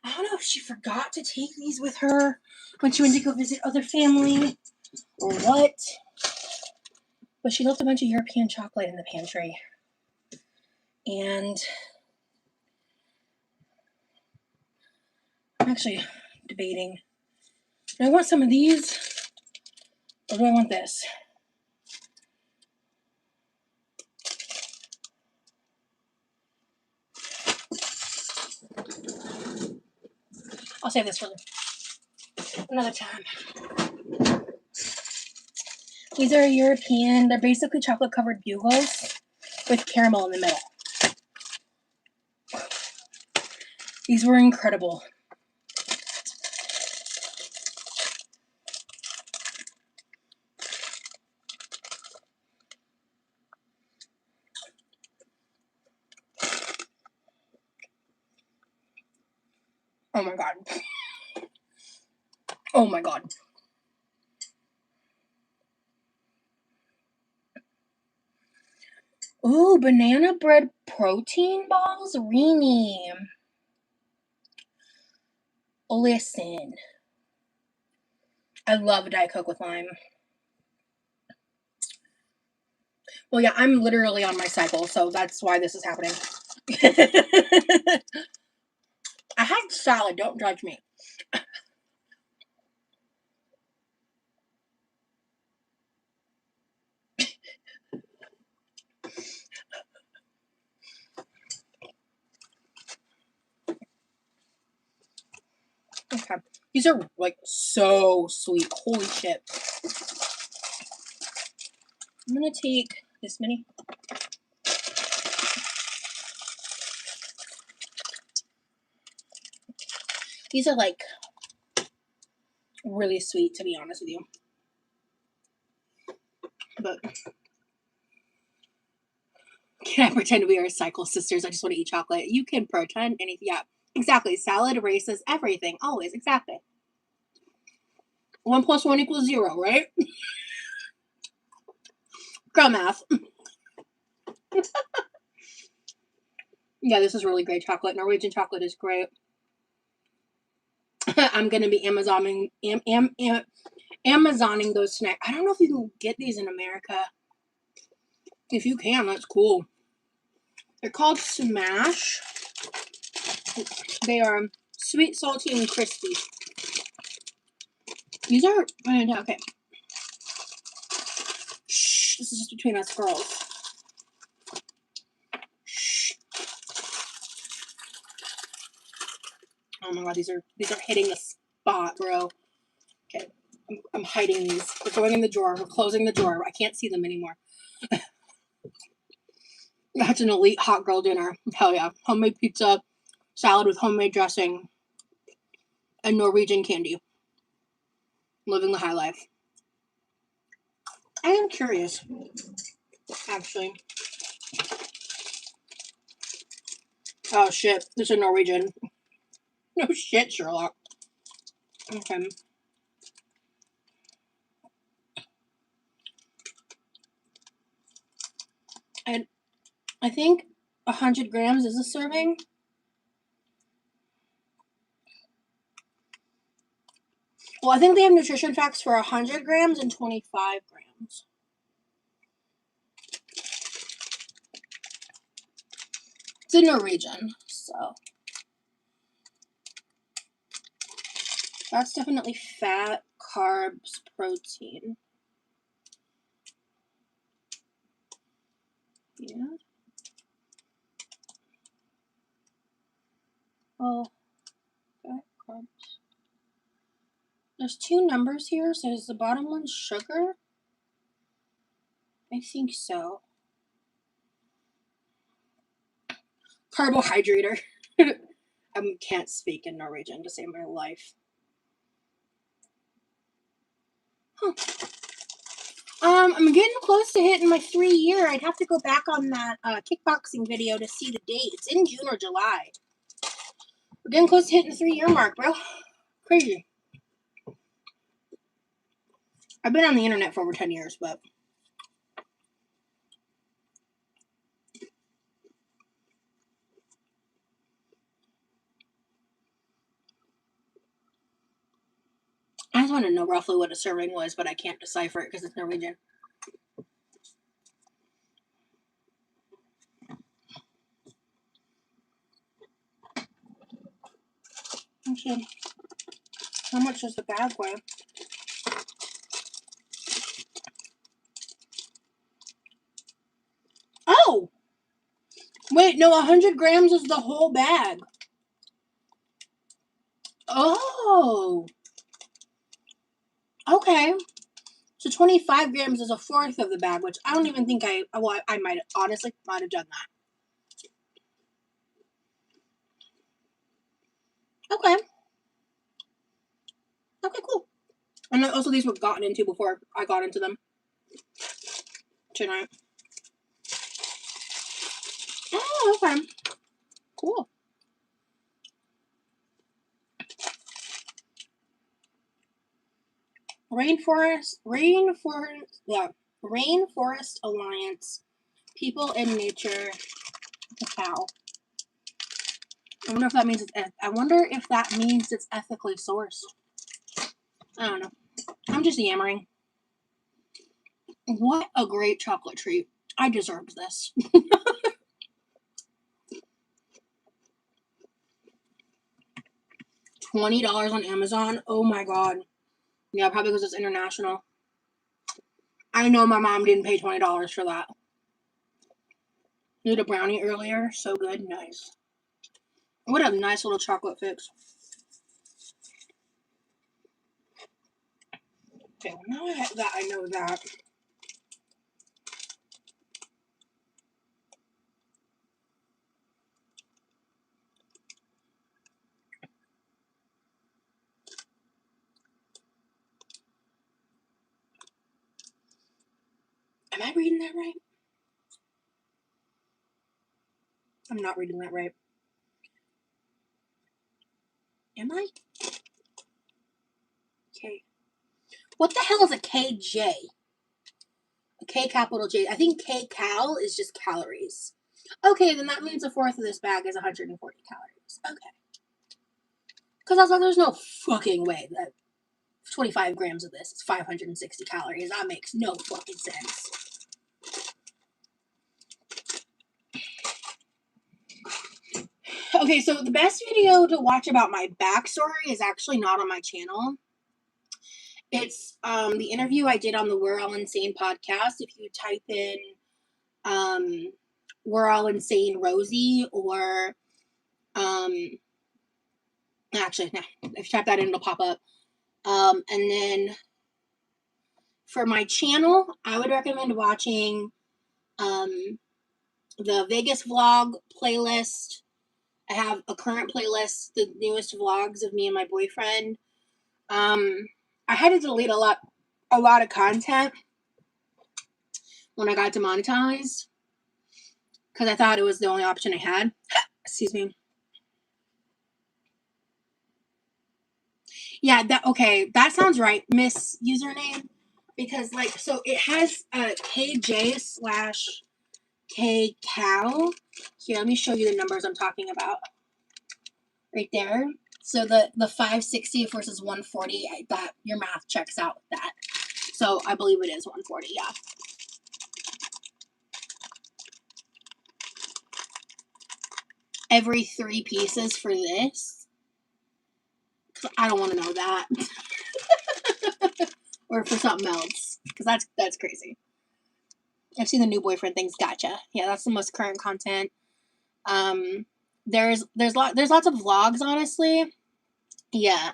I don't know if she forgot to take these with her when she went to go visit other family or what. But she left a bunch of European chocolate in the pantry. And I'm actually debating, do I want some of these or do I want this? I'll save this for another time. These are European. They're basically chocolate covered bugles with caramel in the middle. These were incredible. Oh my god. Oh my god. Ooh, banana bread protein balls? Reenie. Listen. I love Diet Coke with lime. Well, yeah, I'm literally on my cycle, so that's why this is happening. I had salad, don't judge me. Okay. These are, like, so sweet. Holy shit. I'm gonna take this many. These are, like, really sweet, to be honest with you. But Can I pretend we are cycle sisters? I just want to eat chocolate. You can pretend anything. Yeah, exactly. Salad erases everything. Always. Exactly. 1 + 1 = 0, right? Girl math. Yeah, this is really great chocolate. Norwegian chocolate is great. I'm going to be Amazoning those tonight. I don't know if you can get these in America. If you can, that's cool. They're called Smash. They are sweet, salty, and crispy. These are, okay. Shh, this is just between us girls. Shh. Oh my god, these are hitting the spot, bro. Okay, I'm hiding these. They're going in the drawer. We're closing the drawer. I can't see them anymore. That's an elite hot girl dinner. Hell yeah. Homemade pizza, salad with homemade dressing, and Norwegian candy. Living the high life. I am curious, actually. Oh shit, this is Norwegian. No shit, Sherlock. Okay. And I think 100 grams is a serving. Well, I think they have nutrition facts for 100 grams and 25 grams. It's in Norwegian, so that's definitely fat, carbs, protein. Yeah. Oh, fat, carbs. There's 2 numbers here, so is the bottom one sugar? I think so. Carbohydrator. I can't speak in Norwegian to save my life. Huh. I'm getting close to hitting my 3-year. I'd have to go back on that kickboxing video to see the date. It's in June or July. We're getting close to hitting the 3-year mark, bro. Crazy. I've been on the internet for over 10 years, but I just want to know roughly what a serving was, but I can't decipher it because it's Norwegian. Okay. How much does the bag weigh? Oh! Wait, no, 100 grams is the whole bag. Oh! Okay. So 25 grams is a fourth of the bag, which I don't even think I might honestly might have done that. Okay. Okay, cool. And also these were gotten into before I got into them tonight. Oh, okay. Cool. Rainforest Alliance, People and Nature, cow. I wonder if that means it's ethically sourced. I don't know. I'm just yammering. What a great chocolate treat. I deserved this. $20 on Amazon? Oh my god. Yeah, probably because it's international. I know my mom didn't pay $20 for that. Did a brownie earlier. So good. Nice. What a nice little chocolate fix. Okay, well now I know that. Am I reading that right? I'm not reading that right. Am I? K. What the hell is a KJ? A K capital J. I think K cal is just calories. Okay, then that means a fourth of this bag is 140 calories. Okay. Because I was like, there's no fucking way that 25 grams of this is 560 calories. That makes no fucking sense. Okay, so the best video to watch about my backstory is actually not on my channel. It's the interview I did on the We're All Insane podcast. If you type in We're All Insane Rosie, or actually, nah, if you type that in, it'll pop up. And then for my channel, I would recommend watching the Vegas vlog playlist. I have a current playlist, the newest vlogs of me and my boyfriend. I had to delete a lot of content when I got demonetized because I thought it was the only option I had. Excuse me. Yeah, that sounds right, Miss Username, because like, so it has KJ/KCal. Here, let me show you the numbers I'm talking about. Right there. So the 560 versus 140, that your math checks out with that. So I believe it is 140, yeah. Every 3 pieces for this. I don't want to know that. Or for something else, because that's crazy. I've seen the new boyfriend things. Gotcha. Yeah, that's the most current content. There's lots of vlogs, honestly. Yeah,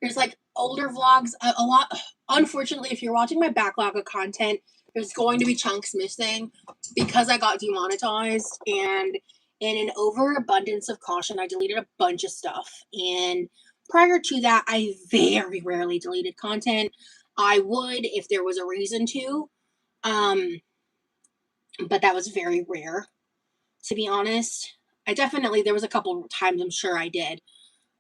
there's like older vlogs. A lot. Unfortunately, if you're watching my backlog of content, there's going to be chunks missing because I got demonetized, and in an overabundance of caution, I deleted a bunch of stuff. And prior to that, I very rarely deleted content. I would if there was a reason to, but that was very rare, to be honest. There was a couple times I'm sure I did.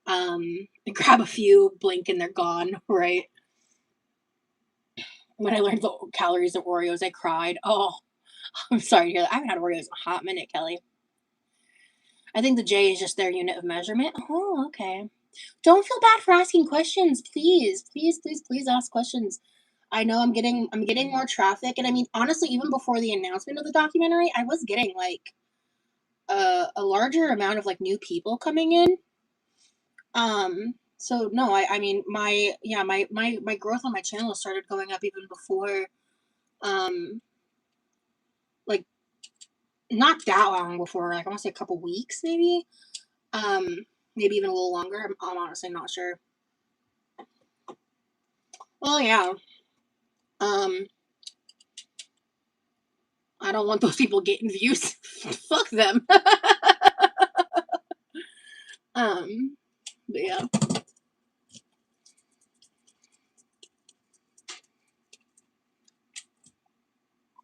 I grab a few, blink, and they're gone, right? When I learned the calories of Oreos, I cried. Oh, I'm sorry to hear that. I haven't had Oreos in a hot minute, Kelly. I think the J is just their unit of measurement. Oh, okay. Don't feel bad for asking questions, please. Please, please, please ask questions. I know I'm getting more traffic, and I mean, honestly, even before the announcement of the documentary, I was getting like a larger amount of like new people coming in. So no, I mean my growth on my channel started going up even before, like not that long before, like I want to say a couple weeks maybe, maybe even a little longer. I'm honestly not sure. Well, yeah. I don't want those people getting views. Fuck them. But yeah.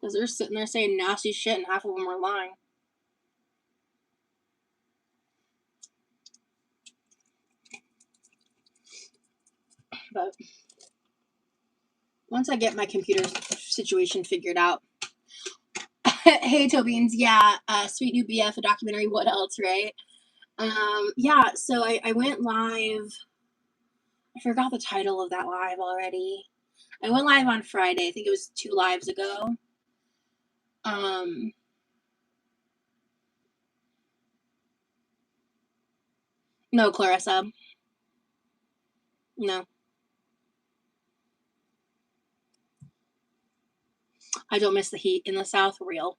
Because they're sitting there saying nasty shit and half of them are lying. But once I get my computer situation figured out. Hey, Tobeans. Yeah, Sweet New BF, a documentary. What else, right? Yeah, so I went live. I forgot the title of that live already. I went live on Friday. I think it was 2 lives ago. No, Clarissa. No. I don't miss the heat in the South. Real.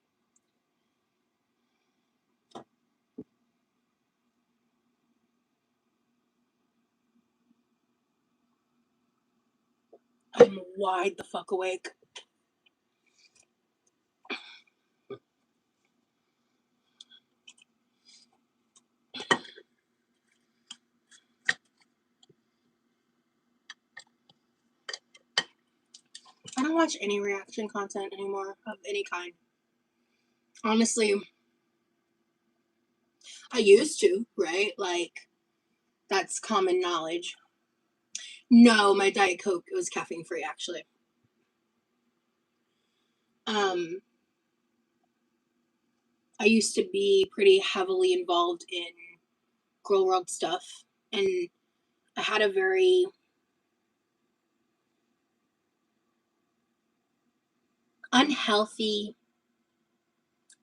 I'm wide the fuck awake. I don't watch any reaction content anymore of any kind. Honestly, I used to, right? Like, that's common knowledge. No, my Diet Coke was caffeine free, actually. Um, I used to be pretty heavily involved in girl world stuff, and I had a very unhealthy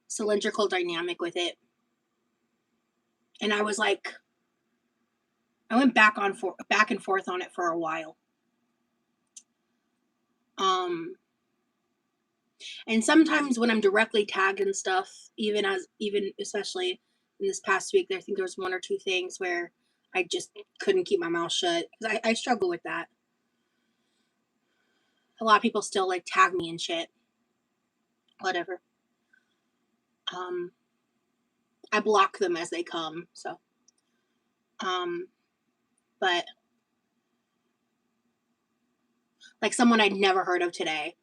cylindrical dynamic with it. And I was like, I went back and forth on it for a while. Um, and sometimes when I'm directly tagged and stuff, even especially in this past week, I think there was one or two things where I just couldn't keep my mouth shut because I struggle with that. A lot of people still like tag me and shit. Whatever. Um, I block them as they come. So, um, but like someone I'd never heard of today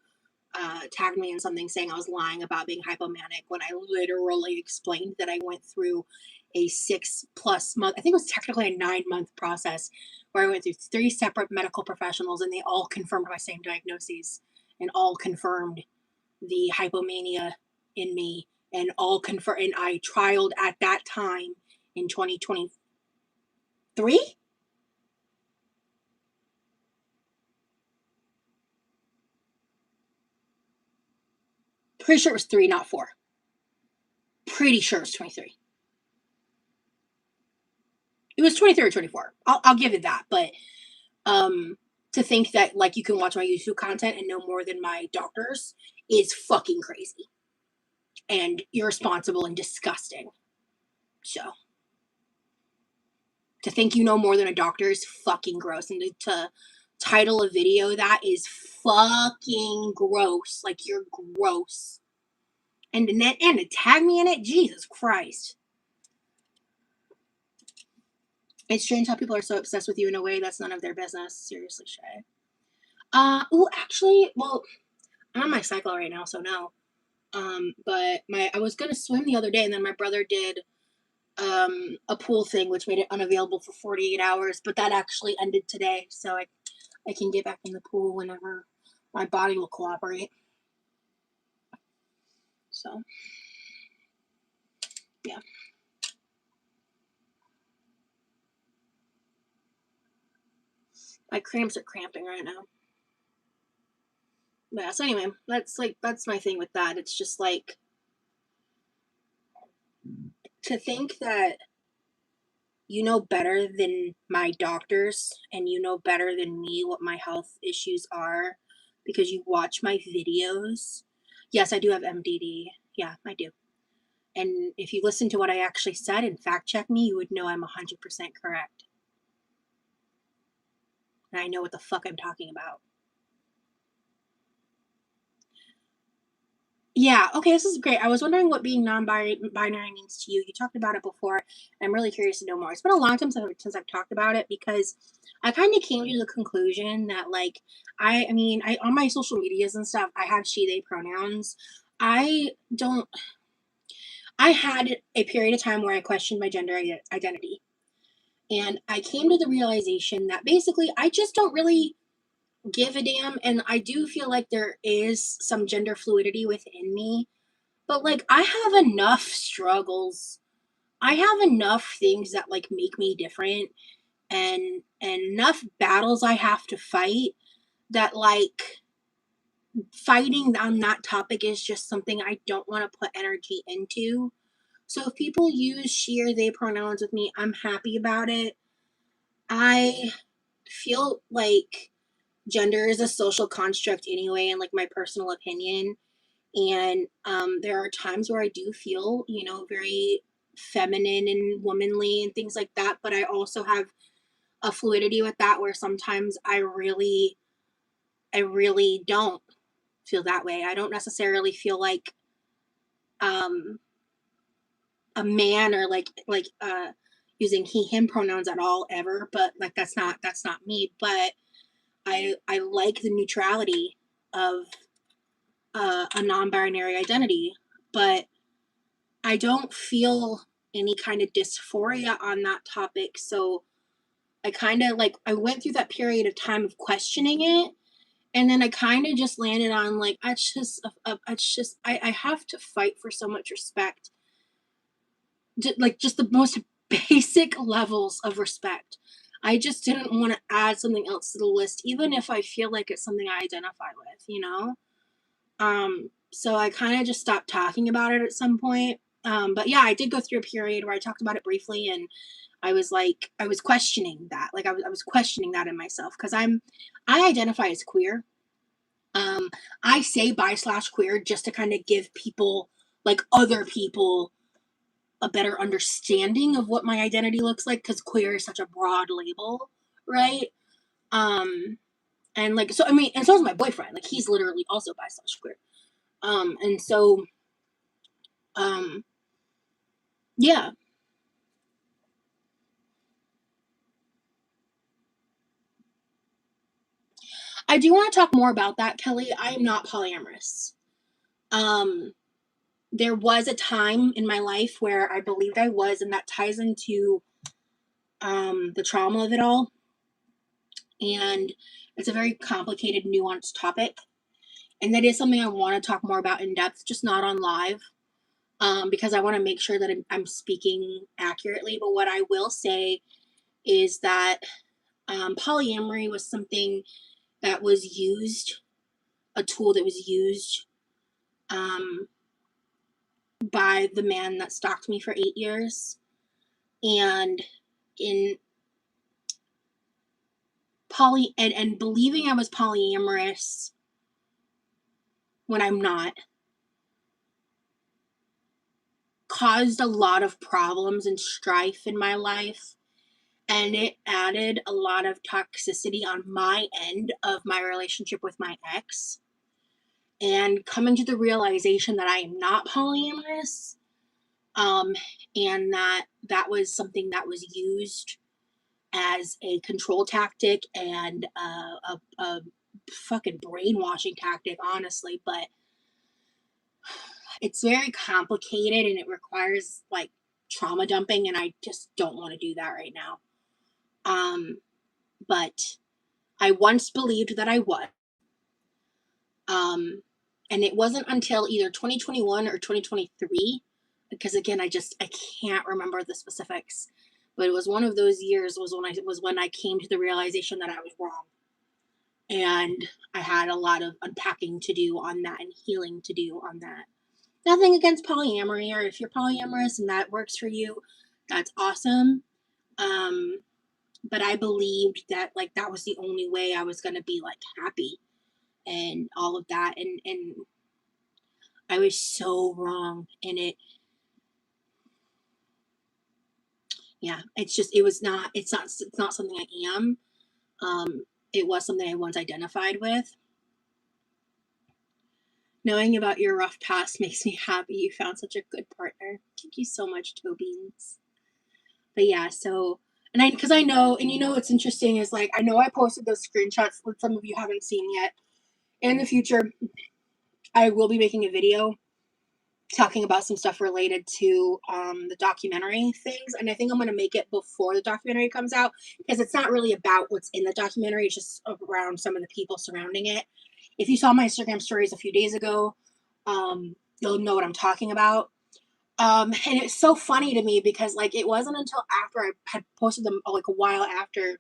tagged me in something saying I was lying about being hypomanic when I literally explained that I went through a 6+ month, I think it was technically a 9-month process where I went through 3 separate medical professionals and they all confirmed my same diagnoses and all confirmed the hypomania in me and all confirmed. And I trialed at that time in 2023. Pretty sure it was 3, not 4. Pretty sure it was 23. It was 23 or 24. I'll give it that. But to think that like you can watch my YouTube content and know more than my doctors is fucking crazy and irresponsible and disgusting. So to think you know more than a doctor is fucking gross, and to title a video that is fucking gross. Like you're gross. And to tag me in it, Jesus Christ. It's strange how people are so obsessed with you in a way that's none of their business. Seriously, Shay. Actually, well, I'm on my cycle right now, so no. But I was gonna swim the other day, and then my brother did a pool thing, which made it unavailable for 48 hours. But that actually ended today, so I can get back in the pool whenever my body will cooperate. So, yeah. My cramps are cramping right now. Yeah, so anyway, that's my thing with that. It's just like to think that you know better than my doctors and you know better than me what my health issues are because you watch my videos. Yes, I do have MDD. Yeah, I do. And if you listen to what I actually said and fact check me, you would know I'm 100% correct. And I know what the fuck I'm talking about. Yeah, okay, this is great. I was wondering what being non-binary means to you. You talked about it before, and I'm really curious to know more. It's been a long time since I've talked about it because I kind of came to the conclusion that, like, I mean, I on my social medias and stuff, I have she/they pronouns. I don't. I had a period of time where I questioned my gender identity, and I came to the realization that basically I just don't really give a damn, and I do feel like there is some gender fluidity within me. But like I have enough struggles. I have enough things that like make me different and enough battles I have to fight that like fighting on that topic is just something I don't want to put energy into. So if people use she or they pronouns with me, I'm happy about it. I feel like gender is a social construct anyway, and like my personal opinion. And there are times where I do feel, very feminine and womanly and things like that. But I also have a fluidity with that where sometimes I really don't feel that way. I don't necessarily feel like um, a man or like using he him pronouns at all ever. But like that's not me. But I like the neutrality of a non-binary identity, but I don't feel any kind of dysphoria on that topic. So I kind of like, I went through that period of time of questioning it. And then I kind of just landed on like, I have to fight for so much respect. Like just the most basic levels of respect. I just didn't want to add something else to the list, even if I feel like it's something I identify with, you know? So I kind of just stopped talking about it at some point. But yeah, I did go through a period where I talked about it briefly, and I was questioning that. Like I was questioning that in myself, because I identify as queer. I say bi/queer just to kind of give people, like other people, a better understanding of what my identity looks like, because queer is such a broad label, right? And like, so I mean, and so is my boyfriend. Like, he's literally also bi/queer. And so, yeah. I do want to talk more about that, Kelly. I am not polyamorous. There was a time in my life where I believed I was, and that ties into the trauma of it all. And it's a very complicated, nuanced topic. And that is something I want to talk more about in depth, just not on live, because I want to make sure that I'm speaking accurately. But what I will say is that polyamory was something that was used, a tool that was used by the man that stalked me for 8 years. And in and believing I was polyamorous when I'm not caused a lot of problems and strife in my life, and it added a lot of toxicity on my end of my relationship with my ex. And coming to the realization that I am not polyamorous, and that was something that was used as a control tactic and a fucking brainwashing tactic, honestly. But it's very complicated, and it requires like trauma dumping, and I just don't want to do that right now. But I once believed that I was. And it wasn't until either 2021 or 2023, because again, I can't remember the specifics, but it was one of those years was when I came to the realization that I was wrong. And I had a lot of unpacking to do on that and healing to do on that. Nothing against polyamory, or if you're polyamorous and that works for you, that's awesome. But I believed that like that was the only way I was going to be like happy and all of that. And I was so wrong. And it's not something I am. It was something I once identified with. Knowing about your rough past makes me happy you found such a good partner. Thank you so much, Tobeans. But yeah, so, because I know, and you know what's interesting is like, I know I posted those screenshots that some of you haven't seen yet. In the future, I will be making a video talking about some stuff related to the documentary things, and I think I'm going to make it before the documentary comes out, because it's not really about what's in the documentary, it's just around some of the people surrounding it. If you saw my Instagram stories a few days ago, you'll know what I'm talking about. And it's so funny to me because like it wasn't until after I had posted them like a while after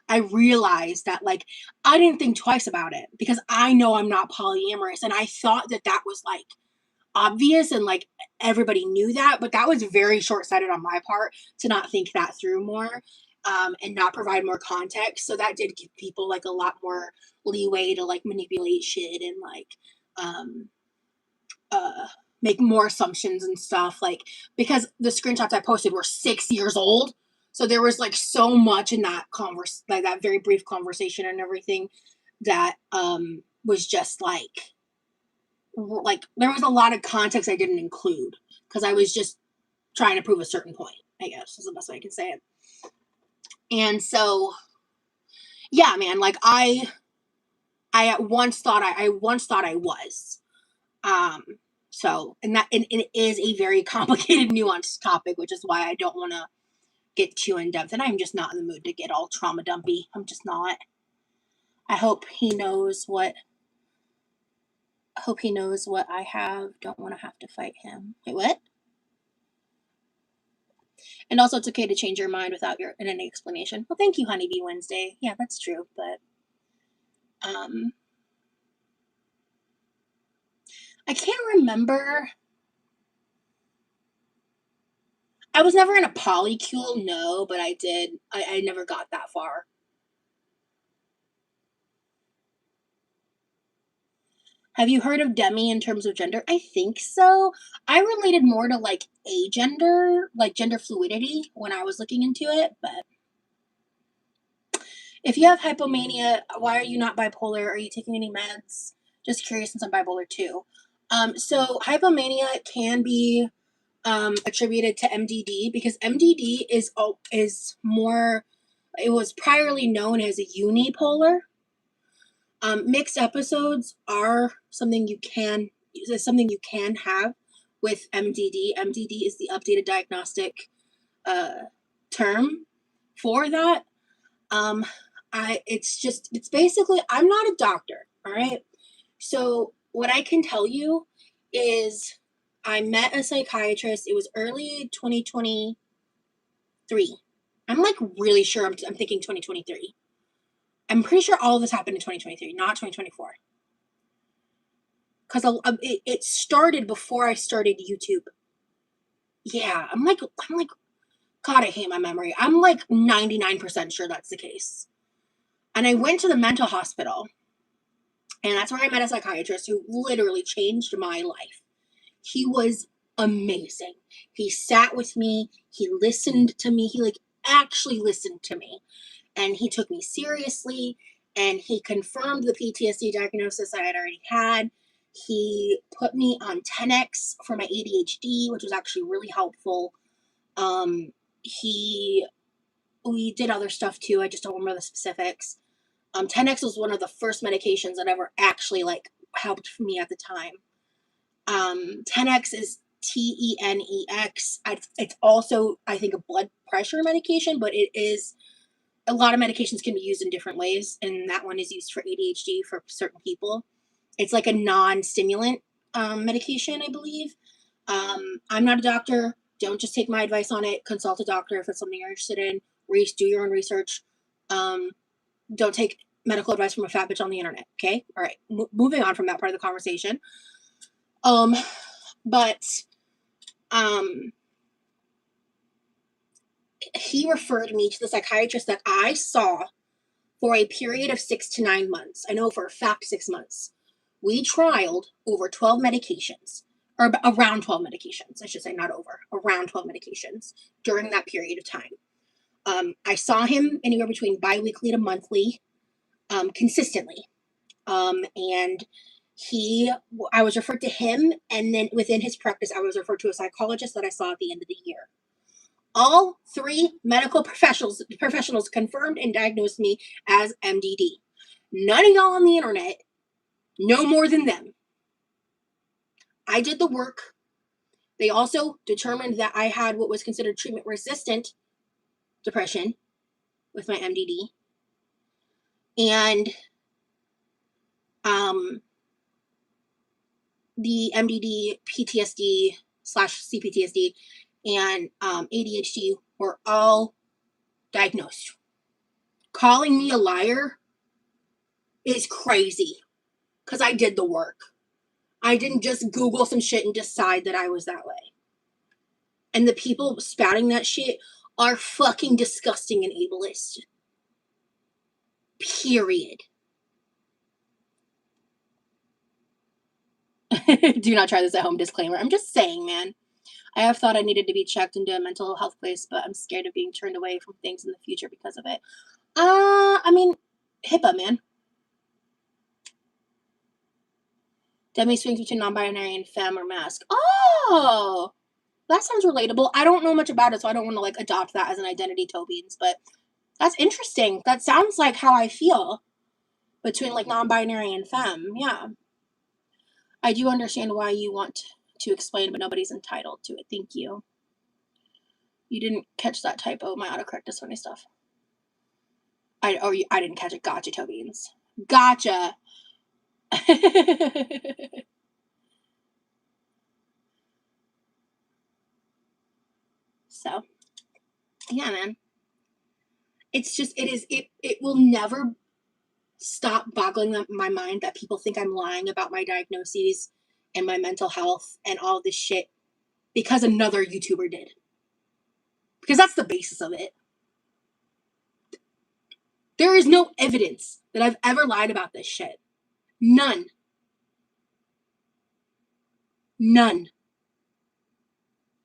I realized that like I didn't think twice about it, because I know I'm not polyamorous, and I thought that that was like obvious and like everybody knew that, but that was very short-sighted on my part to not think that through more, and not provide more context. So that did give people like a lot more leeway to like manipulate shit and like make more assumptions and stuff, like because the screenshots I posted were 6 years old, so there was like so much in that like that very brief conversation and everything that was just like there was a lot of context I didn't include because I was just trying to prove a certain point, I guess is the best way I can say it. And so yeah, man, like I once thought I was. So, and it is a very complicated, nuanced topic, which is why I don't want to get too in depth. And I'm just not in the mood to get all trauma dumpy. I'm just not. I hope he knows what I have. Don't want to have to fight him. Wait, what? And also, it's okay to change your mind without any explanation. Well, thank you, Honeybee Wednesday. Yeah, that's true. But I can't remember. I was never in a polycule, no, but I did. I never got that far. Have you heard of demi in terms of gender? I think so. I related more to like agender, like gender fluidity when I was looking into it, but if you have hypomania, why are you not bipolar? Are you taking any meds? Just curious since I'm bipolar too. So hypomania can be attributed to MDD because MDD is more, it was priorly known as a unipolar. Mixed episodes are something you can have with MDD. MDD is the updated diagnostic term for that. It's basically, I'm not a doctor, all right? So what I can tell you is I met a psychiatrist. It was early 2023. I'm like really sure I'm thinking 2023. I'm pretty sure all of this happened in 2023, not 2024. Because it started before I started YouTube. Yeah, I'm like, God, I hate my memory. I'm like 99% sure that's the case. And I went to the mental hospital. And that's where I met a psychiatrist who literally changed my life. He was amazing. He sat with me. He listened to me. He like actually listened to me. And he took me seriously. And he confirmed the PTSD diagnosis I had already had. He put me on 10X for my ADHD, which was actually really helpful. We did other stuff too. I just don't remember the specifics. 10X was one of the first medications that ever actually like helped me at the time. 10X is TENEX. It's also, I think, a blood pressure medication, but it is, a lot of medications can be used in different ways, and that one is used for ADHD for certain people. It's like a non-stimulant medication, I believe. I'm not a doctor. Don't just take my advice on it. Consult a doctor if it's something you're interested in. Do your own research. Don't take medical advice from a fat bitch on the internet. Okay. All right. Moving on from that part of the conversation. But he referred me to the psychiatrist that I saw for a period of 6 to 9 months. I know for a fact 6 months. We trialed over 12 medications, or around 12 medications, I should say, not over, around 12 medications during that period of time. I saw him anywhere between biweekly to monthly, consistently. And I was referred to him, and then within his practice, I was referred to a psychologist that I saw at the end of the year. All 3 medical professionals confirmed and diagnosed me as MDD. None of y'all on the internet know more than them. I did the work. They also determined that I had what was considered treatment-resistant depression with my MDD. And the MDD, PTSD / CPTSD, and ADHD were all diagnosed. Calling me a liar is crazy because I did the work. I didn't just Google some shit and decide that I was that way. And the people spouting that shit are fucking disgusting and ableist. Period. Do not try this at home, disclaimer. I'm just saying, man. I have thought I needed to be checked into a mental health place, but I'm scared of being turned away from things in the future because of it. I mean, HIPAA, man. Demi swings between non-binary and femme or masc. Oh, that sounds relatable. I don't know much about it, so I don't want to like adopt that as an identity, Tobians, but that's interesting. That sounds like how I feel between like non-binary and femme. Yeah. I do understand why you want to explain, but nobody's entitled to it. Thank you. You didn't catch that typo. My autocorrect is funny stuff. I didn't catch it. Gotcha, toe beans. Gotcha. So, yeah, man. It's just, it will never stop boggling my mind that people think I'm lying about my diagnoses and my mental health and all this shit because another YouTuber did. Because that's the basis of it. There is no evidence that I've ever lied about this shit. None. None.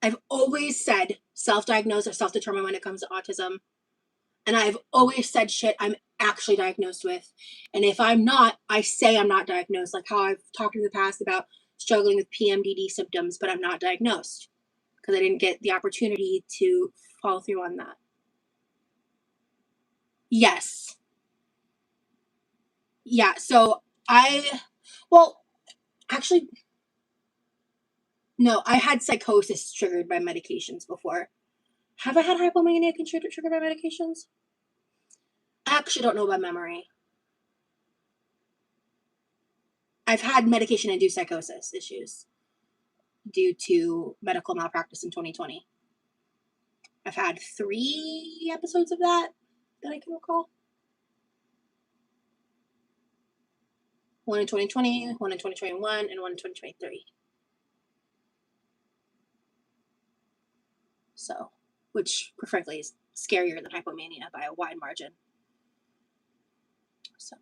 I've always said self-diagnosed or self-determined when it comes to autism. And I've always said shit I'm actually diagnosed with. And if I'm not, I say I'm not diagnosed. Like how I've talked in the past about struggling with PMDD symptoms, but I'm not diagnosed because I didn't get the opportunity to follow through on that. Yes. Yeah, so actually, no, I had psychosis triggered by medications before. Have I had hypomania triggered by medications? I actually don't know by memory. I've had medication-induced psychosis issues due to medical malpractice in 2020. I've had 3 episodes of that I can recall. One in 2020, one in 2021, and one in 2023. So, which, frankly, is scarier than hypomania by a wide margin. So.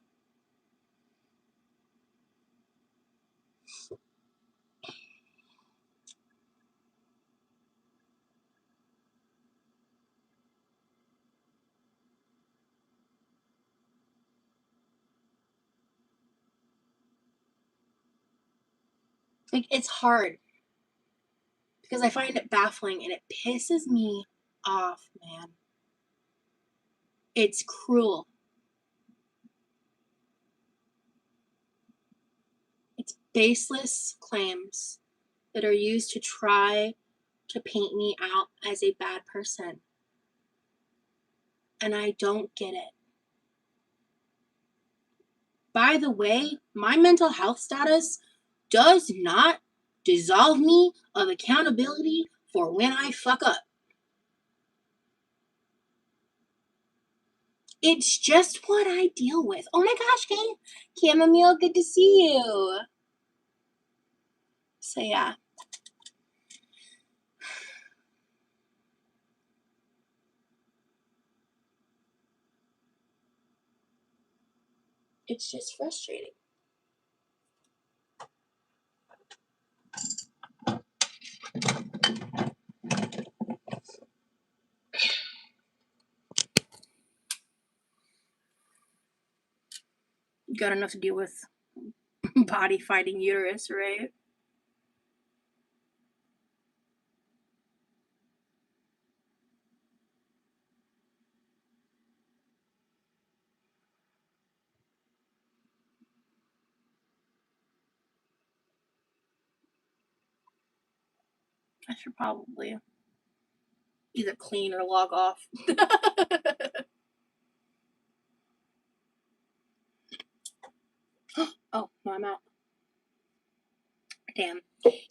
Like, it's hard because I find it baffling and it pisses me off, man. It's cruel. It's baseless claims that are used to try to paint me out as a bad person. And I don't get it. By the way, my mental health status does not dissolve me of accountability for when I fuck up. It's just what I deal with. Oh my gosh, hey, Chamomile, good to see you. So yeah. It's just frustrating. Got enough to deal with body fighting uterus, right? I should probably either clean or log off. Oh, no, I'm out. Damn.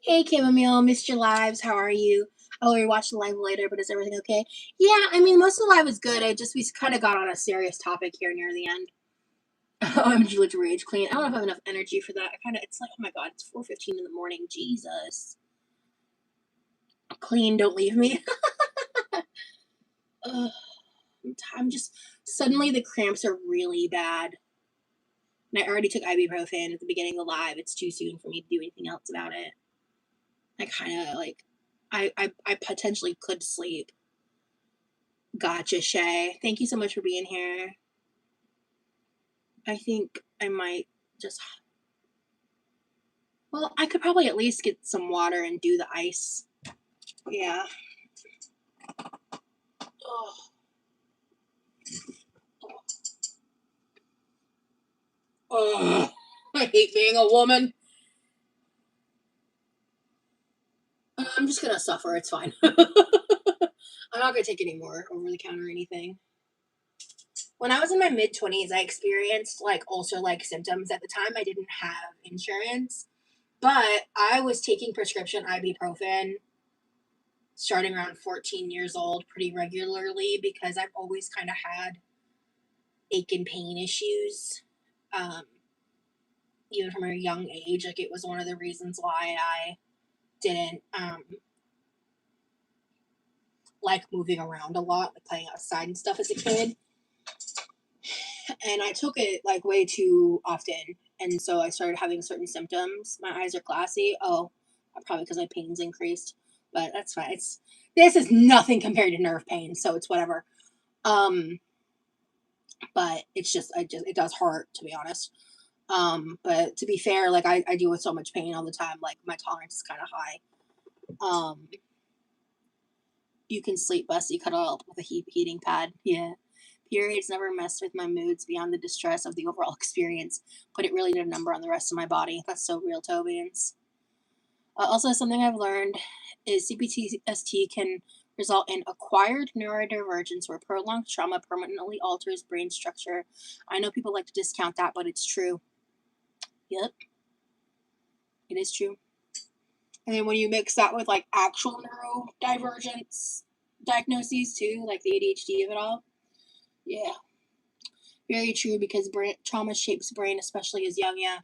Hey, Chamomile, missed your lives. How are you? I'll rewatch the live later, but is everything okay? Yeah, I mean, most of the live was good. We kind of got on a serious topic here near the end. I'm just rage clean. I don't know if I have enough energy for that. It's like, oh my god, it's 4:15 in the morning. Jesus. Clean, don't leave me. I'm just, suddenly the cramps are really bad. And I already took ibuprofen at the beginning of the live. It's too soon for me to do anything else about it. I kind of like, I potentially could sleep. Gotcha, Shay. Thank you so much for being here. I think I might just, well, I could probably at least get some water and do the ice. Yeah. Oh. Oh, I hate being a woman. I'm just gonna suffer. It's fine. I'm not gonna take any more over the counter or anything. When I was in my mid-20s, I experienced like ulcer-like symptoms. At the time, I didn't have insurance, but I was taking prescription ibuprofen starting around 14 years old pretty regularly because I've always kind of had ache and pain issues, even from a young age. Like, it was one of the reasons why I didn't like moving around a lot, like playing outside and stuff as a kid. And I took it like way too often, and so I started having certain symptoms. My eyes are glassy. Oh, probably because my pain's increased, but that's fine. This is nothing compared to nerve pain, so it's whatever. But it's just it does hurt, to be honest. But to be fair, like I deal with so much pain all the time. Like, my tolerance is kind of high. You can sleep best. You cuddle up with a heating pad. Yeah. Periods never messed with my moods beyond the distress of the overall experience, but it really did a number on the rest of my body. That's so real, Tobians. Also, something I've learned is CPTSD can result in acquired neurodivergence, where prolonged trauma permanently alters brain structure. I know people like to discount that, but it's true. Yep, it is true. And then when you mix that with like actual neurodivergence diagnoses too, like the ADHD of it all, yeah, very true, because trauma shapes brain, especially as young. Yeah,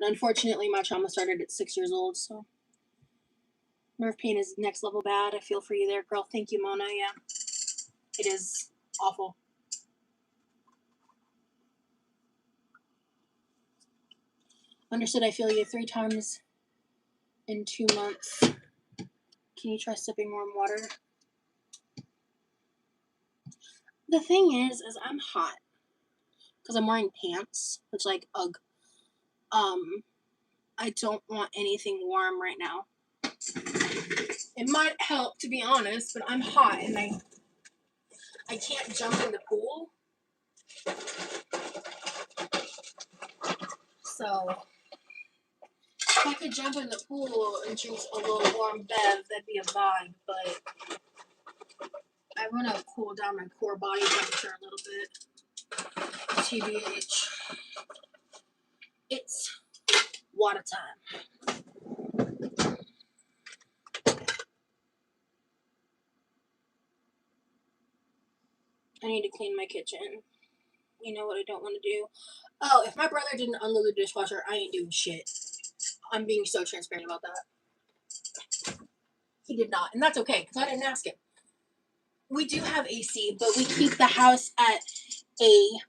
and unfortunately, my trauma started at 6 years old, so nerve pain is next level bad. I feel for you there, girl. Thank you, Mona. Yeah, it is awful. Understood. I feel you 3 times in 2 months. Can you try sipping warm water? The thing is I'm hot because I'm wearing pants, which, like, ugh. I don't want anything warm right now. It might help, to be honest, but I'm hot and I can't jump in the pool. So if I could jump in the pool and drink a little warm bev, that'd be a vibe, but I want to cool down my core body temperature a little bit. TBH. It's water time. I need to clean my kitchen. You know what I don't want to do? Oh, if my brother didn't unload the dishwasher, I ain't doing shit. I'm being so transparent about that. He did not, and that's okay, because I didn't ask him. We do have AC, but we keep the house at a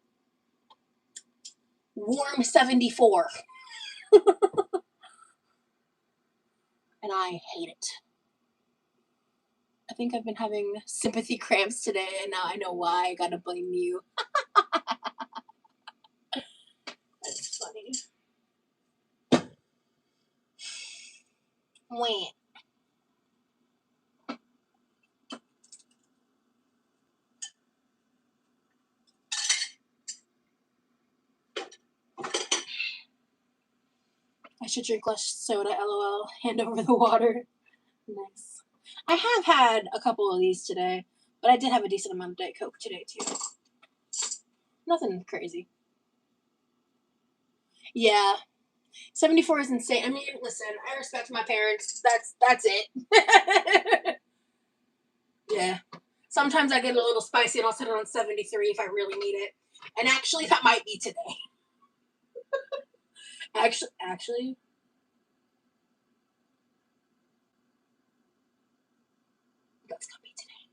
warm 74. And I hate it. I think I've been having sympathy cramps today, and now I know why. I gotta blame you. That's funny. Wait. I should drink less soda, lol. Hand over the water. Nice. I have had a couple of these today, but I did have a decent amount of Diet Coke today, too. Nothing crazy. Yeah. 74 is insane. I mean, listen, I respect my parents. That's it. Yeah. Sometimes I get a little spicy and I'll set it on 73 if I really need it. And actually, that might be today. Actually, that's gonna be today.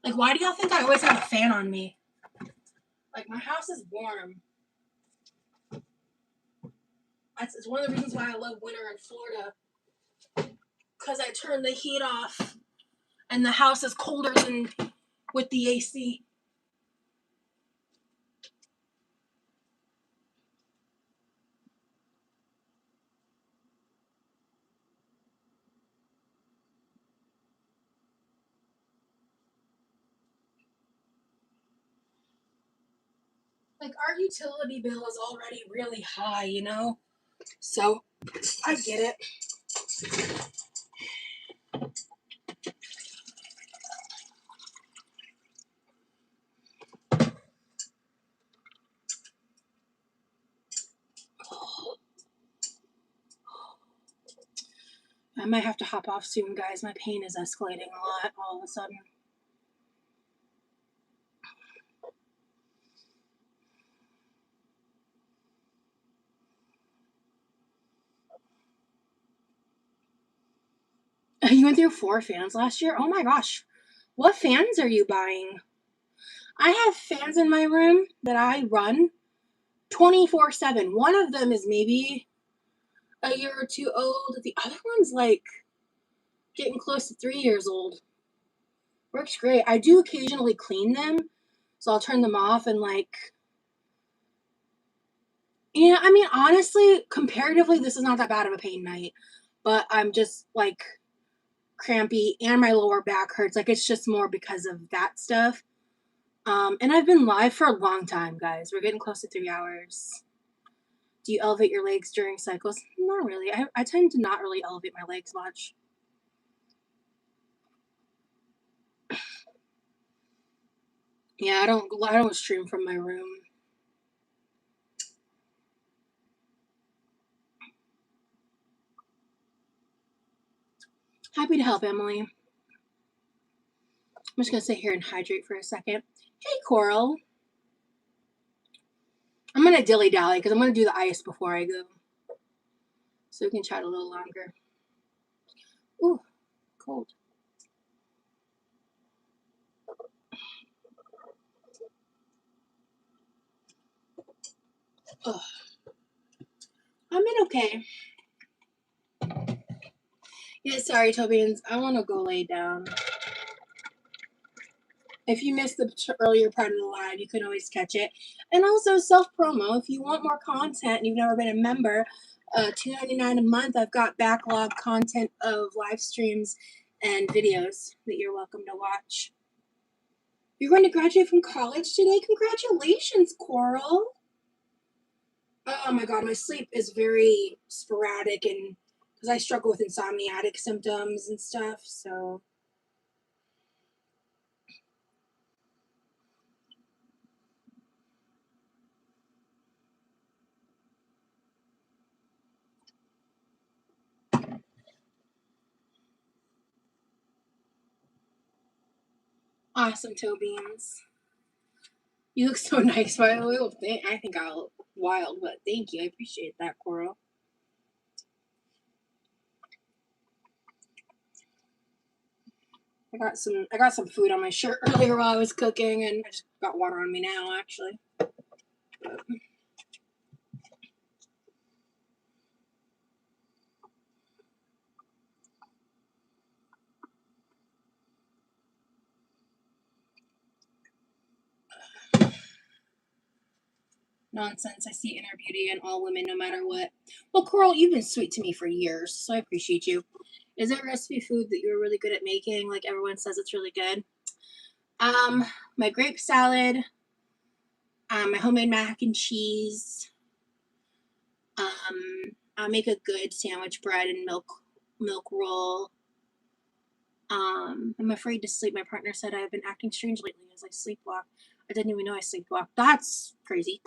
Like, why do y'all think I always have a fan on me? Like, my house is warm. It's one of the reasons why I love winter in Florida. Because I turn the heat off and the house is colder than with the AC. Like, our utility bill is already really high, you know? So, I get it. I might have to hop off soon, guys. My pain is escalating a lot all of a sudden. You went through 4 fans last year? Oh my gosh. What fans are you buying? I have fans in my room that I run 24/7. One of them is maybe a year or two old. The other one's like getting close to 3 years old. Works great. I do occasionally clean them, so I'll turn them off and like, yeah, I mean, honestly, comparatively, this is not that bad of a pain night, but I'm just like crampy and my lower back hurts. Like, it's just more because of that stuff. And I've been live for a long time, guys. We're getting close to 3 hours. Do you elevate your legs during cycles? Not really. I tend to not really elevate my legs much. Yeah, I don't stream from my room. Happy to help, Emily. I'm just gonna sit here and hydrate for a second. Hey, Coral. I'm gonna dilly dally because I'm gonna do the ice before I go, so we can chat a little longer. Ooh, cold. Ugh. I'm in okay. Yeah, sorry, Tobians. I want to go lay down. If you missed the earlier part of the live, you can always catch it. And also self promo. If you want more content and you've never been a member, $2.99 a month. I've got backlog content of live streams and videos that you're welcome to watch. You're going to graduate from college today? Congratulations, Coral. Oh my god, my sleep is very sporadic, and because I struggle with insomniatic symptoms and stuff, so. Awesome, toe beans. You look so nice, by the way. Well, I think I look wild, but thank you. I appreciate that, Coral. I got some food on my shirt earlier while I was cooking, and I just got water on me now, actually. Nonsense. I see inner beauty in all women, no matter what. Well, Coral, you've been sweet to me for years, so I appreciate you. Is there a recipe food that you're really good at making? Like everyone says it's really good. My grape salad, my homemade mac and cheese. I make a good sandwich bread and milk roll. I'm afraid to sleep. My partner said I've been acting strange lately as I sleepwalk. I didn't even know I sleepwalk. That's crazy.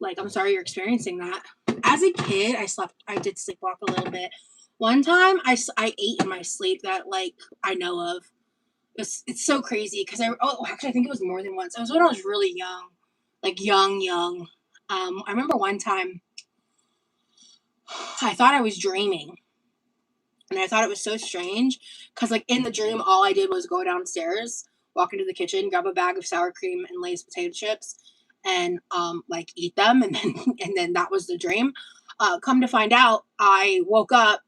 Like, I'm sorry you're experiencing that. As a kid, I did sleepwalk a little bit. One time, I ate in my sleep that, like, I know of. It's so crazy because actually, I think it was more than once. It was when I was really young. Like, young. I remember one time, I thought I was dreaming. And I thought it was so strange because, like, in the dream, all I did was go downstairs, walk into the kitchen, grab a bag of sour cream and Lay's potato chips, and like eat them, and then that was the dream. Come to find out, I woke up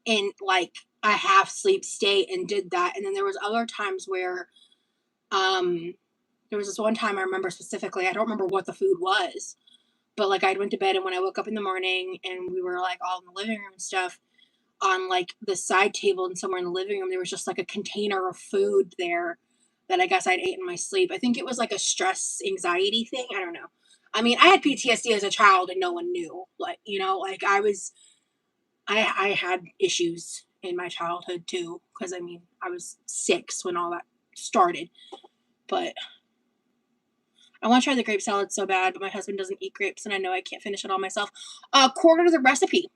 in like a half sleep state and did that, and then there was other times where there was this one time I remember specifically. I don't remember what the food was, but like I went to bed, and when I woke up in the morning and we were like all in the living room and stuff, on like the side table and somewhere in the living room, there was just like a container of food there that I guess I'd ate in my sleep. I think it was like a stress anxiety thing. I don't know. I mean, I had PTSD as a child and no one knew. Like, you know, like I had issues in my childhood too. Because, I mean, I was 6 when all that started. But I want to try the grape salad so bad, but my husband doesn't eat grapes, and I know I can't finish it all myself. Quarter the recipe.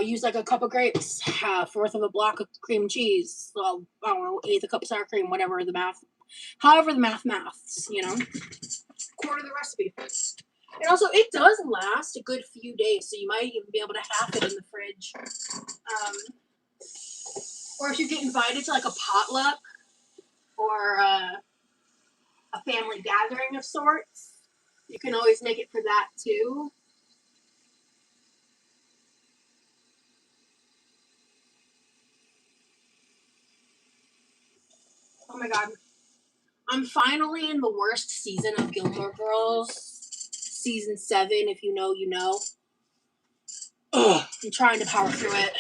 Use like a cup of grapes, 1/4 of a block of cream cheese, well, I don't know, 1/8 a cup of sour cream, whatever the math, however the maths, you know. Quarter the recipe. And also, it does last a good few days, so you might even be able to have it in the fridge. Or if you get invited to like a potluck or a family gathering of sorts, you can always make it for that too. Oh my god. I'm finally in the worst season of Gilmore Girls. Season 7, if you know, you know. Ugh, I'm trying to power through it.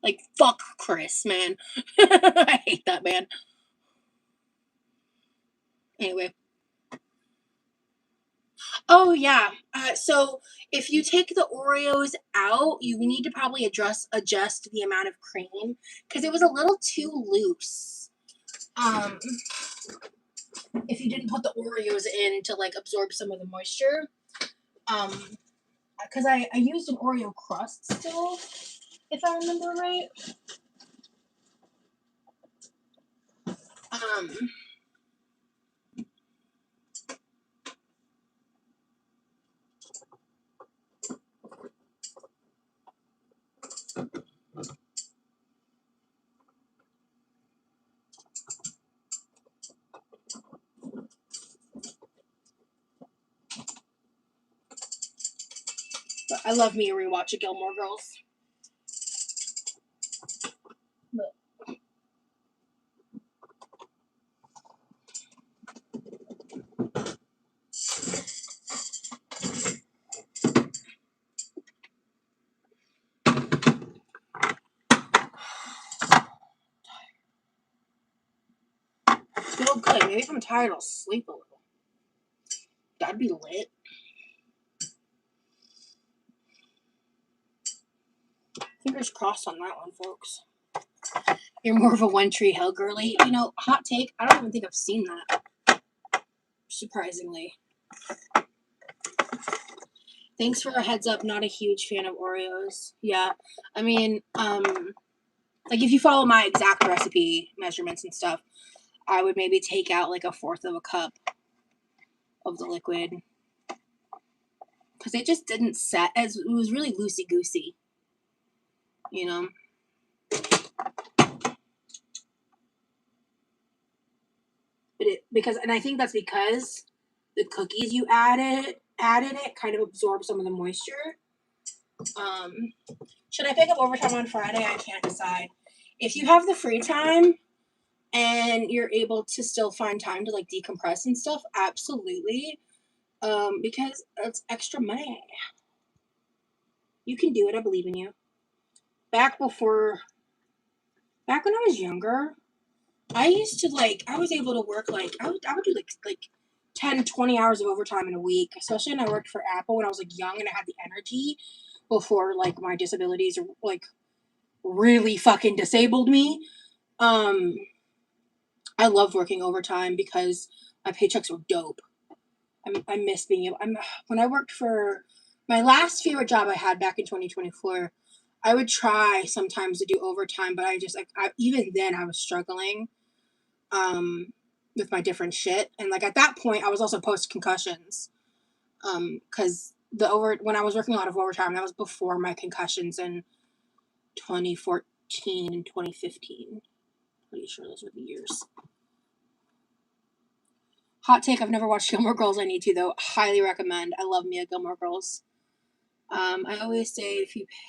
Like, fuck Chris, man. I hate that man. Anyway. Oh, yeah. So, if you take the Oreos out, you need to probably adjust the amount of cream, because it was a little too loose. If you didn't put the Oreos in to, like, absorb some of the moisture. Because I used an Oreo crust still, if I remember right. But I love me a rewatch of Gilmore Girls. But feel good. Maybe if I'm tired, I'll sleep a little. That'd be lit. Fingers crossed on that one, folks. You're more of a One Tree Hill girly. You know, hot take, I don't even think I've seen that. Surprisingly. Thanks for a heads up. Not a huge fan of Oreos. Yeah. I mean, like if you follow my exact recipe measurements and stuff, I would maybe take out like 1/4 of a cup of the liquid. Because it just didn't set as, it was really loosey-goosey. You know? But and I think that's because the cookies you added it kind of absorbed some of the moisture. Should I pick up overtime on Friday? I can't decide. If you have the free time and you're able to still find time to like decompress and stuff, absolutely. Because it's extra money. You can do it. I believe in you. Back when I was younger, I used to I was able to work I would do like 10, 20 hours of overtime in a week, especially when I worked for Apple when I was like young and I had the energy before like my disabilities like really fucking disabled me. I loved working overtime because my paychecks were dope. I miss being able. When I worked for my last favorite job I had back in 2024, I would try sometimes to do overtime, but I just even then I was struggling with my different shit, and like at that point I was also post concussions, because when I was working a lot of overtime, that was before my concussions in 2014 and 2015. Pretty sure those were the years. Hot take, I've never watched Gilmore Girls. I need to, though. Highly recommend. I love me a Gilmore Girls. I always say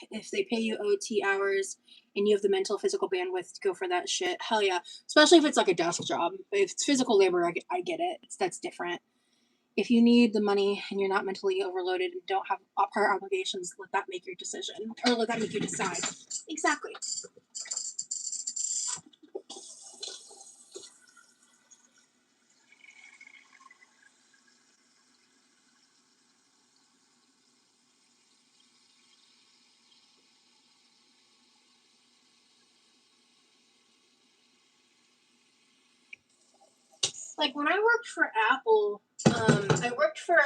if they pay you OT hours and you have the mental, physical bandwidth to go for that shit, hell yeah. Especially if it's like a desk job. If it's physical labor, I get it. That's different. If you need the money and you're not mentally overloaded and don't have prior obligations, let that make your decision, or let that make you decide. Exactly. Like when I worked for Apple, I worked for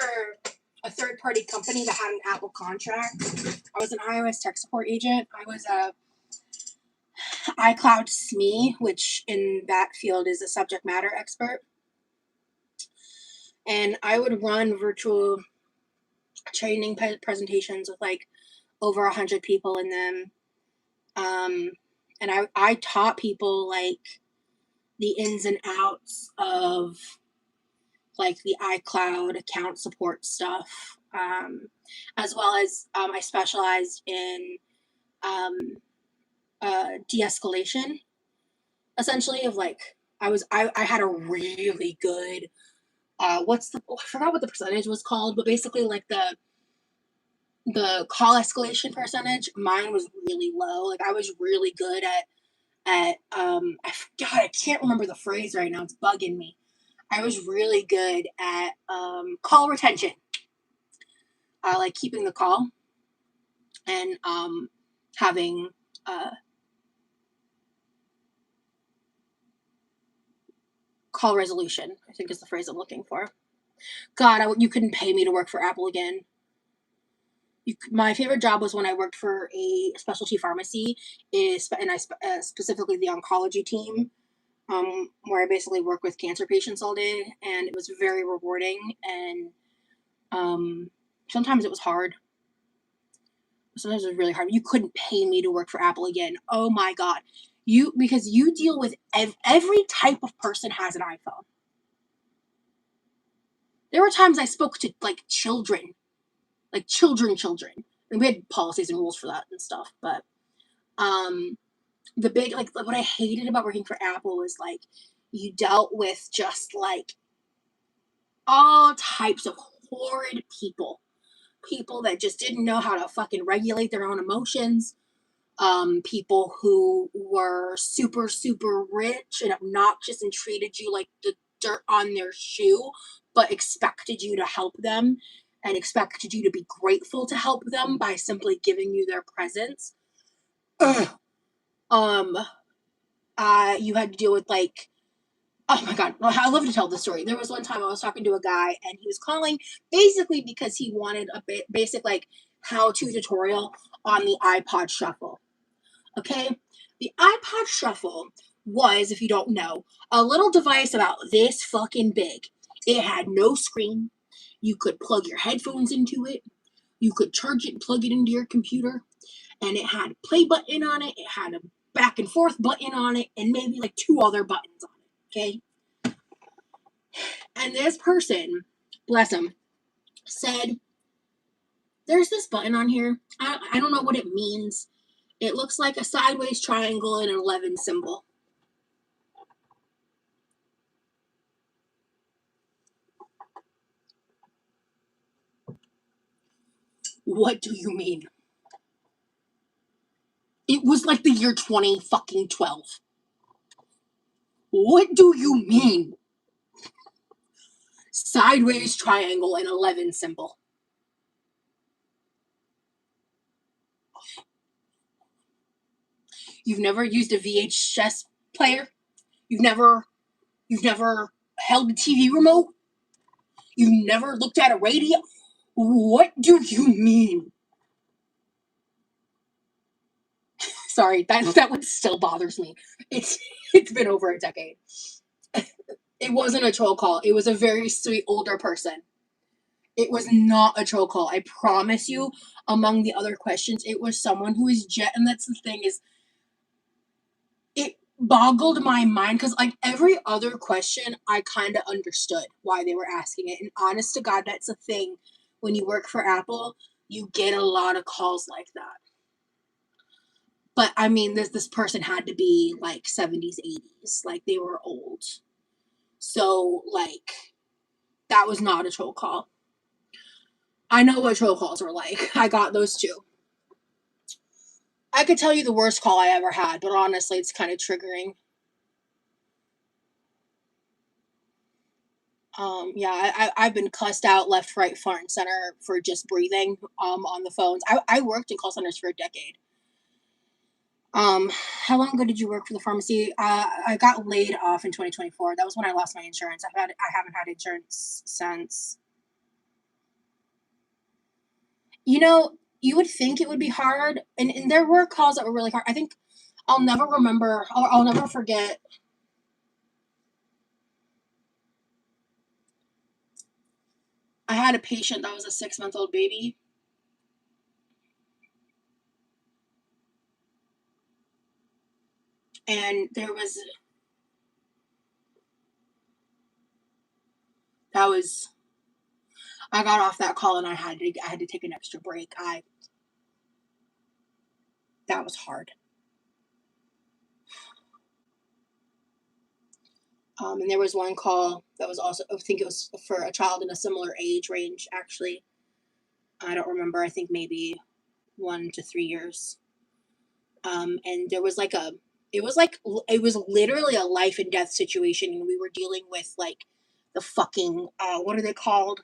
a third-party company that had an Apple contract. I was an iOS tech support agent. I was a iCloud SME, which in that field is a subject matter expert. And I would run virtual training presentations with like over 100 people in them. And I taught people like the ins and outs of like the iCloud account support stuff, as well as I specialized in de-escalation, essentially, of like I had a really good I forgot what the percentage was called, but basically like the call escalation percentage, mine was really low. Like I was really good at I can't remember the phrase right now. It's bugging me. I was really good at call retention, like keeping the call and having call resolution, I think is the phrase I'm looking for. God, you couldn't pay me to work for Apple again. My favorite job was when I worked for a specialty pharmacy, and I specifically the oncology team, where I basically work with cancer patients all day, and it was very rewarding. And sometimes it was hard. Sometimes it was really hard. You couldn't pay me to work for Apple again. Oh my God, because you deal with every type of person has an iPhone. There were times I spoke to like children. Like children. And we had policies and rules for that and stuff. But the big, like what I hated about working for Apple was like you dealt with just like all types of horrid people. People that just didn't know how to fucking regulate their own emotions. People who were super, super rich and obnoxious and treated you like the dirt on their shoe, but expected you to help them and expected you to be grateful to help them by simply giving you their presence. Ugh. You had to deal with like, oh my God, I love to tell the story. There was one time I was talking to a guy and he was calling basically because he wanted a basic like how-to tutorial on the iPod Shuffle. Okay, the iPod Shuffle was, if you don't know, a little device about this fucking big. It had no screen. You could plug your headphones into it. You could charge it and plug it into your computer. And it had a play button on it. It had a back and forth button on it. And maybe like 2 other buttons on it. Okay. And this person, bless him, said, there's this button on here. I don't know what it means. It looks like a sideways triangle and an 11 symbol. What do you mean? It was like the year 2012. What do you mean? Sideways triangle and 11 symbol. You've never used a VHS player? You've never held a TV remote? You've never looked at a radio? What do you mean? Sorry, that one still bothers me. It's been over a decade. It wasn't a troll call. It was a very sweet older person. It was not a troll call. I promise you, among the other questions, it was someone who is and that's the thing is, it boggled my mind because like every other question, I kind of understood why they were asking it. And honest to God, that's the thing. When you work for Apple, you get a lot of calls like that. But I mean, this person had to be like 70s, 80s. Like they were old. So like That was not a troll call. I know what troll calls are like. I got those too. I could tell you the worst call I ever had, but honestly, it's kind of triggering. Yeah, I've been cussed out left, right, front, and center for just breathing on the phones. I worked in call centers for a decade. How long ago did you work for the pharmacy? I got laid off in 2024. That was when I lost my insurance. I haven't had insurance since. You know, you would think it would be hard, and there were calls that were really hard. I think I'll never remember, or I'll never forget. I had a patient that was a 6-month-old baby. And I got off that call and I had to take an extra break. That was hard. And there was one call that was also, I think it was for a child in a similar age range, actually. I don't remember. I think maybe 1 to 3 years. And there was it was literally a life and death situation. And we were dealing with like the fucking, what are they called?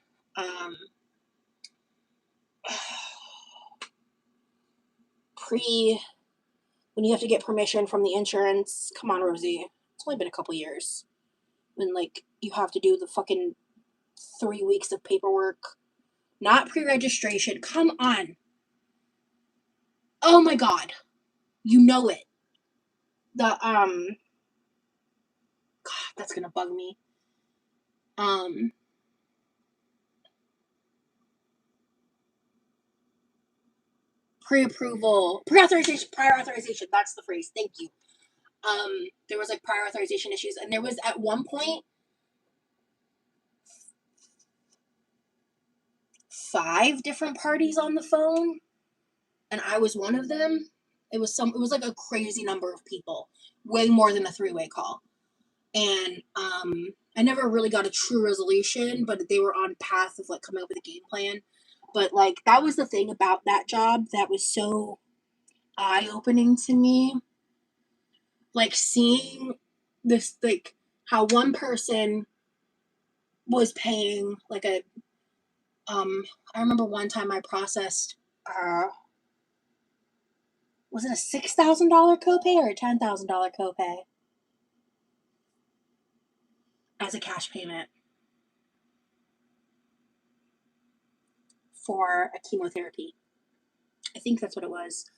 When you have to get permission from the insurance. Come on, Rosie. It's only been a couple years. When like you have to do the fucking 3 weeks of paperwork. Not pre-registration. Come on. Oh my god. You know it. God, that's gonna bug me. Pre-approval, prior authorization. That's the phrase. Thank you. There was like prior authorization issues, and there was at one point 5 different parties on the phone, and I was one of them. It was like a crazy number of people, way more than a 3-way call, and I never really got a true resolution, but they were on path of like coming up with a game plan. But like that was the thing about that job that was so eye-opening to me. Like seeing this, like how one person was paying like I remember one time I processed was it a $6,000 copay or a $10,000 copay as a cash payment for a chemotherapy. I think that's what it was.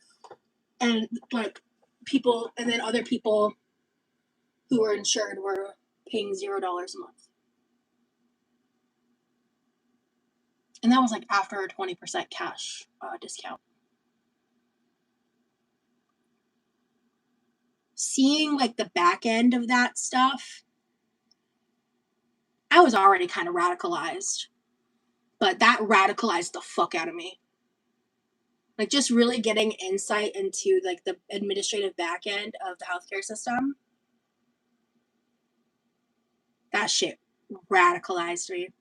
And like people, and then other people who were insured were paying $0 a month. And that was like after a 20% cash discount. Seeing like the back end of that stuff, I was already kind of radicalized, but that radicalized the fuck out of me. Like just really getting insight into like the administrative back end of the healthcare system. That shit radicalized me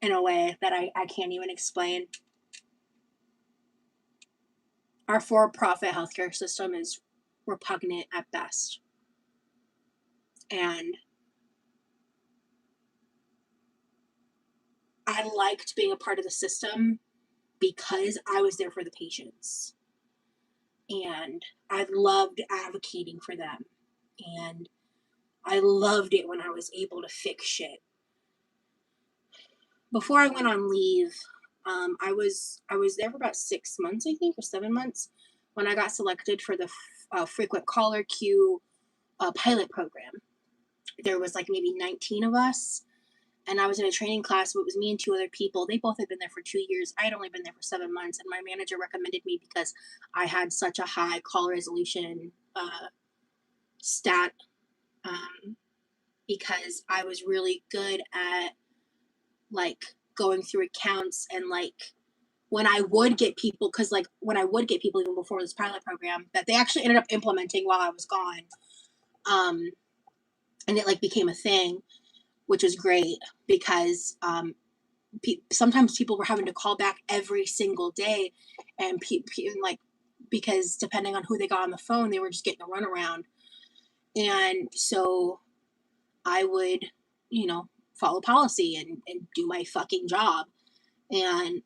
in a way that I can't even explain. Our for-profit healthcare system is repugnant at best. And I liked being a part of the system because I was there for the patients. And I loved advocating for them. And I loved it when I was able to fix shit. Before I went on leave, I was there for about 6 months, I think, or 7 months, when I got selected for the frequent caller queue pilot program. There was like maybe 19 of us, and I was in a training class. It was me and 2 other people. They both had been there for 2 years. I had only been there for 7 months, and my manager recommended me because I had such a high call resolution stat, because I was really good at like going through accounts, and like when I would get people, because like when I would get people even before this pilot program that they actually ended up implementing while I was gone, and it like became a thing, which was great because sometimes people were having to call back every single day, and like, because depending on who they got on the phone, they were just getting a runaround. And so I would, follow policy and do my fucking job, and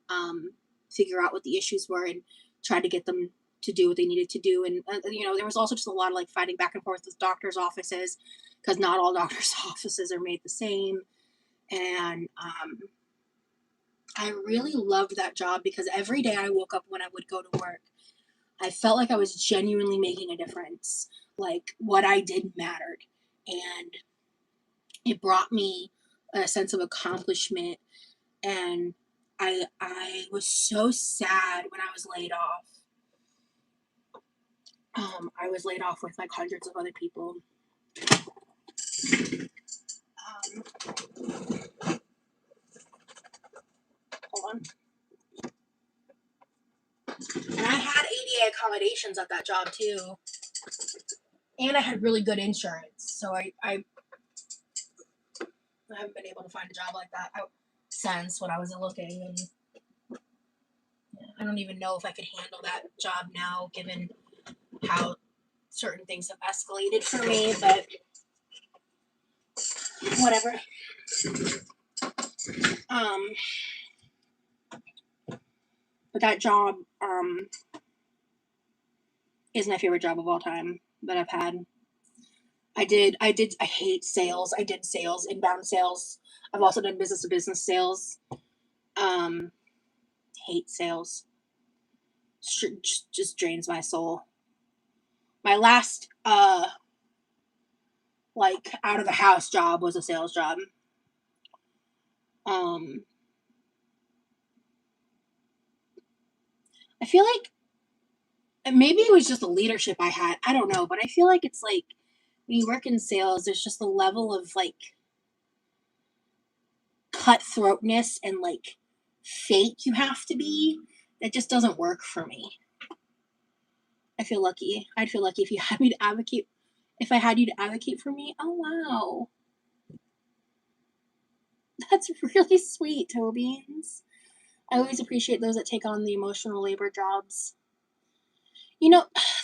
figure out what the issues were and try to get them to do what they needed to do. And there was also just a lot of like fighting back and forth with doctors' offices, because not all doctors' offices are made the same. And I really loved that job because every day I woke up, when I would go to work, I felt like I was genuinely making a difference. Like, what I did mattered. And it brought me a sense of accomplishment. And I was so sad when I was laid off. I was laid off with like hundreds of other people. Hold on. And I had ADA accommodations at that job too. And I had really good insurance. So I haven't been able to find a job like that since when I was looking. And I don't even know if I could handle that job now, given how certain things have escalated for me, but whatever. But that job is my favorite job of all time that I've had. I hate sales. I did sales, inbound sales. I've also done business to business sales. Hate sales. Just drains my soul. My last like out of the house job was a sales job. I feel like maybe it was just the leadership I had. I don't know, but I feel like it's like when you work in sales, there's just a level of like cutthroatness and like fake you have to be that just doesn't work for me. I feel lucky. I'd feel lucky if you had me to advocate. If I had you to advocate for me. Oh wow, that's really sweet, toe beans. I always appreciate those that take on the emotional labor jobs.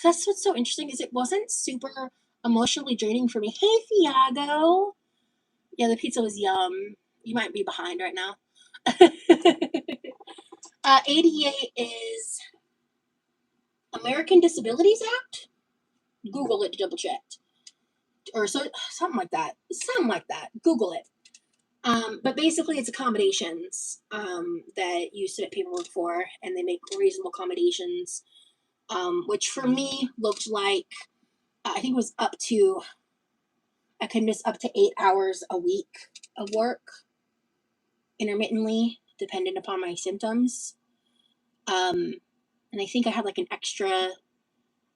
That's what's so interesting is it wasn't super emotionally draining for me. Hey, Thiago. Yeah, the pizza was yum. You might be behind right now. ADA is American Disabilities Act. Google it to double check. Or something like that. Google it. But basically, it's accommodations that you submit paperwork for, and they make reasonable accommodations, which for me looked like I think it was I could miss up to 8 hours a week of work intermittently, dependent upon my symptoms. And I think I had like an extra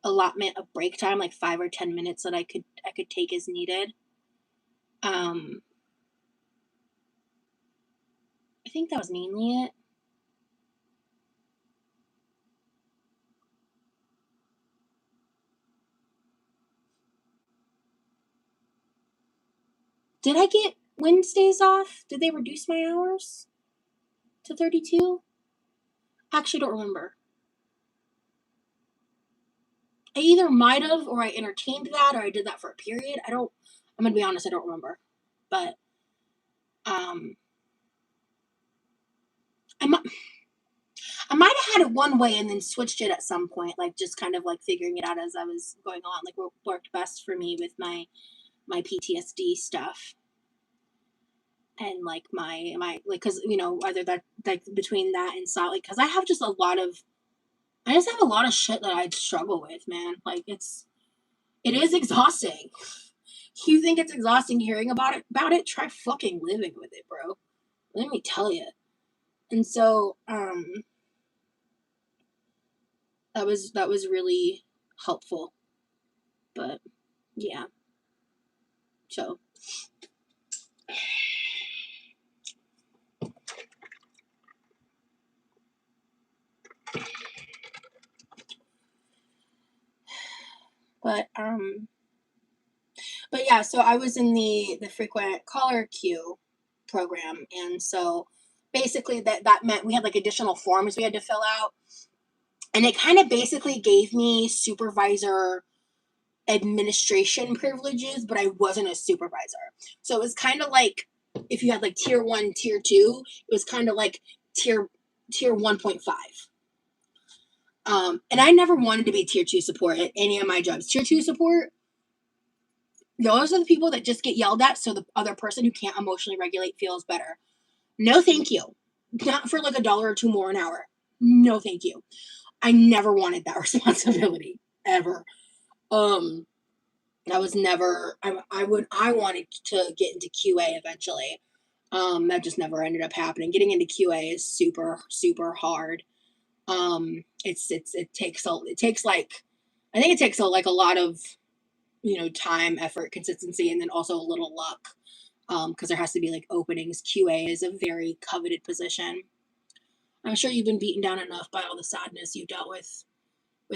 allotment of break time, like 5 or 10 minutes that I could take as needed. I think that was mainly it. Did I get Wednesdays off? Did they reduce my hours to 32? I actually don't remember. I either might have, or I entertained that, or I did that for a period. I'm going to be honest, I don't remember. But, I might have had it one way and then switched it at some point, like just kind of like figuring it out as I was going on, like what worked best for me with my PTSD stuff. And like my like, because either that, like between that and solid, like, because I just have a lot of shit that I struggle with, man. Like it is exhausting. You think it's exhausting hearing about it? Try fucking living with it, bro. Let me tell you. And so that was really helpful. But yeah. So But yeah, so I was in the frequent caller queue program, and so basically that meant we had like additional forms we had to fill out, and it kind of basically gave me supervisor administration privileges, but I wasn't a supervisor. So it was kind of like if you had like tier 1, tier 2, it was kind of like tier 1.5. And I never wanted to be tier 2 support at any of my jobs. Tier 2 support, those are the people that just get yelled at so the other person who can't emotionally regulate feels better. No, thank you. Not for like $1 or $2 more an hour. No, thank you. I never wanted that responsibility ever. I was never. I wanted to get into QA eventually. That just never ended up happening. Getting into QA is super hard. It takes like, I think it takes like a lot of, time, effort, consistency, and then also a little luck. Because there has to be like openings. QA is a very coveted position. I'm sure you've been beaten down enough by all the sadness you dealt with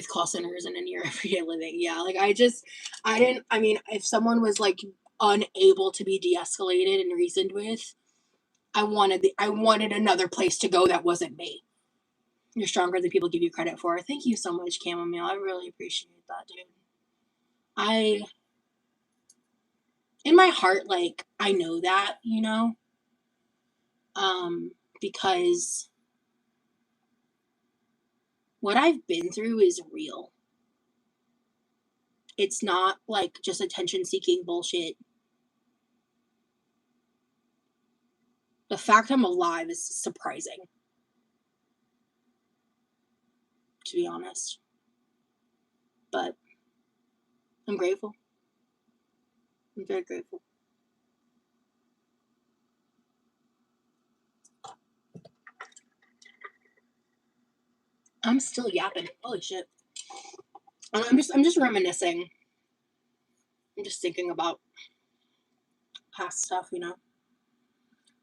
call centers and in your everyday living. Yeah, like if someone was like unable to be de-escalated and reasoned with, I wanted another place to go that wasn't me. You're stronger than people give you credit for. Thank you so much, Chamomile. I really appreciate that, dude. In my heart, like, I know that, because what I've been through is real. It's not like just attention-seeking bullshit. The fact I'm alive is surprising, to be honest. But I'm grateful. I'm very grateful. I'm still yapping. Holy shit. I'm just reminiscing. I'm just thinking about past stuff,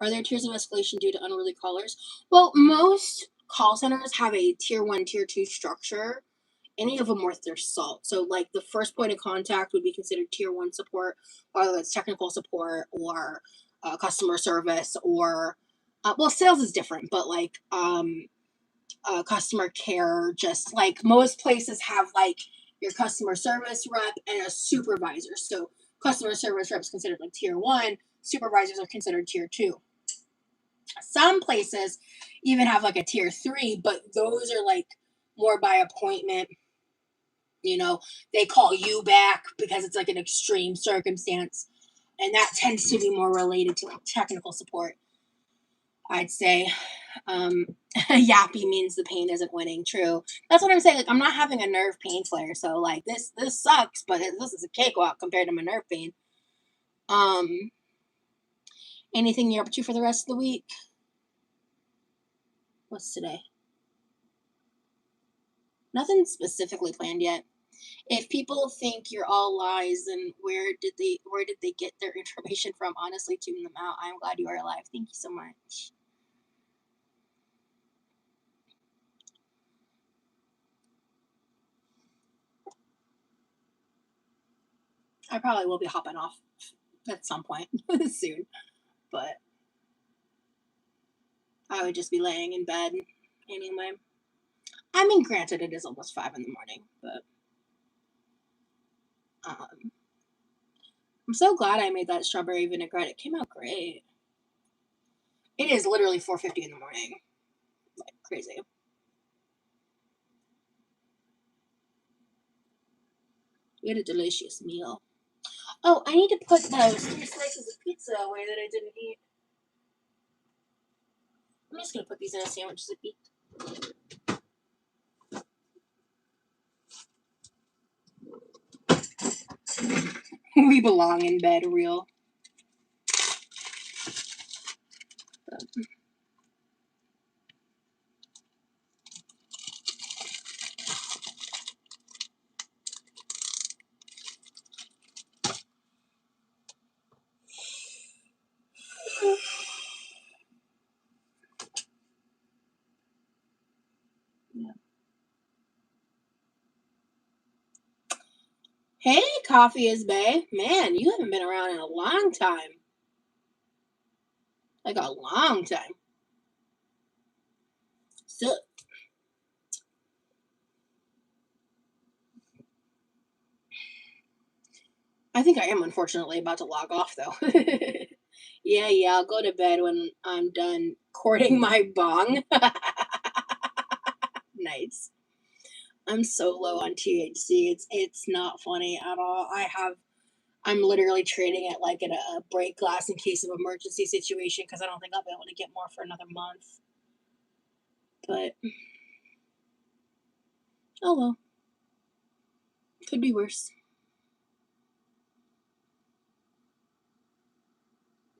Are there tiers of escalation due to unruly callers? Well, most call centers have a tier 1, tier 2 structure. Any of them worth their salt. So, like, the first point of contact would be considered tier 1 support, whether it's technical support or customer service or, sales is different, but like, customer care, just like most places have like your customer service rep and a supervisor. So, customer service reps considered like tier 1, supervisors are considered tier 2. Some places even have like a tier 3, but those are like more by appointment. They call you back because it's like an extreme circumstance, and that tends to be more related to like technical support, I'd say. Yappy means the pain isn't winning. True. That's what I'm saying. Like, I'm not having a nerve pain flare, so like this sucks, but this is a cakewalk compared to my nerve pain. Anything you're up to for the rest of the week? What's today? Nothing specifically planned yet. If people think you're all lies, then where did they get their information from? Honestly, tune them out. I'm glad you are alive. Thank you so much. I probably will be hopping off at some point soon, but I would just be laying in bed anyway. I mean, granted, it is almost 5 in the morning, but I'm so glad I made that strawberry vinaigrette. It came out great. It is literally 4:50 in the morning. Like, crazy. We had a delicious meal. Oh, I need to put those 3 slices of pizza away that I didn't eat. I'm just going to put these in a sandwich to eat. We belong in bed, real. Yeah. Hey, Coffee is Bay. Man, you haven't been around in a long time. Like a long time. So, I think I am unfortunately about to log off though. Yeah, I'll go to bed when I'm done courting my bong. Nice. I'm so low on THC. It's not funny at all. I'm literally trading it like in a break glass in case of emergency situation because I don't think I'll be able to get more for another month. But oh well, could be worse.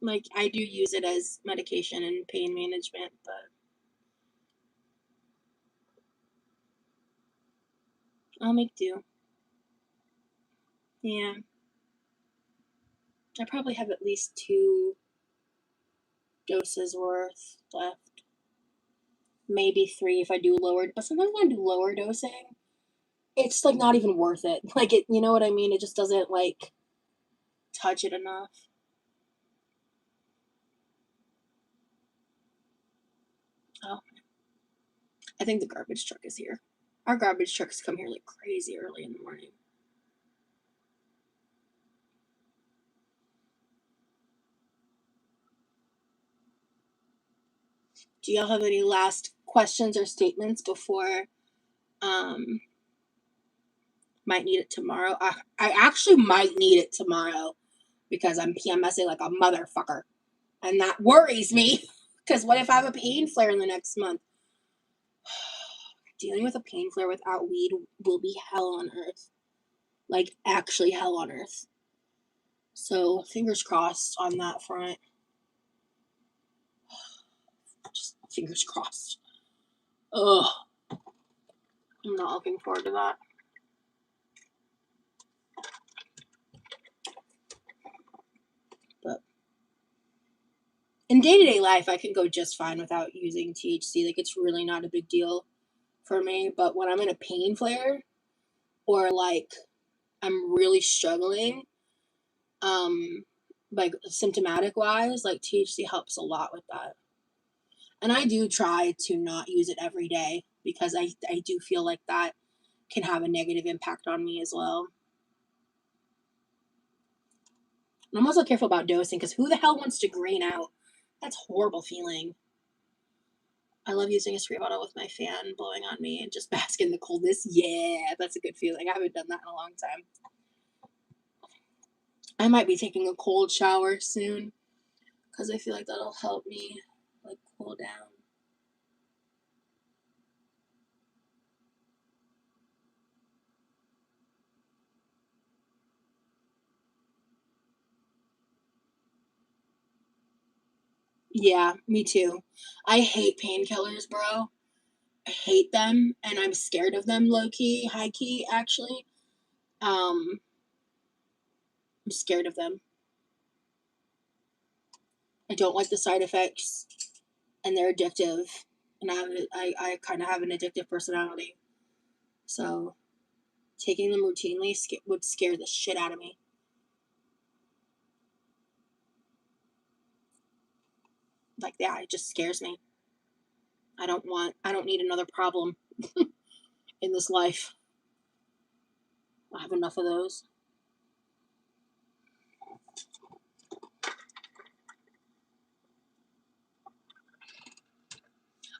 Like I do use it as medication and pain management, but I'll make do. Yeah, I probably have at least 2 doses worth left. Maybe 3 if I do lower, but sometimes when I do lower dosing, it's like not even worth it. Like it, you know what I mean? It just doesn't like touch it enough. Oh, I think the garbage truck is here. Our garbage trucks come here like crazy early in the morning. Do y'all have any last questions or statements before might need it tomorrow? I actually might need it tomorrow because I'm PMSing like a motherfucker. And that worries me. Because what if I have a pain flare in the next month? Dealing with a pain flare without weed will be hell on earth. Like, actually hell on earth. So, fingers crossed on that front. Just fingers crossed. Ugh. I'm not looking forward to that. But in day-to-day life, I can go just fine without using THC. Like, it's really not a big deal for me. But when I'm in a pain flare or, like, I'm really struggling, like, symptomatic-wise, like, THC helps a lot with that. And I do try to not use it every day because I do feel like that can have a negative impact on me as well. And I'm also careful about dosing because who the hell wants to green out? That's a horrible feeling. I love using a spray bottle with my fan blowing on me and just bask in the coldness. Yeah, that's a good feeling. I haven't done that in a long time. I might be taking a cold shower soon because I feel like that'll help me like cool down. Yeah, me too. I hate painkillers, bro. I hate them and I'm scared of them low key, high key actually. I'm scared of them. I don't like the side effects and they're addictive. And I kind of have an addictive personality. So taking them routinely would scare the shit out of me. Like, yeah, it just scares me. I don't need another problem in this life. I have enough of those.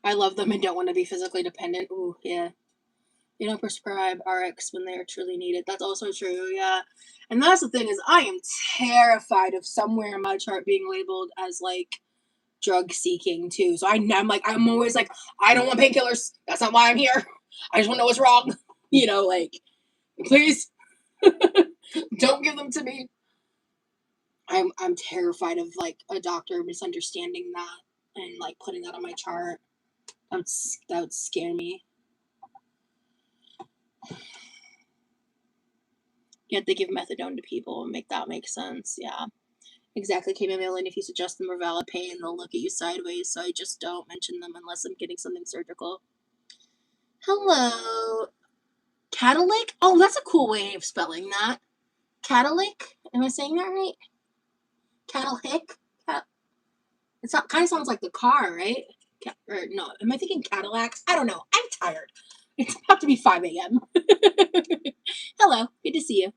I love them and don't want to be physically dependent. Ooh, yeah. They don't prescribe RX when they are truly needed. That's also true, yeah. And that's the thing is I am terrified of somewhere in my chart being labeled as like drug seeking too. So I'm always like, I don't want painkillers. That's not why I'm here. I just want to know what's wrong. Like, please don't give them to me. I'm terrified of like a doctor misunderstanding that and like putting that on my chart. That would scare me. Yet they give methadone to people and make that make sense. Yeah. Exactly, K-Mail, and if you suggest them are valid pain, they'll look at you sideways, so I just don't mention them unless I'm getting something surgical. Hello. Catalytic? Oh, that's a cool way of spelling that. Cadillac? Am I saying that right? Cadillac? It kind of sounds like the car, right? Or no, am I thinking Cadillac? I don't know. I'm tired. It's about to be 5 a.m. Hello, good to see you.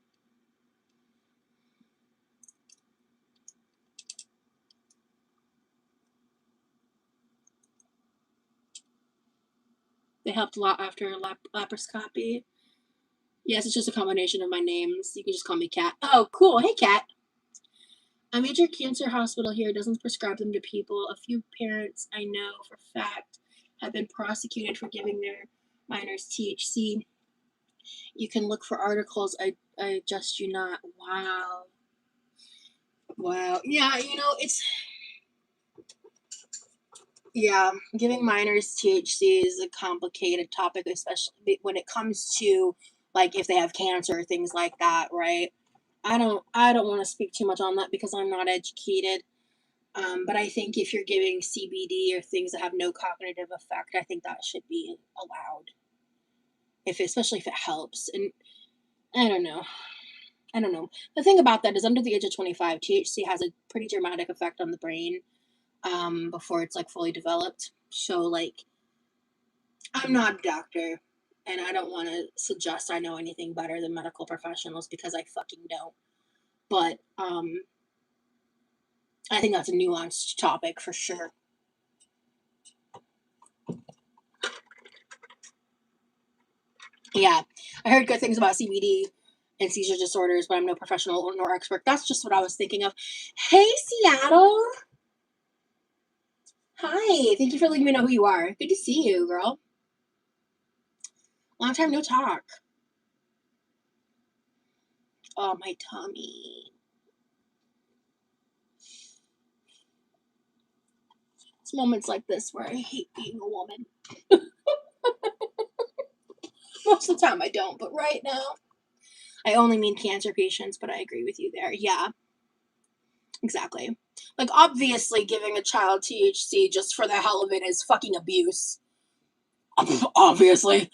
They helped a lot after laparoscopy. Yes, it's just a combination of my names. You can just call me Kat. Oh, cool. Hey, Kat. A major cancer hospital here doesn't prescribe them to people. A few parents I know for fact have been prosecuted for giving their minors THC. You can look for articles. I just do not. Wow. Wow. Yeah, yeah, giving minors THC is a complicated topic, especially when it comes to like if they have cancer or things like that, right? I don't want to speak too much on that because I'm not educated. But I think if you're giving CBD or things that have no cognitive effect, I think that should be allowed. Especially if it helps. And I don't know. I don't know. The thing about that is under the age of 25, THC has a pretty dramatic effect on the brain before it's like fully developed. So like I'm not a doctor and I don't want to suggest I know anything better than medical professionals because I fucking don't. But I think that's a nuanced topic for sure. Yeah, I heard good things about CBD and seizure disorders, but I'm no professional nor expert. That's just what I was thinking of. Hey, Seattle. Hi. Thank you for letting me know who you are. Good to see you, girl. Long time no talk. Oh, my tummy. It's moments like this where I hate being a woman. Most of the time I don't, but right now, I only mean cancer patients, but I agree with you there. Yeah, exactly. Like, obviously, giving a child THC just for the hell of it is fucking abuse. Obviously.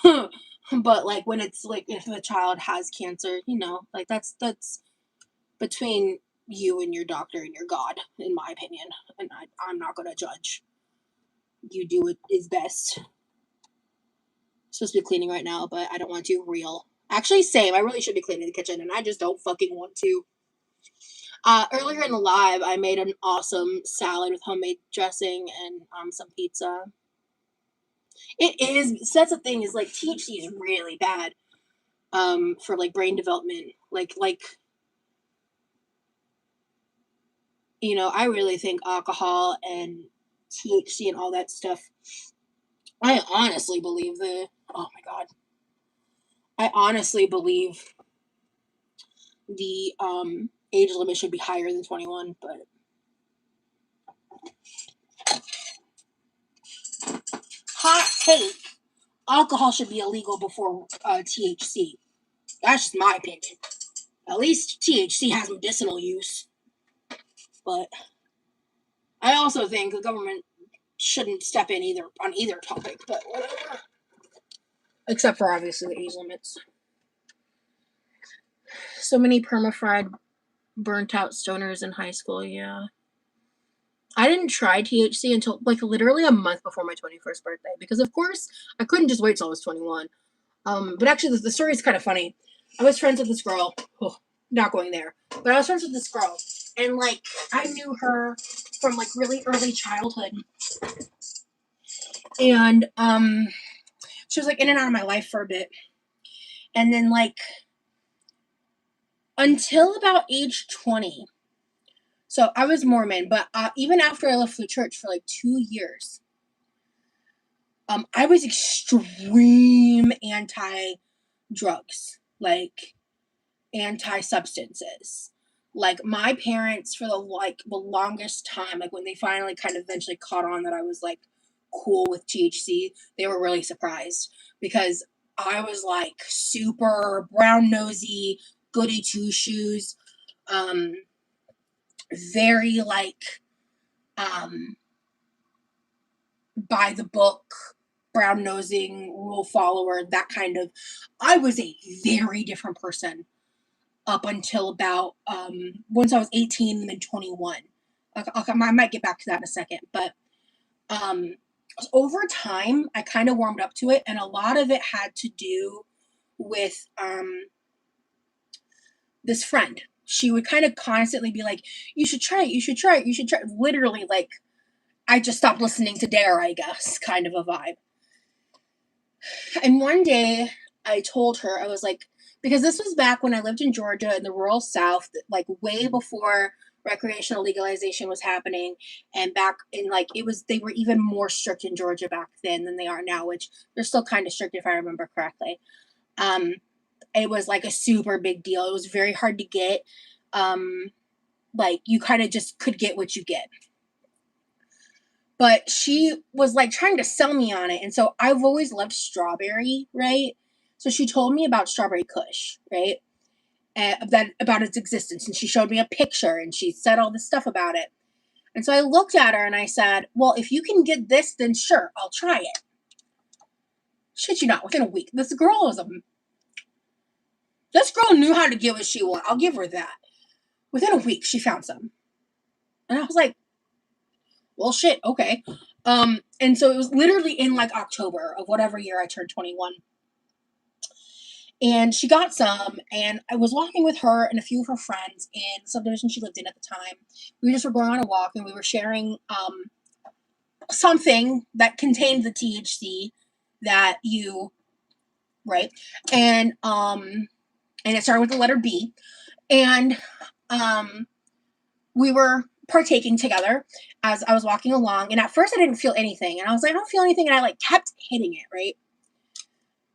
But, like, when it's, like, if the child has cancer, like, that's between you and your doctor and your God, in my opinion. And I'm not going to judge. You do what is best. I'm supposed to be cleaning right now, but I don't want to. Real. Actually, same. I really should be cleaning the kitchen, and I just don't fucking want to. Earlier in the live, I made an awesome salad with homemade dressing and some pizza. It is. So that's the thing is like THC is really bad for like brain development. I really think alcohol and THC and all that stuff. I honestly believe oh my god. I honestly believe the age limit should be higher than 21, but hot take. Alcohol should be illegal before THC. That's just my opinion. At least THC has medicinal use. But I also think the government shouldn't step in on either topic, but whatever. Except for obviously the age limits. So many perma-fried, burnt out stoners in high school, yeah. I didn't try THC until like literally a month before my 21st birthday because of course I couldn't just wait till I was 21. But actually the story is kind of funny. I was friends with this girl. Oh, not going there. But I was friends with this girl. And like I knew her from like really early childhood. And she was like in and out of my life for a bit. And then like until about age 20. So I was Mormon, but even after I left the church for like 2 years, I was extreme anti-drugs, like anti-substances. Like my parents for the longest time, like when they finally kind of eventually caught on that I was like cool with THC, they were really surprised because I was like super brown nosy, goody two shoes, very like by the book, brown nosing, rule follower, that kind of. I was a very different person up until about, once I was 18 and then 21. I might get back to that in a second, but, over time, I kind of warmed up to it, and a lot of it had to do with, this friend. She would kind of constantly be like, you should try it, you should try it, you should try it. Literally, like, I just stopped listening to Dare, I guess, kind of a vibe. And one day, I told her, I was like, because this was back when I lived in Georgia in the rural South, like way before recreational legalization was happening, and back in like they were even more strict in Georgia back then than they are now, which they're still kind of strict if I remember correctly. It was like a super big deal. It was very hard to get. Like you kind of just could get what you get. But she was like trying to sell me on it. And so I've always loved strawberry, right? So she told me about strawberry kush, right? About its existence. And she showed me a picture and she said all this stuff about it. And so I looked at her and I said, well, if you can get this, then sure, I'll try it. Shit you not, within a week. This girl knew how to get what she wanted. I'll give her that. Within a week, she found some. And I was like, well, shit, okay. And so it was literally in like October of whatever year I turned 21. And she got some, and I was walking with her and a few of her friends in the subdivision she lived in at the time. We just were going on a walk, and we were sharing something that contained the THC that right? And it started with the letter B. And we were partaking together as I was walking along. And at first I didn't feel anything. And I was like, I don't feel anything. And I like kept hitting it, right?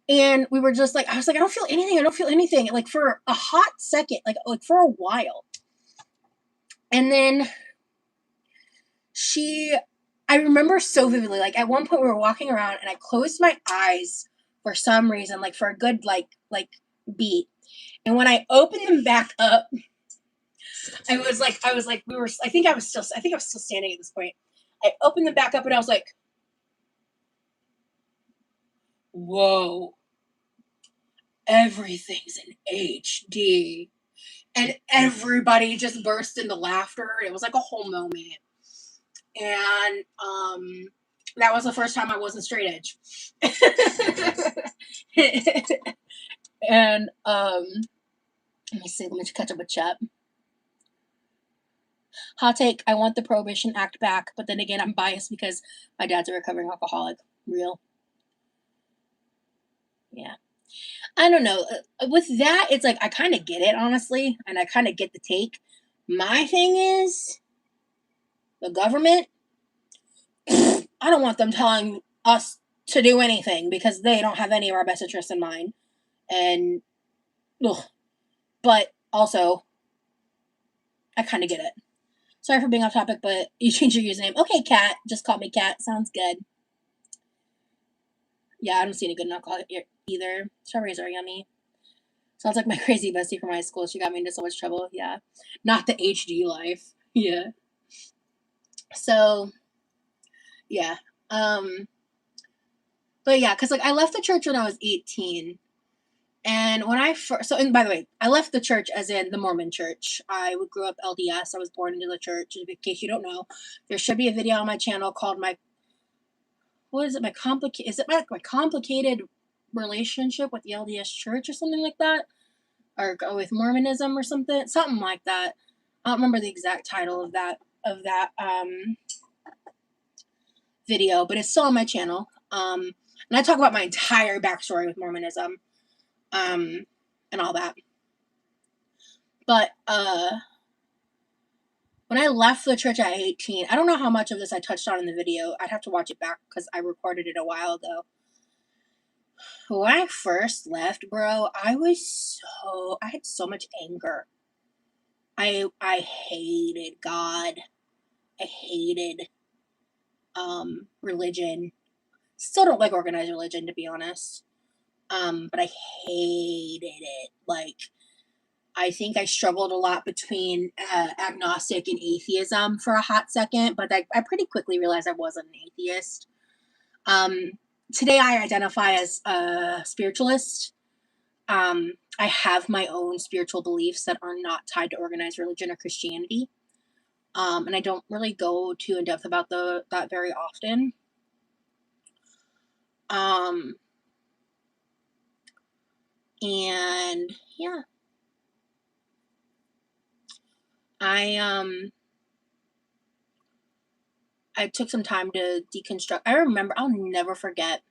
And we were just like, I was like, I don't feel anything. I don't feel anything. Like for a hot second, like for a while. And then I remember so vividly, like at one point we were walking around and I closed my eyes for some reason, like for a good, like beat. And when I opened them back up, I think I was still standing at this point. I opened them back up and I was like, whoa, everything's in HD. And everybody just burst into laughter. It was like a whole moment. And that was the first time I wasn't straight edge. And let me see, let me catch up with chat. Hot take, I want the Prohibition Act back, but then again, I'm biased because my dad's a recovering alcoholic. Real. Yeah. I don't know. With that, it's like, I kind of get it, honestly, and I kind of get the take. My thing is, the government, I don't want them telling us to do anything because they don't have any of our best interests in mind. And, ugh. But also, I kind of get it. Sorry for being off topic, but you changed your username. Okay, Cat. Just call me Cat. Sounds good. Yeah, I don't see any good alcohol either. Strawberries are yummy. Sounds like my crazy bestie from high school. She got me into so much trouble. Yeah. Not the HD life. Yeah. So, yeah. But yeah, because like I left the church when I was 18. And when and by the way, I left the church as in the Mormon church. I grew up LDS. I was born into the church. In case you don't know, there should be a video on my channel called my complicated relationship with the LDS church or something like that, or with Mormonism or something like that. I don't remember the exact title of that video, but it's still on my channel. And I talk about my entire backstory with Mormonism. And all that. But when I left the church at 18, I don't know how much of this I touched on in the video. I'd have to watch it back because I recorded it a while ago. When I first left, bro, I had so much anger. I hated God. I hated religion. Still don't like organized religion, to be honest. But I hated it. Like, I think I struggled a lot between agnostic and atheism for a hot second, but I pretty quickly realized I wasn't an atheist. Today I identify as a spiritualist. I have my own spiritual beliefs that are not tied to organized religion or Christianity. And I don't really go too in depth about that very often. And yeah, I I took some time to deconstruct. I remember, I'll never forget.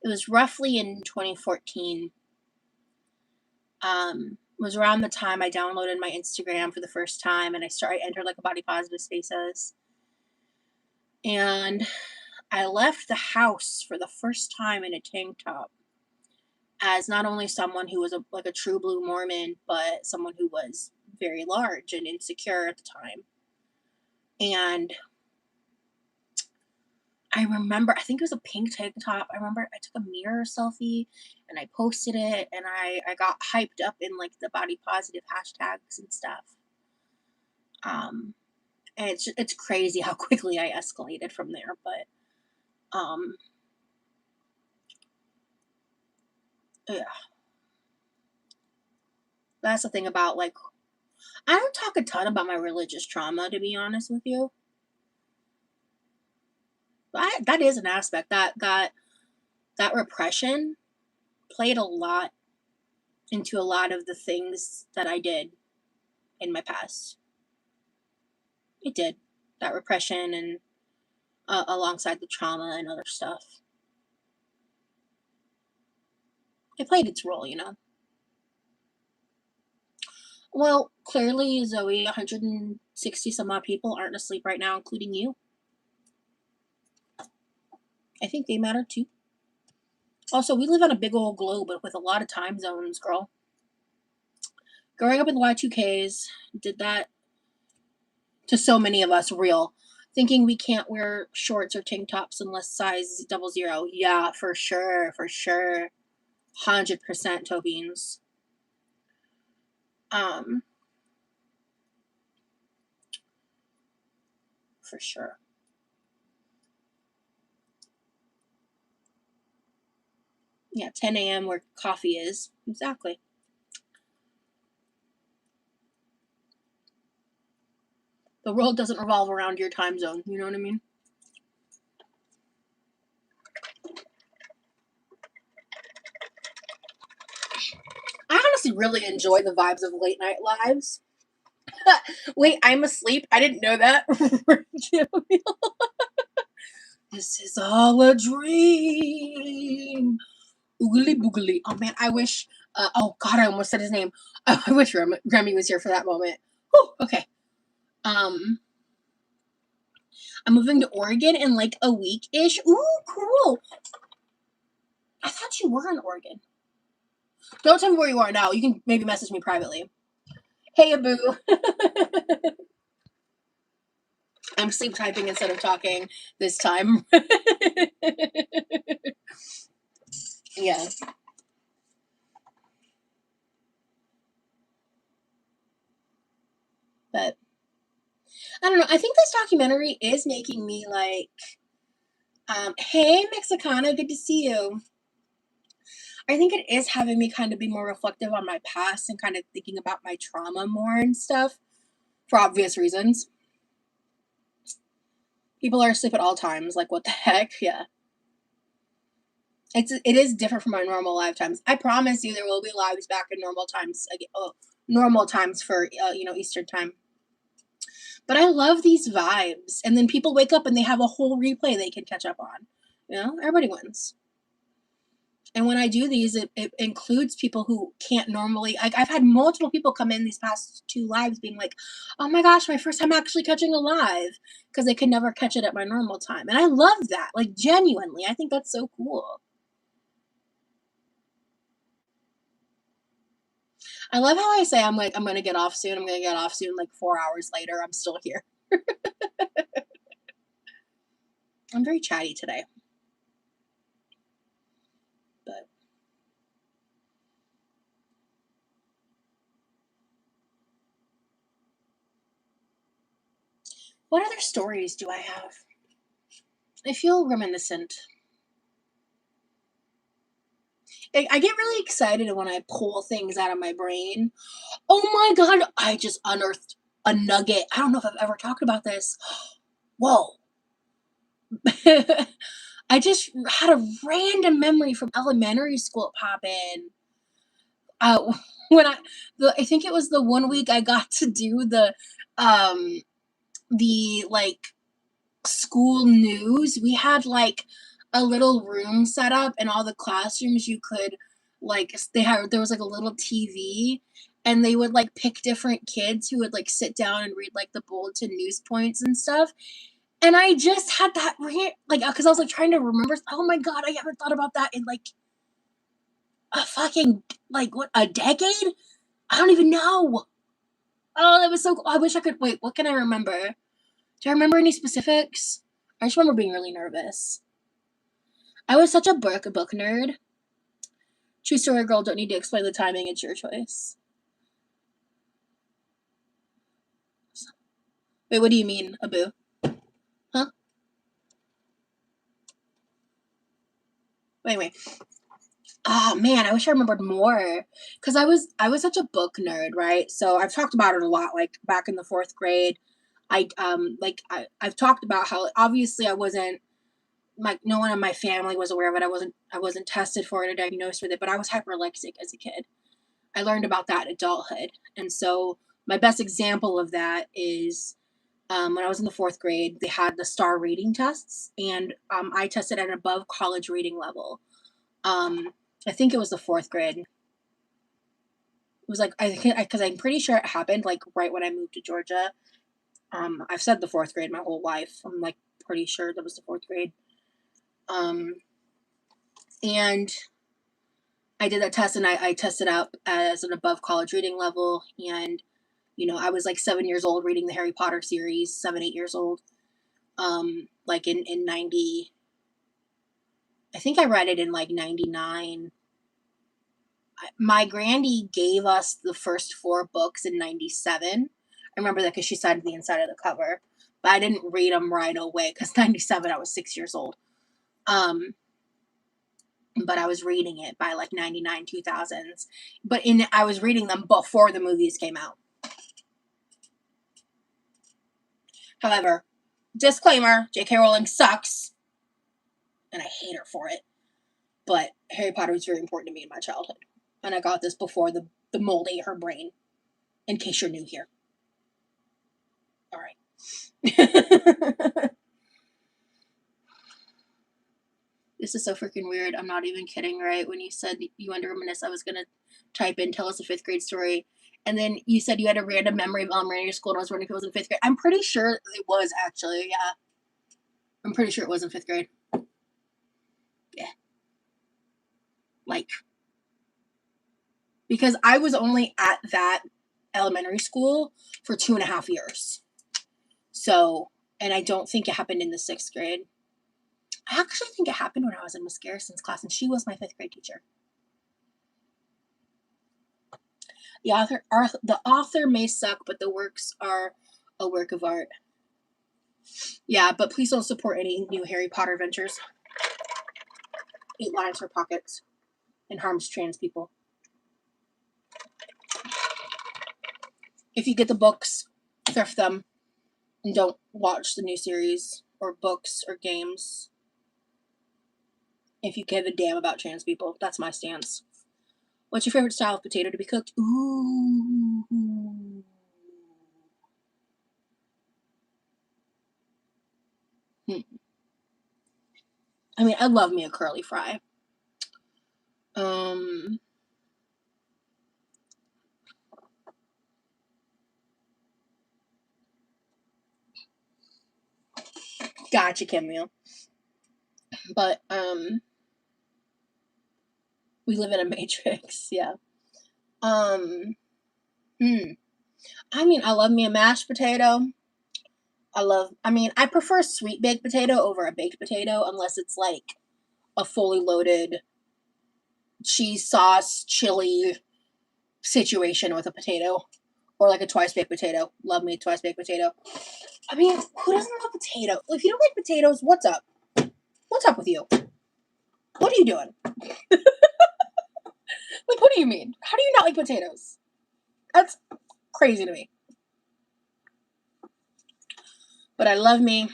It was roughly in 2014. It was around the time I downloaded my Instagram for the first time, and I entered like a body positive spaces. And I left the house for the first time in a tank top as not only someone who was like a true blue Mormon, but someone who was very large and insecure at the time. And I remember, I think it was a pink tank top. I remember I took a mirror selfie and I posted it, and I got hyped up in like the body positive hashtags and stuff. And it's crazy how quickly I escalated from there. But yeah, that's the thing about like, I don't talk a ton about my religious trauma, to be honest with you. But that is an aspect that repression played a lot into a lot of the things that I did in my past. It did. That repression and alongside the trauma and other stuff. It played its role, you know. Well, clearly, Zoe, 160 some odd people aren't asleep right now, including you. I think they matter too. Also, we live on a big old globe with a lot of time zones, girl. Growing up in the Y2Ks did that to so many of us, real. Thinking we can't wear shorts or tank tops unless size 00. Yeah, for sure, for sure. 100% toe beans. For sure. Yeah, 10 a.m. where coffee is. Exactly. The world doesn't revolve around your time zone. You know what I mean? I honestly really enjoy the vibes of late night lives. Wait, I'm asleep? I didn't know that. This is all a dream. Oogly boogly. Oh man, I wish. Oh god, I almost said his name. I wish Remy was here for that moment. Whew, okay. I'm moving to Oregon in like a week ish. Ooh, cool. I thought you were in Oregon. Don't tell me where you are now. You can maybe message me privately. Hey, Abu. I'm sleep typing instead of talking this time. Yeah. But I don't know. I think this documentary is making me like, hey, Mexicana, good to see you. I think it is having me kind of be more reflective on my past and kind of thinking about my trauma more and stuff for obvious reasons. People are asleep at all times. Like, what the heck? Yeah. It is different from my normal lifetimes. I promise you, there will be lives back in normal times. Normal times for Eastern time. But I love these vibes, and then people wake up and they have a whole replay they can catch up on. Everybody wins. And when I do these, it includes people who can't normally. I've had multiple people come in these past 2 lives being like, "Oh my gosh, my first time actually catching a live," because they could never catch it at my normal time, and I love that. Like genuinely, I think that's so cool. I love how I say I'm like I'm gonna get off soon. I'm gonna get off soon. Like 4 hours later, I'm still here. I'm very chatty today, but what other stories do I have? I feel reminiscent. I get really excited when I pull things out of my brain. Oh my god, I just unearthed a nugget. I don't know if I've ever talked about this. Whoa. I just had a random memory from elementary school pop in. Uh, when I think it was the one week I got to do the like school news. We had like a little room set up in all the classrooms. You could like there was like a little TV, and they would like pick different kids who would like sit down and read like the bulletin news points and stuff. And I just had that like because I was like trying to remember. Oh my god, I haven't thought about that in like a fucking like what, a decade? I don't even know. Oh, that was so cool. I wish I could wait. What can I remember? Do I remember any specifics? I just remember being really nervous. I was such a book nerd. True story, girl. Don't need to explain the timing. It's your choice. Wait, what do you mean, Abu? Huh? Wait. Oh man, I wish I remembered more. Cause I was such a book nerd, right? So I've talked about it a lot. Like back in the 4th grade, I've talked about how obviously I wasn't like no one in my family was aware of it. I wasn't tested for it or diagnosed with it, but I was hyperlexic as a kid. I learned about that in adulthood. And so my best example of that is when I was in the 4th grade, they had the star reading tests, and I tested at an above college reading level. I think it was the 4th grade. It was like, because I'm pretty sure it happened like right when I moved to Georgia. I've said the 4th grade my whole life. I'm like pretty sure that was the 4th grade. And I did that test, and I tested out as an above college reading level. And, you know, I was like 7 years old reading the Harry Potter series, 7, 8 years old. Like in 90, I think I read it in like 99. My grandy gave us the first 4 books in 97. I remember that because she signed the inside of the cover. But I didn't read them right away because 97, I was 6 years old. But I was reading it by like 99, 2000s. But I was reading them before the movies came out. However, disclaimer, J.K. Rowling sucks. And I hate her for it. But Harry Potter was very important to me in my childhood. And I got this before the mold ate her brain. In case you're new here. Alright. This is so freaking weird. I'm not even kidding, right? When you said you wanted to reminisce, I was going to type in, tell us a 5th grade story. And then you said you had a random memory of elementary school, and I was wondering if it was in 5th grade. I'm pretty sure it was, actually, yeah. I'm pretty sure it was in 5th grade. Yeah. Like, because I was only at that elementary school for 2.5 years. So, and I don't think it happened in the 6th grade. I actually think it happened when I was in Miss Garrison's class, and she was my 5th grade teacher. The author may suck, but the works are a work of art. Yeah, but please don't support any new Harry Potter ventures. 8 lines for pockets and harms trans people. If you get the books, thrift them, and don't watch the new series or books or games. If you give a damn about trans people, that's my stance. What's your favorite style of potato to be cooked? Ooh. I mean, I love me a curly fry. Gotcha, Camille. But, we live in a matrix, yeah. I mean, I love me a mashed potato. I prefer sweet baked potato over a baked potato, unless it's like a fully loaded cheese sauce, chili situation with a potato. Or like a twice baked potato. Love me a twice baked potato. I mean, who doesn't love potato? If you don't like potatoes, what's up? What's up with you? What are you doing? Like, what do you mean? How do you not like potatoes? That's crazy to me. But I love me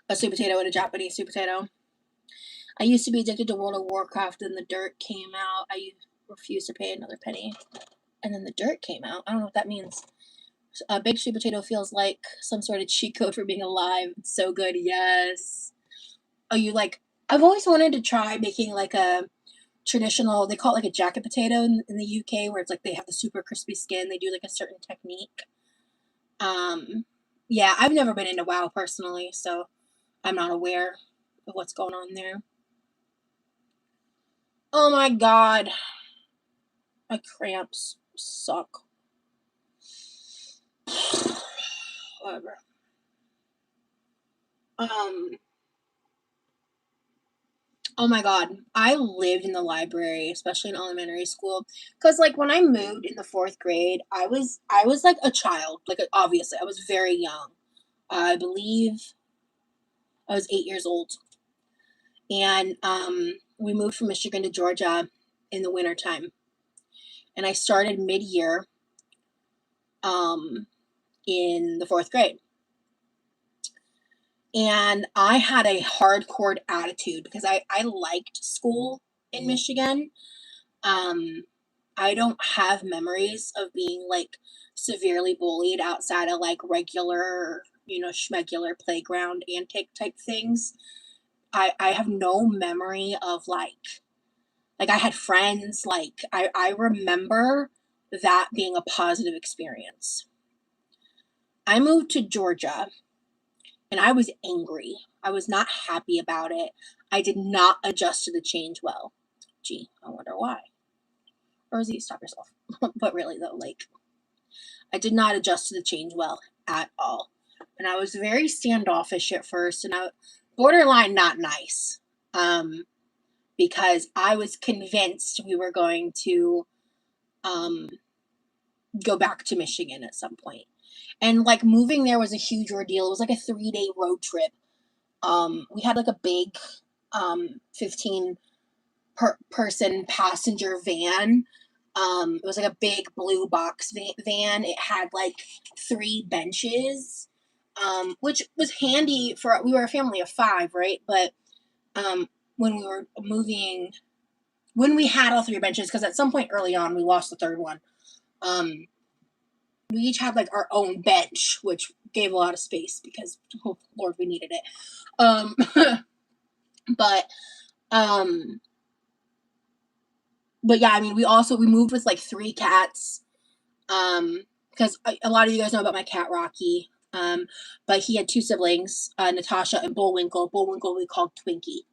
a sweet potato and a Japanese sweet potato. I used to be addicted to World of Warcraft, and the Dirt came out. I refused to pay another penny. And then the Dirt came out. I don't know what that means. A big sweet potato feels like some sort of cheat code for being alive. It's so good. Yes. Oh, you like... I've always wanted to try making like a traditional... They call it like a jacket potato in the UK, where it's like they have the super crispy skin. They do like a certain technique. Yeah, I've never been into WoW personally, so I'm not aware of what's going on there. Oh my god. My cramps suck. Whatever. Oh my god. I lived in the library, especially in elementary school. Cause like when I moved in the 4th grade, I was like a child. Like obviously, I was very young. I believe I was 8 years old. And we moved from Michigan to Georgia in the wintertime. And I started mid-year in the 4th grade. And I had a hardcore attitude because I liked school in Michigan. I don't have memories of being like severely bullied outside of like regular, schmegular playground antic type things. I have no memory of like I had friends. Like I remember that being a positive experience. I moved to Georgia and I was angry. I was not happy about it. I did not adjust to the change well. Gee, I wonder why. Rosie, stop yourself. But really though, like, I did not adjust to the change well at all. And I was very standoffish at first, and I borderline not nice. Because I was convinced we were going to go back to Michigan at some point. And like moving there was a huge ordeal. It was like a 3-day road trip. We had like a big 15 person passenger van. It was like a big blue box van. It had like 3 benches, which was handy for, we were a family of 5, right? But when we were moving, when we had all 3 benches, because at some point early on we lost the 3rd one, we each had like our own bench, which gave a lot of space because, oh Lord, we needed it. But yeah, I mean, we moved with like 3 cats, because a lot of you guys know about my cat Rocky, but he had 2 siblings, Natasha and Bullwinkle. Bullwinkle we called Twinkie.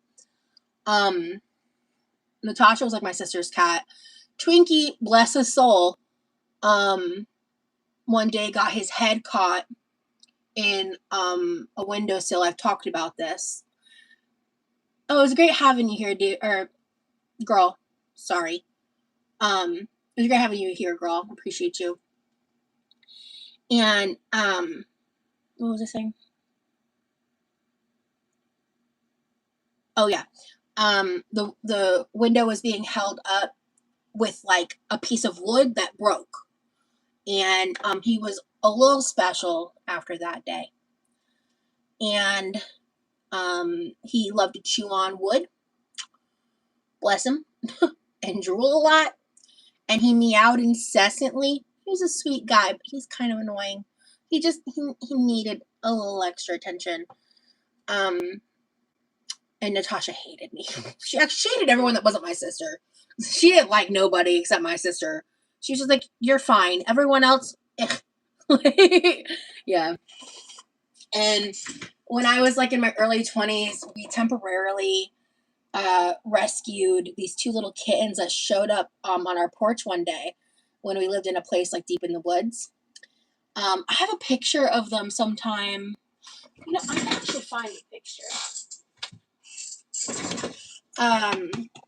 Natasha was like my sister's cat. Twinkie, bless his soul, one day got his head caught in a windowsill. I've talked about this. Oh, it was great having you here, dude, or girl. Sorry. It was great having you here, girl. Appreciate you. And what was I saying? Oh yeah. The window was being held up with like a piece of wood that broke. And he was a little special after that day. And he loved to chew on wood. Bless him. And drool a lot. And he meowed incessantly. He was a sweet guy, but he's kind of annoying. He needed a little extra attention. And Natasha hated me. She hated everyone that wasn't my sister. She didn't like nobody except my sister. She was just like, you're fine. Everyone else, yeah. And when I was like in my early 20s, we temporarily rescued these 2 little kittens that showed up on our porch one day when we lived in a place like deep in the woods. I have a picture of them sometime. I can actually find a picture.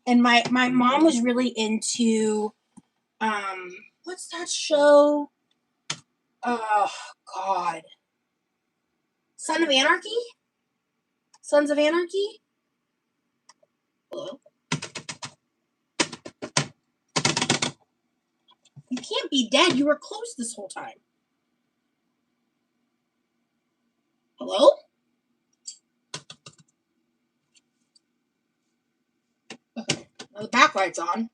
And my mom was really into what's that show? Oh God. Sons of Anarchy? Sons of Anarchy? Hello? You can't be dead. You were close this whole time. Hello? Okay. Now the backlight's on.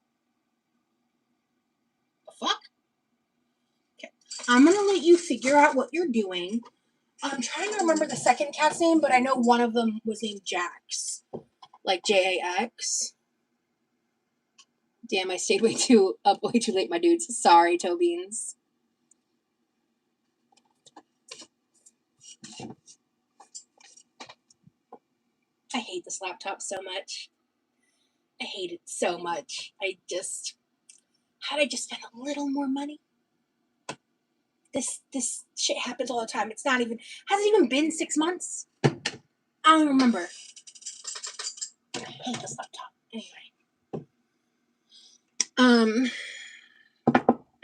The fuck? Okay. I'm gonna let you figure out what you're doing. I'm trying to remember the second cat's name, but I know one of them was named Jax. Like Jax. Damn, I stayed up way too late, my dudes. Sorry, toe beans. I hate this laptop so much. I hate it so much. Had I just spent a little more money? This shit happens all the time. Hasn't even been 6 months. I don't even remember. I hate this laptop. Anyway. I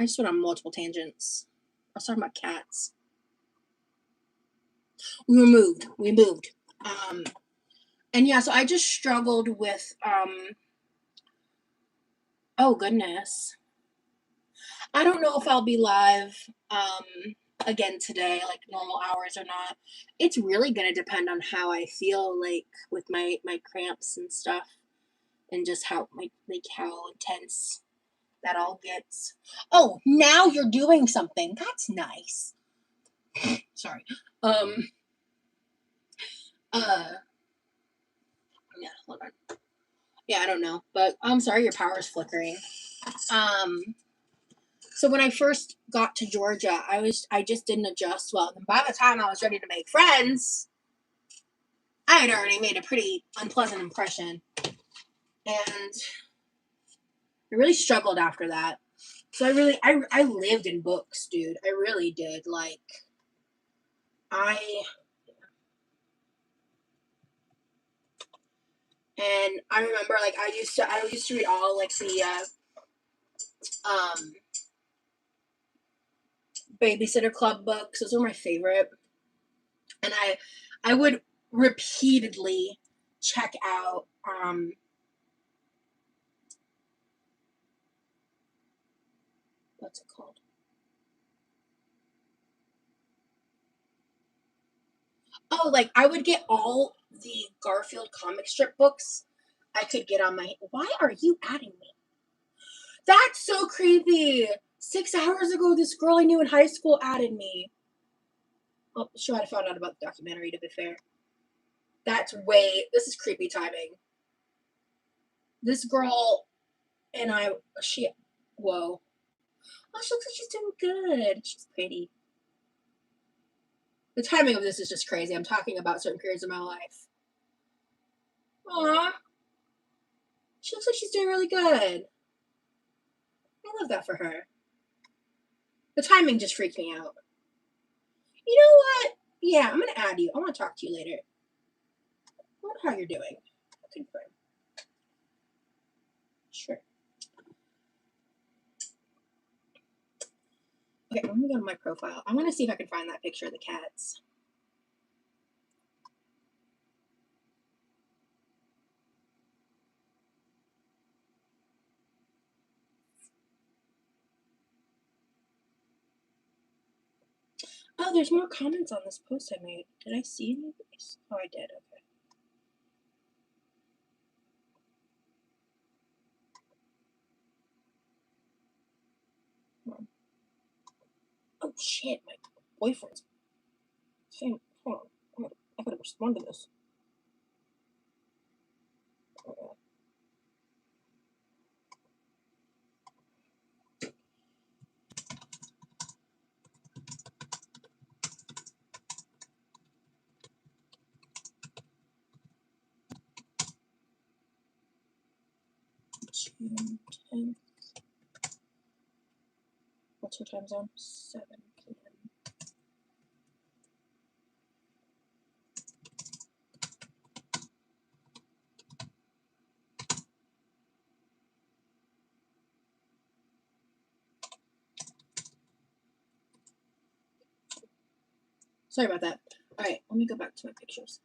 just went on multiple tangents. I was talking about cats. We moved. And yeah, so I just struggled with, oh goodness. I don't know if I'll be live, again today, like normal hours or not. It's really gonna depend on how I feel, like, with my cramps and stuff, and just how intense that all gets. Oh, now you're doing something. That's nice. Sorry. Yeah, hold on. Yeah, I don't know, but I'm sorry your power's flickering. So when I first got to Georgia, I just didn't adjust well. And by the time I was ready to make friends, I had already made a pretty unpleasant impression. And I really struggled after that. So I lived in books, dude. I really did. Like, and I remember, like, I used to read all, like, the Babysitter Club books. Those were my favorite. And I would repeatedly check out what's it called? Oh, like, I would get all the Garfield comic strip books I could get on my. Why are you adding me? That's so creepy. 6 hours ago, this girl I knew in high school added me. Oh, she might have found out about the documentary, to be fair. This is creepy timing. This girl and whoa. Oh, she looks like she's doing good. She's pretty. The timing of this is just crazy. I'm talking about certain periods of my life. Aw. She looks like she's doing really good. I love that for her. The timing just freaked me out. You know what? Yeah, I'm going to add you. I want to talk to you later. I wonder how you're doing. Confirm. Sure. Okay, let me go to my profile. I want to see if I can find that picture of the cats. Oh, there's more comments on this post I made. Did I see any of these? Oh, I did. Okay. Oh, shit. My boyfriend's saying, hold on. I gotta respond to this. June 10th. What's your time zone? 7 p.m. Sorry about that. All right, let me go back to my pictures.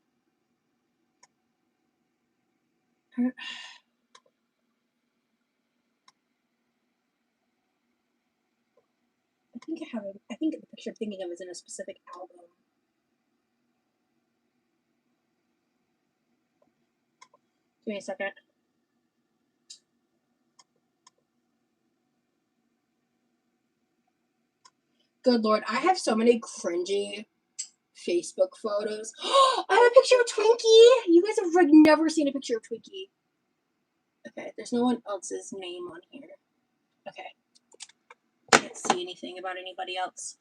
think I have it. I think the picture I'm thinking of is in a specific album. Give me a second. Good Lord, I have so many cringy Facebook photos. I have a picture of Twinkie. You guys have like never seen a picture of Twinkie. Okay, there's no one else's name on here. Okay. Can't see anything about anybody else.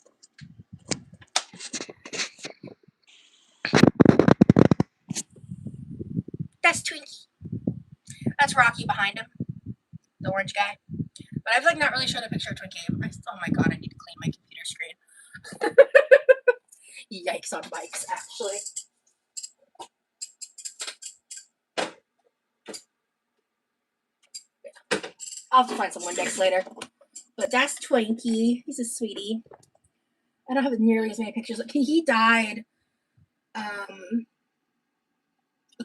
That's Twinkie. That's Rocky behind him. The orange guy. But I've like not really shown a picture of Twinkie. Oh my god, I need to clean my computer screen. Yikes on bikes, actually. Yeah. I'll have to find some Windex later. But that's Twinkie. He's a sweetie. I don't have nearly as many pictures. He died a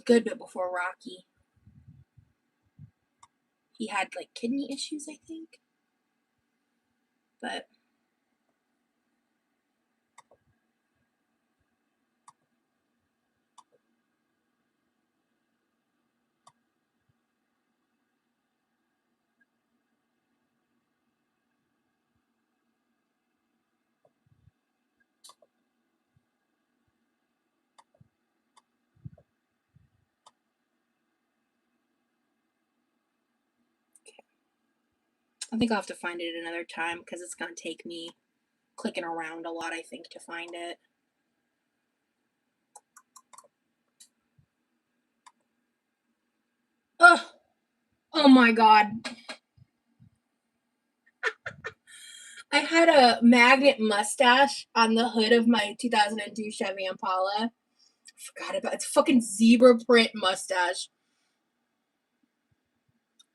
good bit before Rocky. He had like kidney issues, I think. But I think I'll have to find it another time because it's going to take me clicking around a lot, I think, to find it. Oh, oh my god. I had a magnet mustache on the hood of my 2002 Chevy Impala. Forgot about it. It's a fucking zebra print mustache.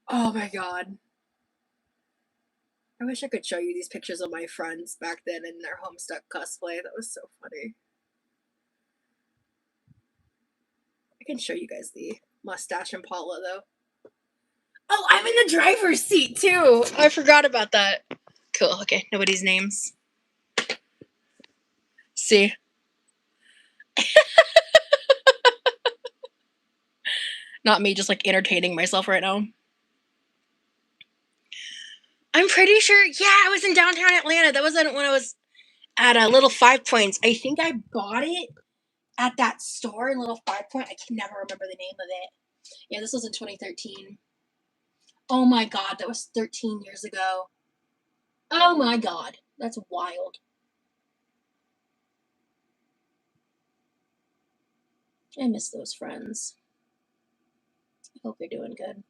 Oh my god. I wish I could show you these pictures of my friends back then in their Homestuck cosplay. That was so funny. I can show you guys the mustache Impala though. Oh, I'm in the driver's seat too. I forgot about that. Cool. Okay, nobody's names. See? Not me just like entertaining myself right now. I'm pretty sure, yeah, I was in downtown Atlanta. That wasn't when I was at a Little 5 Points. I think I bought it at that store in Little 5 Point. I can never remember the name of it. Yeah, this was in 2013. Oh my god, that was 13 years ago. Oh my god, that's wild. I miss those friends. I hope they're doing good.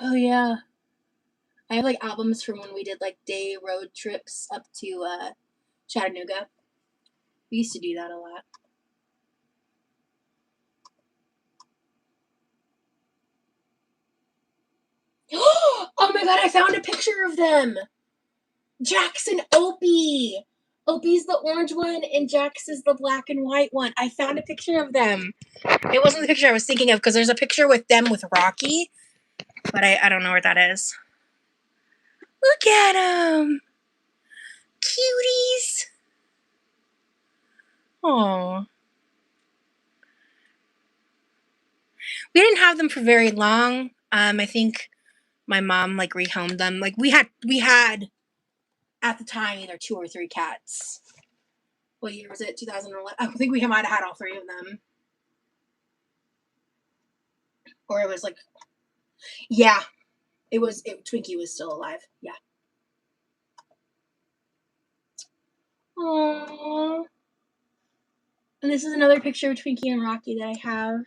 Oh yeah. I have like albums from when we did like day road trips up to Chattanooga. We used to do that a lot. Oh my god, I found a picture of them! Jax and Opie! Opie's the orange one and Jax is the black and white one. I found a picture of them. It wasn't the picture I was thinking of because there's a picture with them with Rocky, but I don't know where that is. Look at them! Cuties! Aww. We didn't have them for very long. I think my mom like rehomed them. Like we had at the time either 2 or 3 cats. What year was it? 2011. I think we might have had all 3 of them. Or it was like, yeah, Twinkie was still alive. Yeah. Aww. And this is another picture of Twinkie and Rocky that I have.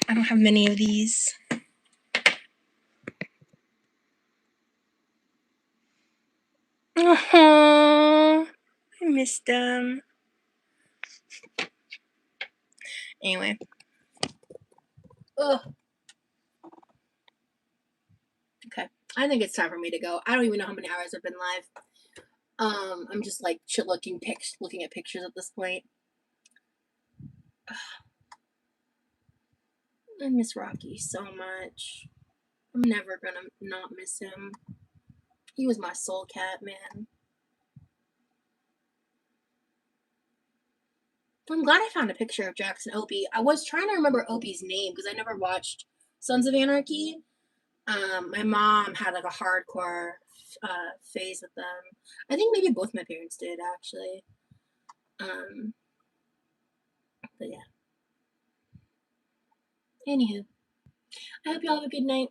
I don't have many of these. Aww. I miss them. Anyway. Ugh. Okay. I think it's time for me to go. I don't even know how many hours I've been live. I'm just like looking at pictures at this point. I miss Rocky so much. I'm never gonna not miss him. He was my soul cat, man. I'm glad I found a picture of Jackson Opie. I was trying to remember Opie's name because I never watched Sons of Anarchy. My mom had like a hardcore phase with them. I think maybe both my parents did actually. But yeah. Anywho, I hope y'all have a good night.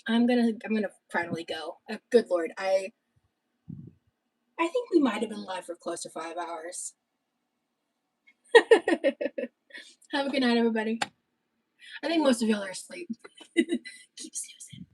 I'm gonna finally go. Good lord, I think we might have been live for close to 5 hours. Have a good night, everybody. I think most of y'all are asleep. Keep snoozing.